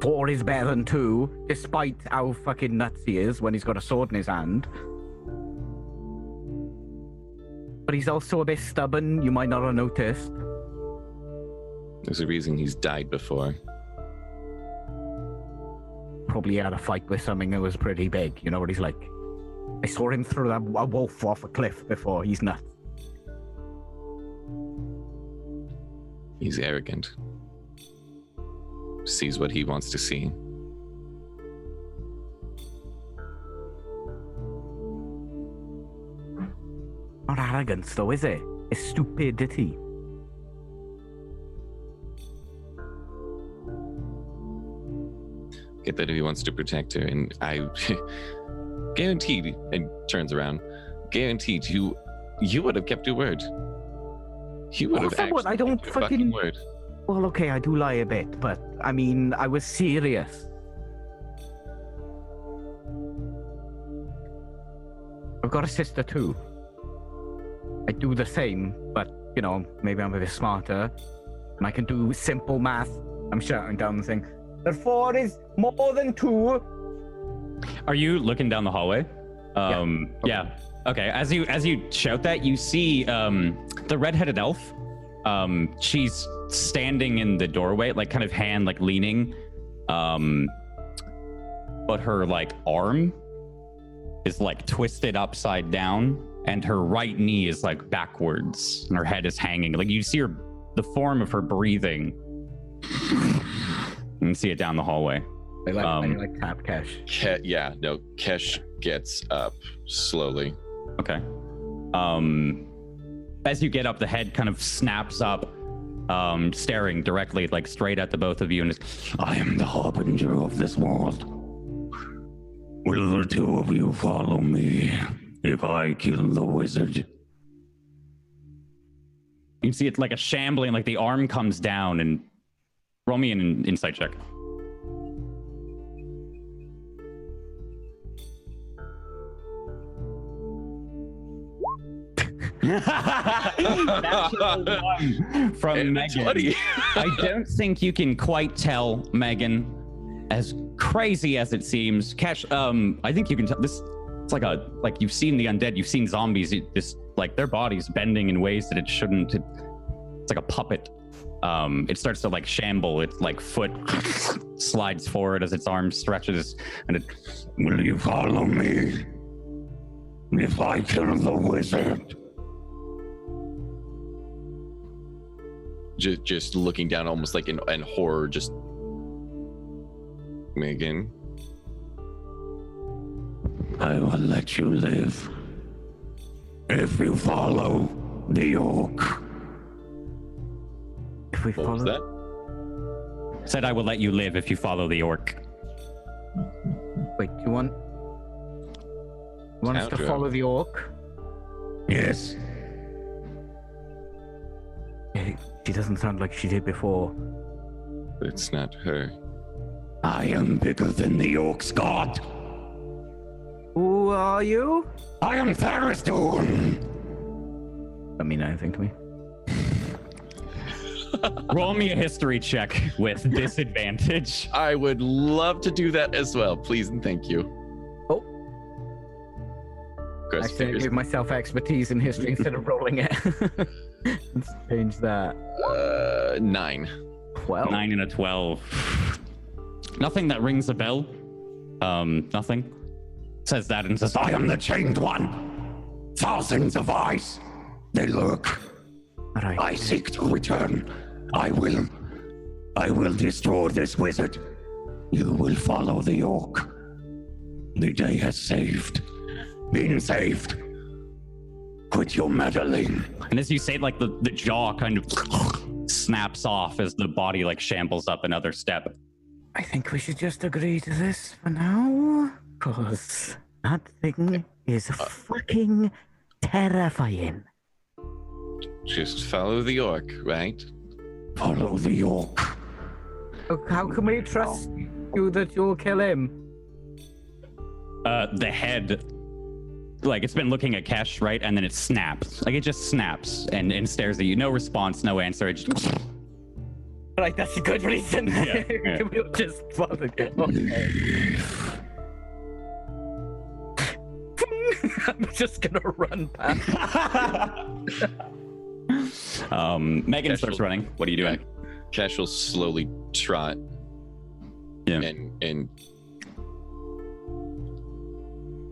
4 is better than 2, despite how fucking nuts he is when he's got a sword in his hand. But he's also a bit stubborn, you might not have noticed. There's a reason he's died before. probably had a fight with something that was pretty big. You know what he's like? I saw him throw a wolf off a cliff before. He's nuts. He's arrogant. Sees what he wants to see. Not arrogance, though, is it? It's stupidity. Get that if he wants to protect her, and I guaranteed, and turns around, guaranteed you would have kept your word. You would have actually I don't kept your fucking word. Well, okay, I do lie a bit, but I mean, I was serious. I've got a sister too. I do the same, but you know, maybe I'm a bit smarter, and I can do simple math. I'm shouting down the thing. The 4 is more than 2. Are you looking down the hallway? Yeah. Okay. As you shout that, you see the red-headed elf. She's standing in the doorway, like kind of hand like leaning, but her like arm is like twisted upside down, and her right knee is like backwards, and her head is hanging. Like you see the form of her breathing. You can see it down the hallway. I like tap Kesh. Kesh gets up slowly. Okay. As you get up, the head kind of snaps up, staring directly, like straight at the both of you, and is, I am the harbinger of this world. Will the 2 of you follow me if I kill the wizard? You can see it's like a shambling, like the arm comes down, and roll me an insight check. From Megan. I don't think you can quite tell, Megan, as crazy as it seems. Cash, I think you can tell this. It's like you've seen the undead, you've seen zombies. This like their bodies bending in ways that it shouldn't. It's like a puppet. It starts to like shamble. Its like foot slides forward as its arm stretches, and it. Will you follow me if I kill the wizard? Just looking down, almost like in horror. Just Megan. I will let you live if you follow the orc. If we What follow was that? Said I will let you live if you follow the orc. Wait, you want us to follow the orc? Yes. She doesn't sound like she did before. It's not her. I am bigger than the orc's god. Who are you? I am Tharizdun. Don't mean anything to me. Roll me a history check with disadvantage. I would love to do that as well. Please and thank you. Oh. I said I give myself expertise in history instead of rolling it. Let's change that. 9. 12. 9 and a 12. Nothing that rings a bell. Nothing. Says that and says, I am the Chained One. Thousands of eyes. They lurk. Right. I seek to return. I will destroy this wizard. You will follow the orc. The day has been saved. Quit your meddling. And as you say, like the jaw kind of snaps off as the body like shambles up another step. I think we should just agree to this for now, because that thing is fucking terrifying. Just follow the orc, right? Follow the orc. How can we trust you that you'll kill him? The head, like it's been looking at Kesh, right? And then it snaps. Like it just snaps and stares at you. No response, no answer. It just... Like, that's a good reason. Yeah. We'll just follow it. Okay. I'm just gonna run past. Megan starts running. What are you doing? Cash will slowly trot and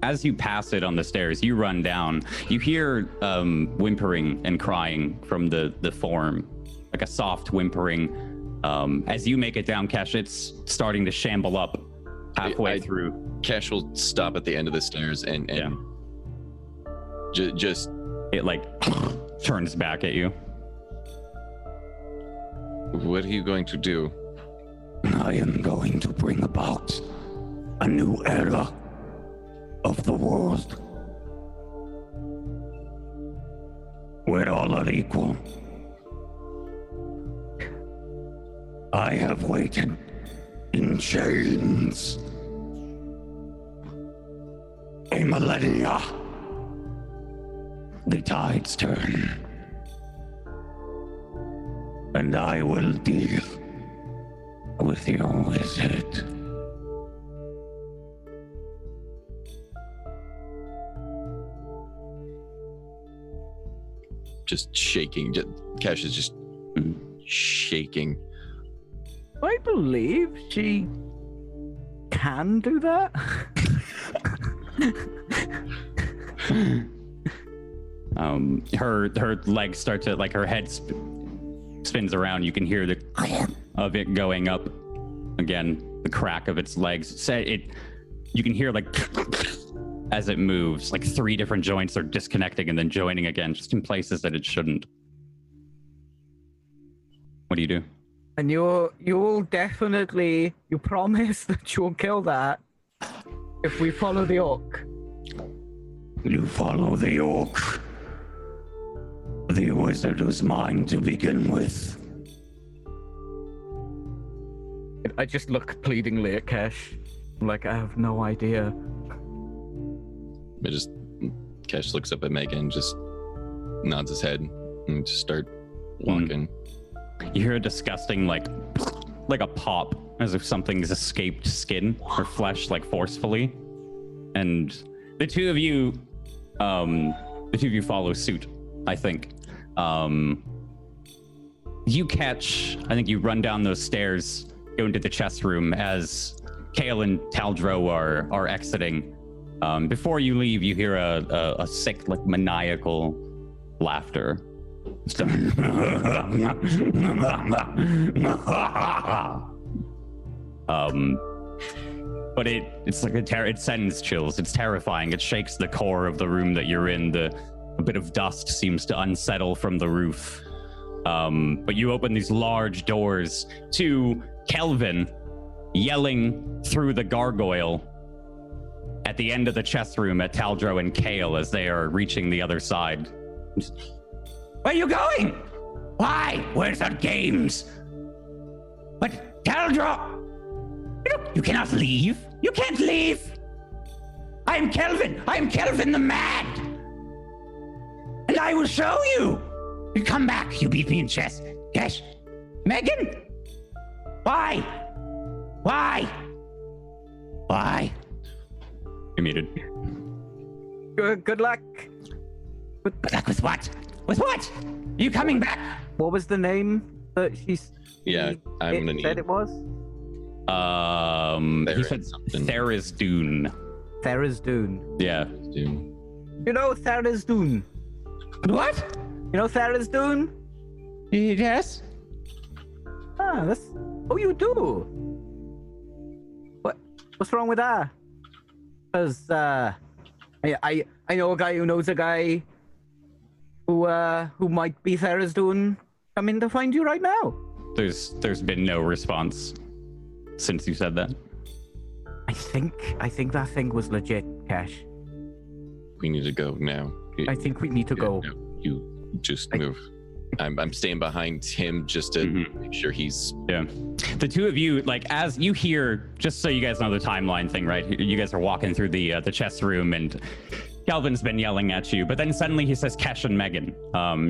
as you pass it on the stairs, you run down. You hear whimpering and crying from the form, like a soft whimpering. As you make it down, Kesh, it's starting to shamble up halfway through. Kesh will stop at the end of the stairs and just it like turns back at you. What are you going to do? I am going to bring about a new era of the world where all are equal. I have waited in chains a millennia. The tides turn, and I will deal with your wizard. Just shaking. Kesh is just shaking. I believe she can do that. Her legs start to, like, her head spins around. You can hear the of it going up again, the crack of its legs. You can hear, like, as it moves, like 3 different joints are disconnecting and then joining again, just in places that it shouldn't. What do you do? And you'll definitely, you promise that you'll kill that if we follow the orc. You follow the orc. The wizard was mine to begin with. I just look pleadingly at Kesh. I'm like, I have no idea. Kesh looks up at Megan and just nods his head and just start walking. You hear a disgusting, like a pop, as if something's escaped skin or flesh, like, forcefully. And the two of you follow suit, I think. You catch, I think you run down those stairs, go into the chest room as Kale and Taldro are exiting. Before you leave, you hear a sick, like, maniacal laughter. But it's like it sends chills. It's terrifying. It shakes the core of the room that you're in. A bit of dust seems to unsettle from the roof. But you open these large doors to Kelvin yelling through the gargoyle at the end of the chest room at Taldro and Kale as they are reaching the other side. where are you going? Why? Where's our games? But Taldro, you cannot leave. You can't leave. I am Kelvin. I am Kelvin the Mad. And I will show you. You come back. You beat me in chess. Yes. Megan? Why? Why? Why? You're muted. Good luck. Good luck with what? With what? Are you coming back? What was the name that she's? Yeah, I'm gonna need. Said it was. He said Tharizdun. Tharizdun. Yeah. Dune. You know Tharizdun. What? You know Tharizdun? Yes. Ah, that's. Oh, you do. What's wrong with that? Because I know a guy who knows a guy who might be Tharizdun coming to find you right now. There's been no response since you said that. I think that thing was legit, Cash. We need to go now. I think we need to go. No, you just move. I'm staying behind him just to make sure he's. Yeah. The two of you, like, as you hear, just so you guys know the timeline thing, right? You guys are walking through the chess room and Calvin's been yelling at you, but then suddenly he says Kesh and Megan.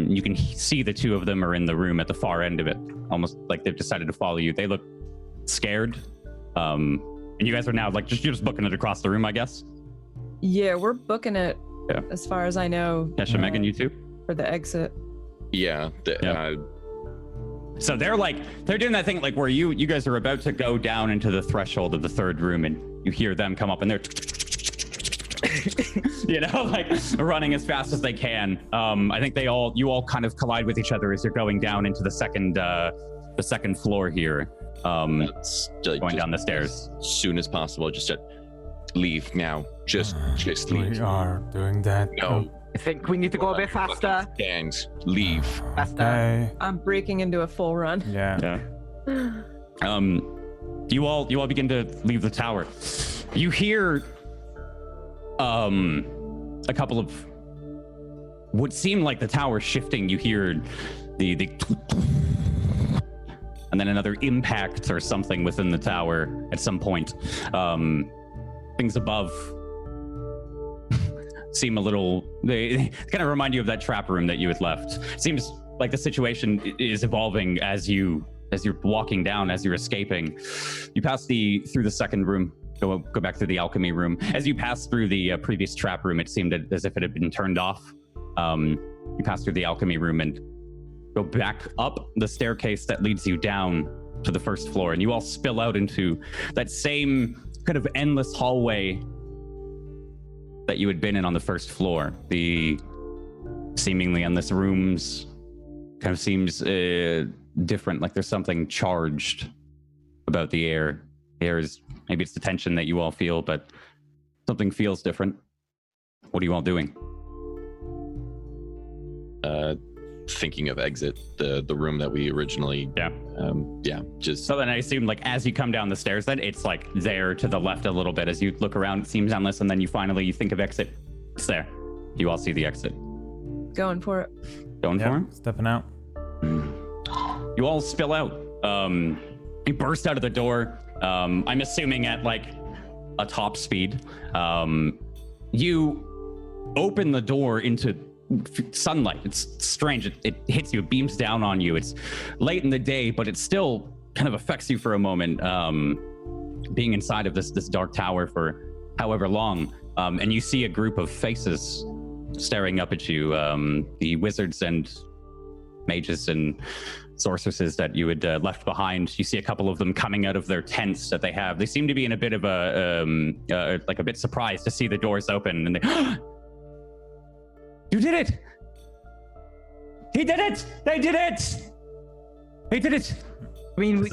You can see the two of them are in the room at the far end of it, almost like they've decided to follow you. They look scared. And you guys are now like you're just booking it across the room, I guess. Yeah, we're booking it. Yeah. As far as I know. Kesh and Megan, you two? For the exit. Yeah. So they're doing that thing like where you guys are about to go down into the threshold of the third room and you hear them come up and they're you know, like running as fast as they can. I think you all kind of collide with each other as you're going down into the second floor here. Going down the stairs as soon as possible. Just leave now. Just leave. We are doing that. No. I think we need to go a bit faster. And leave. Faster. Okay. I'm breaking into a full run. Yeah. You all begin to leave the tower. You hear a couple of what seem like the tower shifting. You hear the and then another impact or something within the tower at some point. Things above seem a little, they kind of remind you of that trap room that you had left. It seems like the situation is evolving as you're walking down, as you're escaping. You pass through the second room, go back through the alchemy room. As you pass through the previous trap room, it seemed as if it had been turned off. You pass through the alchemy room and go back up the staircase that leads you down to the first floor, and you all spill out into that same kind of endless hallway that you had been in on the first floor. The seemingly endless rooms kind of seems different, like there's something charged about the air. The air is, maybe it's the tension that you all feel, but something feels different. What are you all doing? Thinking of exit, the room that we originally just so then I assume, like, as you come down the stairs, then it's like there to the left a little bit. As you look around, it seems endless, and then you think of exit. It's there. You all see the exit. Going for it. Going for him? Stepping out. You all spill out. You burst out of the door. I'm assuming at like a top speed. You open the door into sunlight. It's strange. It hits you. It beams down on you. It's late in the day, but it still kind of affects you for a moment. Being inside of this dark tower for however long, and you see a group of faces staring up at you. The wizards and mages and sorceresses that you had left behind. You see a couple of them coming out of their tents that they have. They seem to be in a bit of a bit surprised to see the doors open, and they. You did it! He did it! They did it! He did it! I mean, what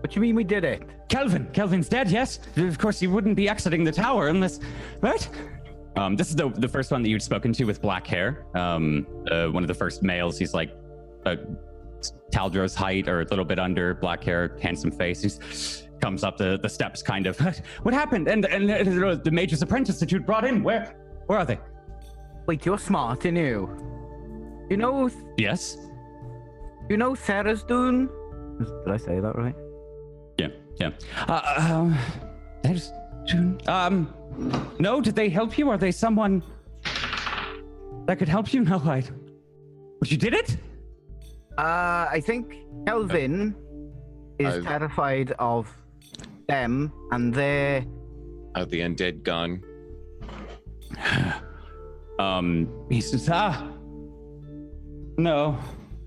do you mean we did it? Kelvin's dead, yes? Of course, you wouldn't be exiting the tower unless... Right? This is the first one that you'd spoken to with black hair. One of the first males. He's like Taldro's height or a little bit under, black hair, handsome face. He comes up the steps kind of. What happened? And the mage's apprentice that you'd brought in, where are they? Wait, you're smart, aren't you? You know... Yes? You know Sarah's Dune? Did I say that right? Yeah. There's Dune. No, did they help you? Are they someone that could help you? No, but you did it? I think Kelvin is terrified of them, and they're... Are the undead gone? He says, no,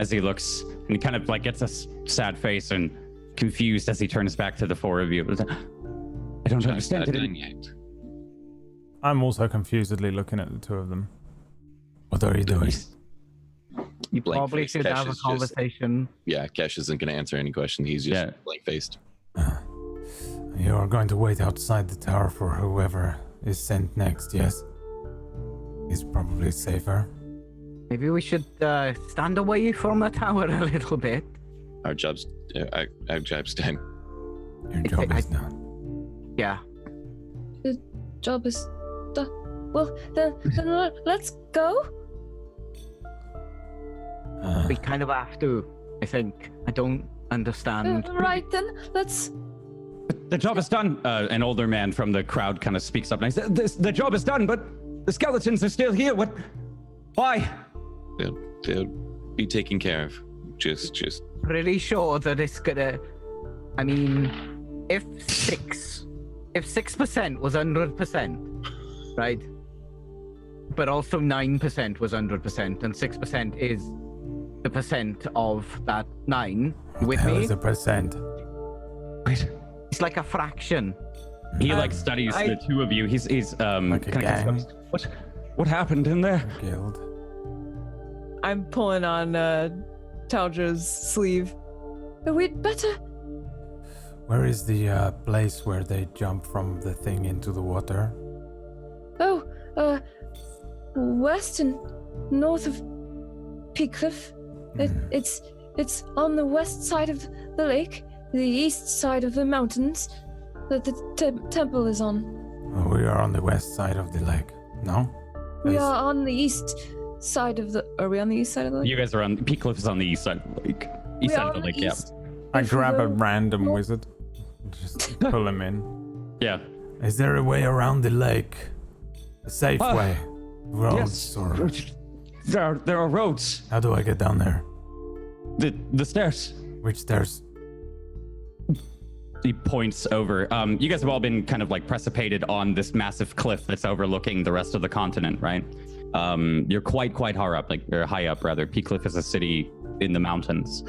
as he looks, and he kind of like gets a sad face and confused as he turns back to the four of you. I don't understand it yet. I'm also confusedly looking at the two of them. What are you doing? You probably should have a conversation. Kesh isn't going to answer any question. He's just blank-faced. You are going to wait outside the tower for whoever is sent next, yes? Is probably safer. Maybe we should stand away from the tower a little bit. Our job's done. Your job is done. Yeah. The job is done. Well, then let's go. We kind of have to, I think. I don't understand. Right then, let's... The job is done. An older man from the crowd kind of speaks up and he says, the job is done, but the skeletons are still here. What? Why? They'll be taken care of. Just. Pretty sure that it's gonna... I mean, if 6% was 100%, right? But also 9% was 100%, and 6% is the percent of that 9. What with the hell me? is a percent? Wait. It's like a fraction. He like studies the two of you. He's Like a gang? What happened in there? Guild. I'm pulling on Taldra's sleeve. We'd better. Where is the place where they jump from the thing into the water? Oh, west and north of Peakcliff. It's on the west side of the lake, the east side of the mountains that the temple is on. Oh, we are on the west side of the lake. No? We are on the east side of the. Are we on the east side of the lake? You guys are on Peakcliff is on the east side of the lake. East side of the lake, yeah. I grab a random wizard. Just pull him in. Yeah. Is there a way around the lake? A safe way? Roads or... There are roads. How do I get down there? The stairs. Which stairs? He points over. You guys have all been kind of like precipitated on this massive cliff that's overlooking the rest of the continent, right? You're quite high up, high up rather. Peakcliff is a city in the mountains.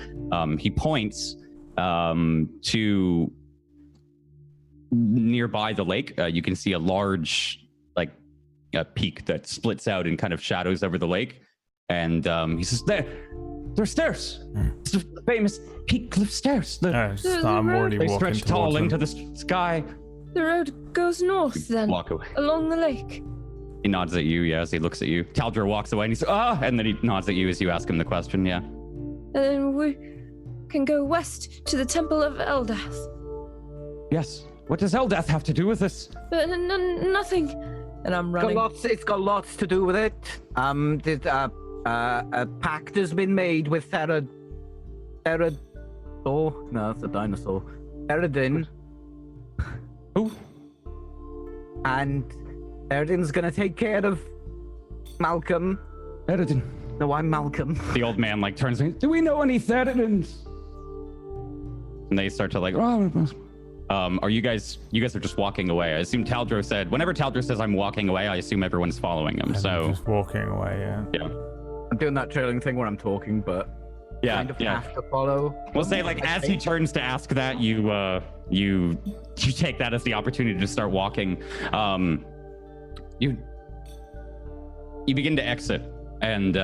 He points to nearby the lake. You can see a large a peak that splits out and kind of shadows over the lake. And he says, there's stairs. It's the famous Peakcliff stairs. I'm already they walking stretch tall them. into the sky. The road goes north then, Walk away. along the lake. He nods at you, as he looks at you. Taldra walks away and he says, and then he nods at you as you ask him the question, yeah. And then we can go west to the Temple of Eldath. Yes. What does Eldath have to do with this? Nothing. And I'm running. It's got lots to do with it. A pact has been made with no, it's a dinosaur. Theradin. Who? And Theradin's gonna take care of Malcolm. Theradin. No, I'm Malcolm. The old man turns to me. Do we know any Theradins? And they start to are you guys are just walking away. I assume Taldro said, whenever Taldro says I'm walking away, I assume everyone's following him. So just walking away, yeah. I'm doing that trailing thing where I'm talking, but kind of have to follow. We'll say as he turns to ask that, you take that as the opportunity to start walking. You begin to exit, and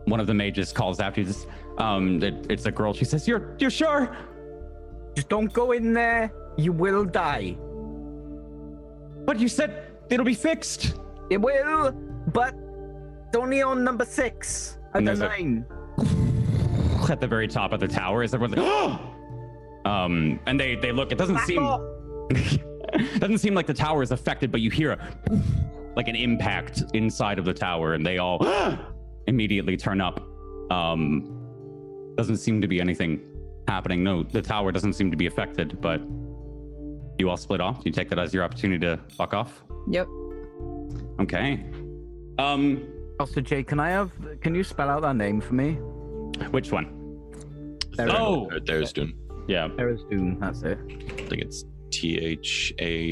one of the mages calls after you. It's a girl. She says, "You're sure? Just don't go in there. You will die." But you said it'll be fixed. It will, but it's only on number 6 and the 9. At the very top of the tower, as everyone's like, and they look. It doesn't seem like the tower is affected, but you hear an impact inside of the tower, and they all immediately turn up. Doesn't seem to be anything happening. No, the tower doesn't seem to be affected, but you all split off. You take that as your opportunity to fuck off? Yep. Okay. Also, Jay, can you spell out that name for me? Which one? There's Dune. Yeah. There's Dune, that's it. I think it's THARASDOON.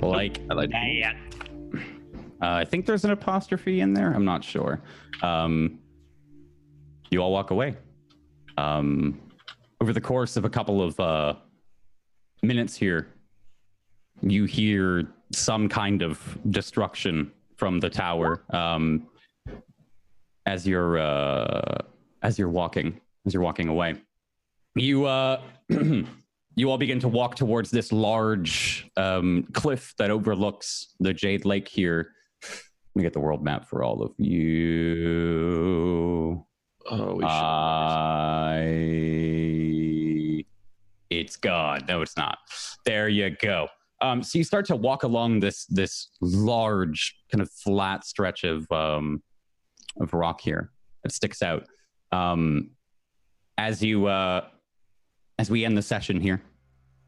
I like that. I think there's an apostrophe in there. I'm not sure. You all walk away. Over the course of a couple of minutes here, you hear some kind of destruction from the tower as you're walking away. You you all begin to walk towards this large cliff that overlooks the Jade Lake here. Let me get the world map for all of you. Oh, we should. It's gone. No, it's not. There you go. So you start to walk along this large kind of flat stretch of rock here that sticks out. As we end the session here,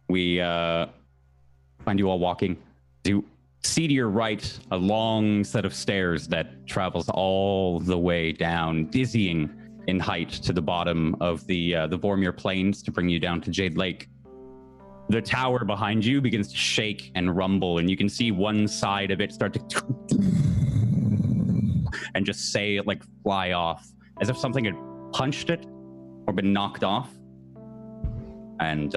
we find you all walking. You see to your right a long set of stairs that travels all the way down, dizzying in height to the bottom of the Vormir plains to bring you down to Jade Lake. The tower behind you begins to shake and rumble, and you can see one side of it start to and just fly off, as if something had punched it or been knocked off. And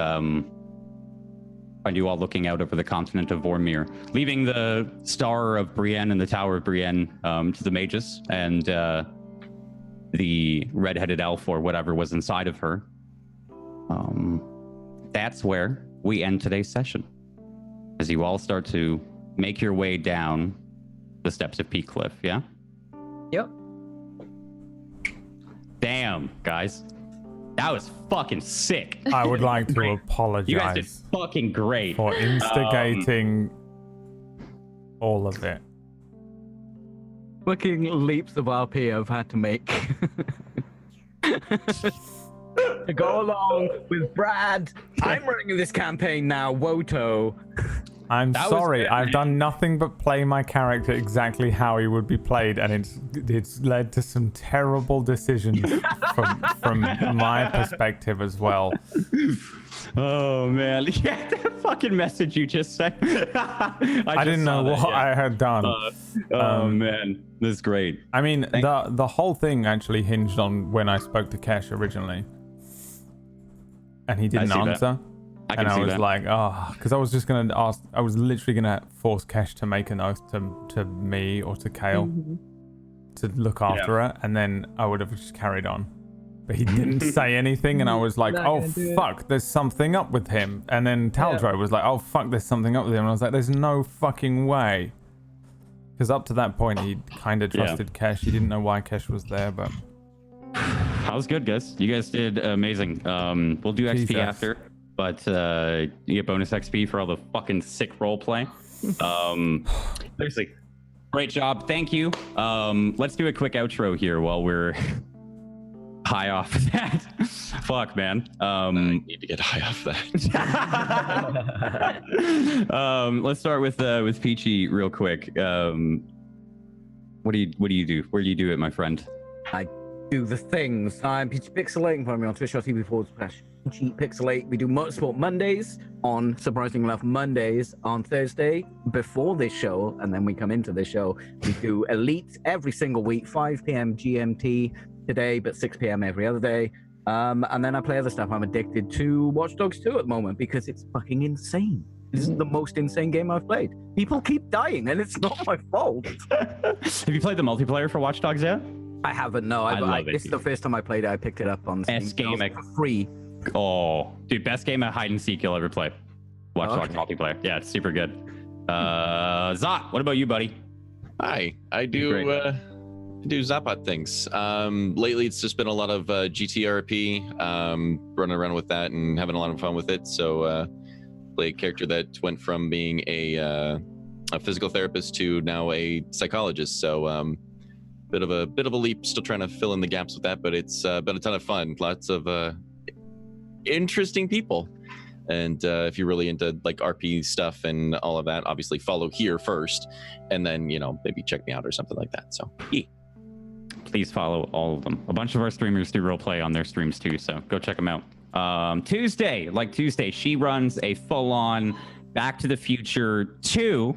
find you all looking out over the continent of Vormir, leaving the Star of Brienne and the Tower of Brienne to the mages and the red-headed elf or whatever was inside of her. That's where we end today's session. As you all start to make your way down the steps of Peak Cliff, yeah? Yep. Damn, guys. That was fucking sick. I would like to apologize. You guys did fucking great. For instigating all of it. Fucking leaps of RP I've had to make. To go along with Brad. I'm running this campaign now, Woto. I'm sorry, I've done nothing but play my character exactly how he would be played, and it's led to some terrible decisions from my perspective as well. Oh man, yeah, that fucking message you just sent. I didn't know what I had done. Oh man, this is great. I mean, the whole thing actually hinged on when I spoke to Kesh originally, and he didn't answer. And I was like, because I was just going to ask, I was literally going to force Kesh to make an oath to me or to Kale to look after her, and then I would have just carried on. But he didn't say anything, and I was like, oh, fuck, there's something up with him. And then Taldro was like, oh, fuck, there's something up with him. And I was like, there's no fucking way. Because up to that point, he kind of trusted Kesh. He didn't know why Kesh was there, but... That was good, guys. You guys did amazing. We'll do XP after. But you get bonus XP for all the fucking sick roleplay. Seriously, great job. Thank you. Let's do a quick outro here while we're high off that. Fuck, man. I need to get high off that. Let's start with Peachy real quick. What do you do? Where do you do it, my friend? I do the things. I'm Peachy Pixelating. Find me on twitch.tv/Peachy Pixelate. We do Motorsport Mondays on, surprisingly enough, Mondays on Thursday before this show, and then we come into this show. We do Elite every single week, 5 p.m. GMT today, but 6 p.m. every other day. And then I play other stuff. I'm addicted to Watch Dogs 2 at the moment because it's fucking insane. This is the most insane game I've played. People keep dying, and it's not my fault. Have you played the multiplayer for Watch Dogs yet? I haven't, no. This is the first time I played it. I picked it up on Steam. Game for free. Oh, dude, best game of hide and seek you'll ever play. Watch Dogs multiplayer. Yeah, it's super good. Zot, what about you, buddy? Hi, I do Zapot things. Lately, it's just been a lot of GTRP, running around with that and having a lot of fun with it. So, play a character that went from being a physical therapist to now a psychologist. So, bit of a leap. Still trying to fill in the gaps with that, but it's been a ton of fun. Lots of interesting people. And if you're really into like RP stuff and all of that, obviously follow here first, and then maybe check me out or something like that. So please follow all of them. A bunch of our streamers do roleplay on their streams too, so go check them out. Tuesday, she runs a full-on Back to the Future 2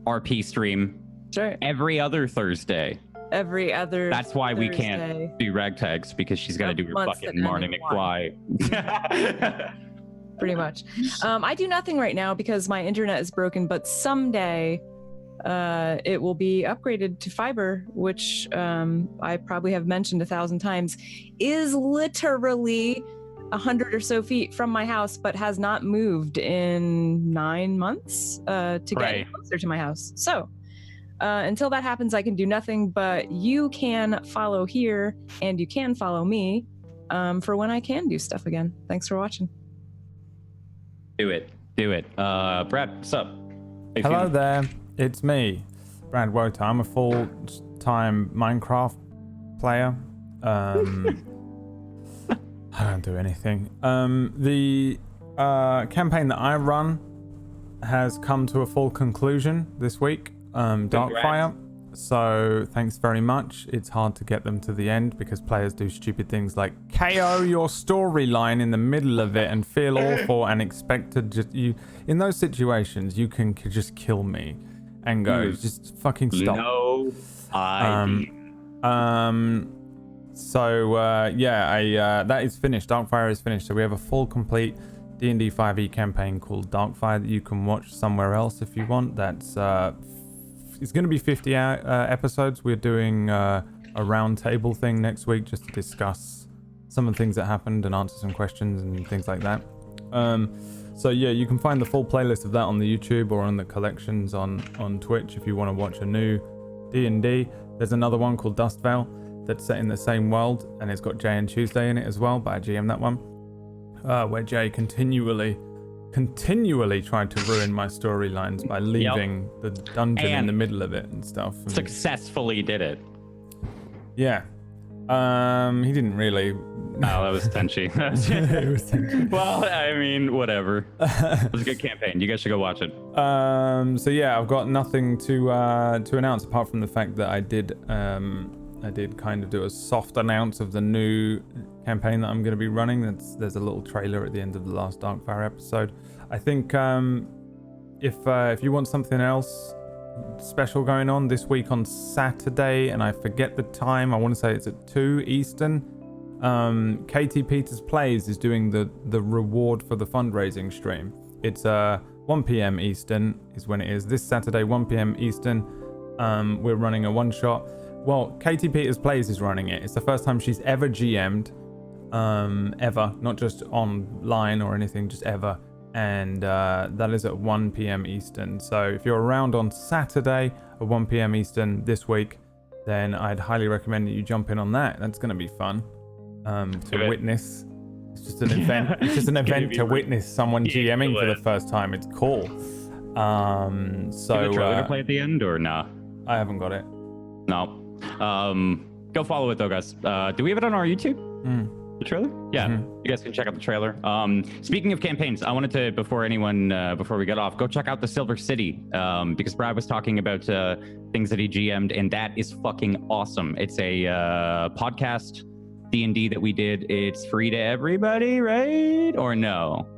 RP stream. Sure. Every other Thursday. Every other That's why Thursday. We can't do RagTags, because she's got to do her fucking Marty McFly. Pretty much. I do nothing right now because my internet is broken, but someday it will be upgraded to fiber, which I probably have mentioned 1,000 times, is literally 100 or so feet from my house, but has not moved in 9 months to get closer to my house. So until that happens, I can do nothing, but you can follow here and you can follow me for when I can do stuff again. Thanks for watching. Do it. Brad, what's up? Hello there, it's me, Brad Woto. I'm a full-time Minecraft player. I don't do anything. The campaign that I run has come to a full conclusion this week. Darkfire. So thanks very much. It's hard to get them to the end because players do stupid things like KO your storyline in the middle of it and feel awful and expect to just in those situations you can just kill me and go just fucking stop. No idea. That is finished. Darkfire is finished. So we have a full complete D&D 5e campaign called Darkfire that you can watch somewhere else if you want. That's it's going to be 50 episodes. We're doing a round table thing next week just to discuss some of the things that happened and answer some questions and things like that. So yeah, you can find the full playlist of that on the YouTube or on the collections on Twitch if you want to watch a new D&D. There's another one called Dustvale that's set in the same world, and it's got Jay and Tuesday in it as well, but I GM that one, where Jay continually tried to ruin my storylines by leaving the dungeon in the middle of it and stuff. And successfully did it. Yeah. He didn't really. Oh, that was Tenchi. It was Tenchi. Well, I mean, whatever. It was a good campaign. You guys should go watch it. So yeah, I've got nothing to announce apart from the fact that I did kind of do a soft announce of the new campaign that I'm going to be running. There's a little trailer at the end of the last Darkfire episode. I think if you want something else special going on this week on Saturday, and I forget the time, I want to say it's at 2 Eastern, KT Peters Plays is doing the reward for the fundraising stream. It's 1 p.m. Eastern is when it is. This Saturday, 1 p.m. Eastern, we're running a one-shot. Well, KT Peters Plays is running it. It's the first time she's ever GM'd, ever, not just online or anything, just ever. And that is at 1 p.m. Eastern. So if you're around on Saturday at 1 p.m. Eastern this week, then I'd highly recommend that you jump in on that. That's going to be fun to witness. It's just an event. It's just an event to witness someone GMing for the first time. It's cool. So the trailer to play at the end or nah? I haven't got it. No. Go follow it though, guys. Do we have it on our YouTube? The trailer? Yeah, you guys can check out the trailer. Speaking of campaigns, I wanted to, before we get off, go check out the Silver City, because Brad was talking about things that he GM'd, and that is fucking awesome. It's a podcast D&D that we did. It's free to everybody, right? Or no?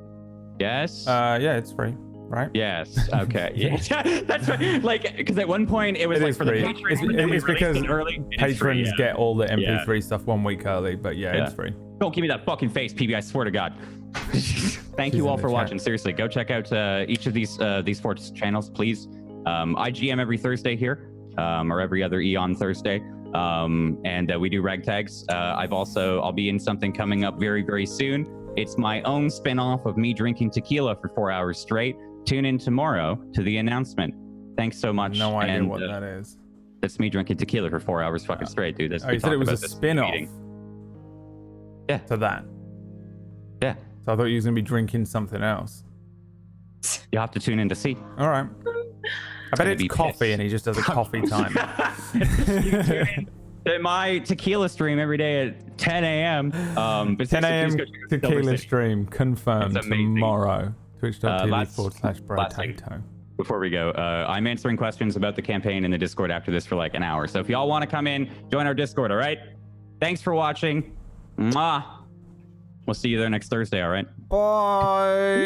Yes? Yeah, it's free. Right? Yes. Okay. Yeah, that's right. Like, because at one point it was like for free. the patrons. It's because early, patrons free, get all the MP3 stuff 1 week early, but it's free. Don't give me that fucking face, PB. I swear to God. Thank you all for watching. Seriously, go check out each of these 4 channels, please. I GM every Thursday here, or every other Eon Thursday, and we do RagTags. I'll be in something coming up very, very soon. It's my own spin-off of me drinking tequila for 4 hours straight. Tune in tomorrow to the announcement. Thanks so much. No idea what that is. It's me drinking tequila for 4 hours fucking straight, dude. You said it was a spin-off. Yeah. To that. Yeah. So I thought you was gonna be drinking something else. You'll have to tune in to see. All right. I bet it's coffee, and he just does a coffee time. My tequila stream every day at 10 a.m. 10 a.m. tequila stream confirmed tomorrow. Twitch.tv/Brotatoe. Before we go, I'm answering questions about the campaign in the Discord after this for like an hour. So if y'all want to come in, join our Discord, all right? Thanks for watching. Mwah. We'll see you there next Thursday, all right? Bye.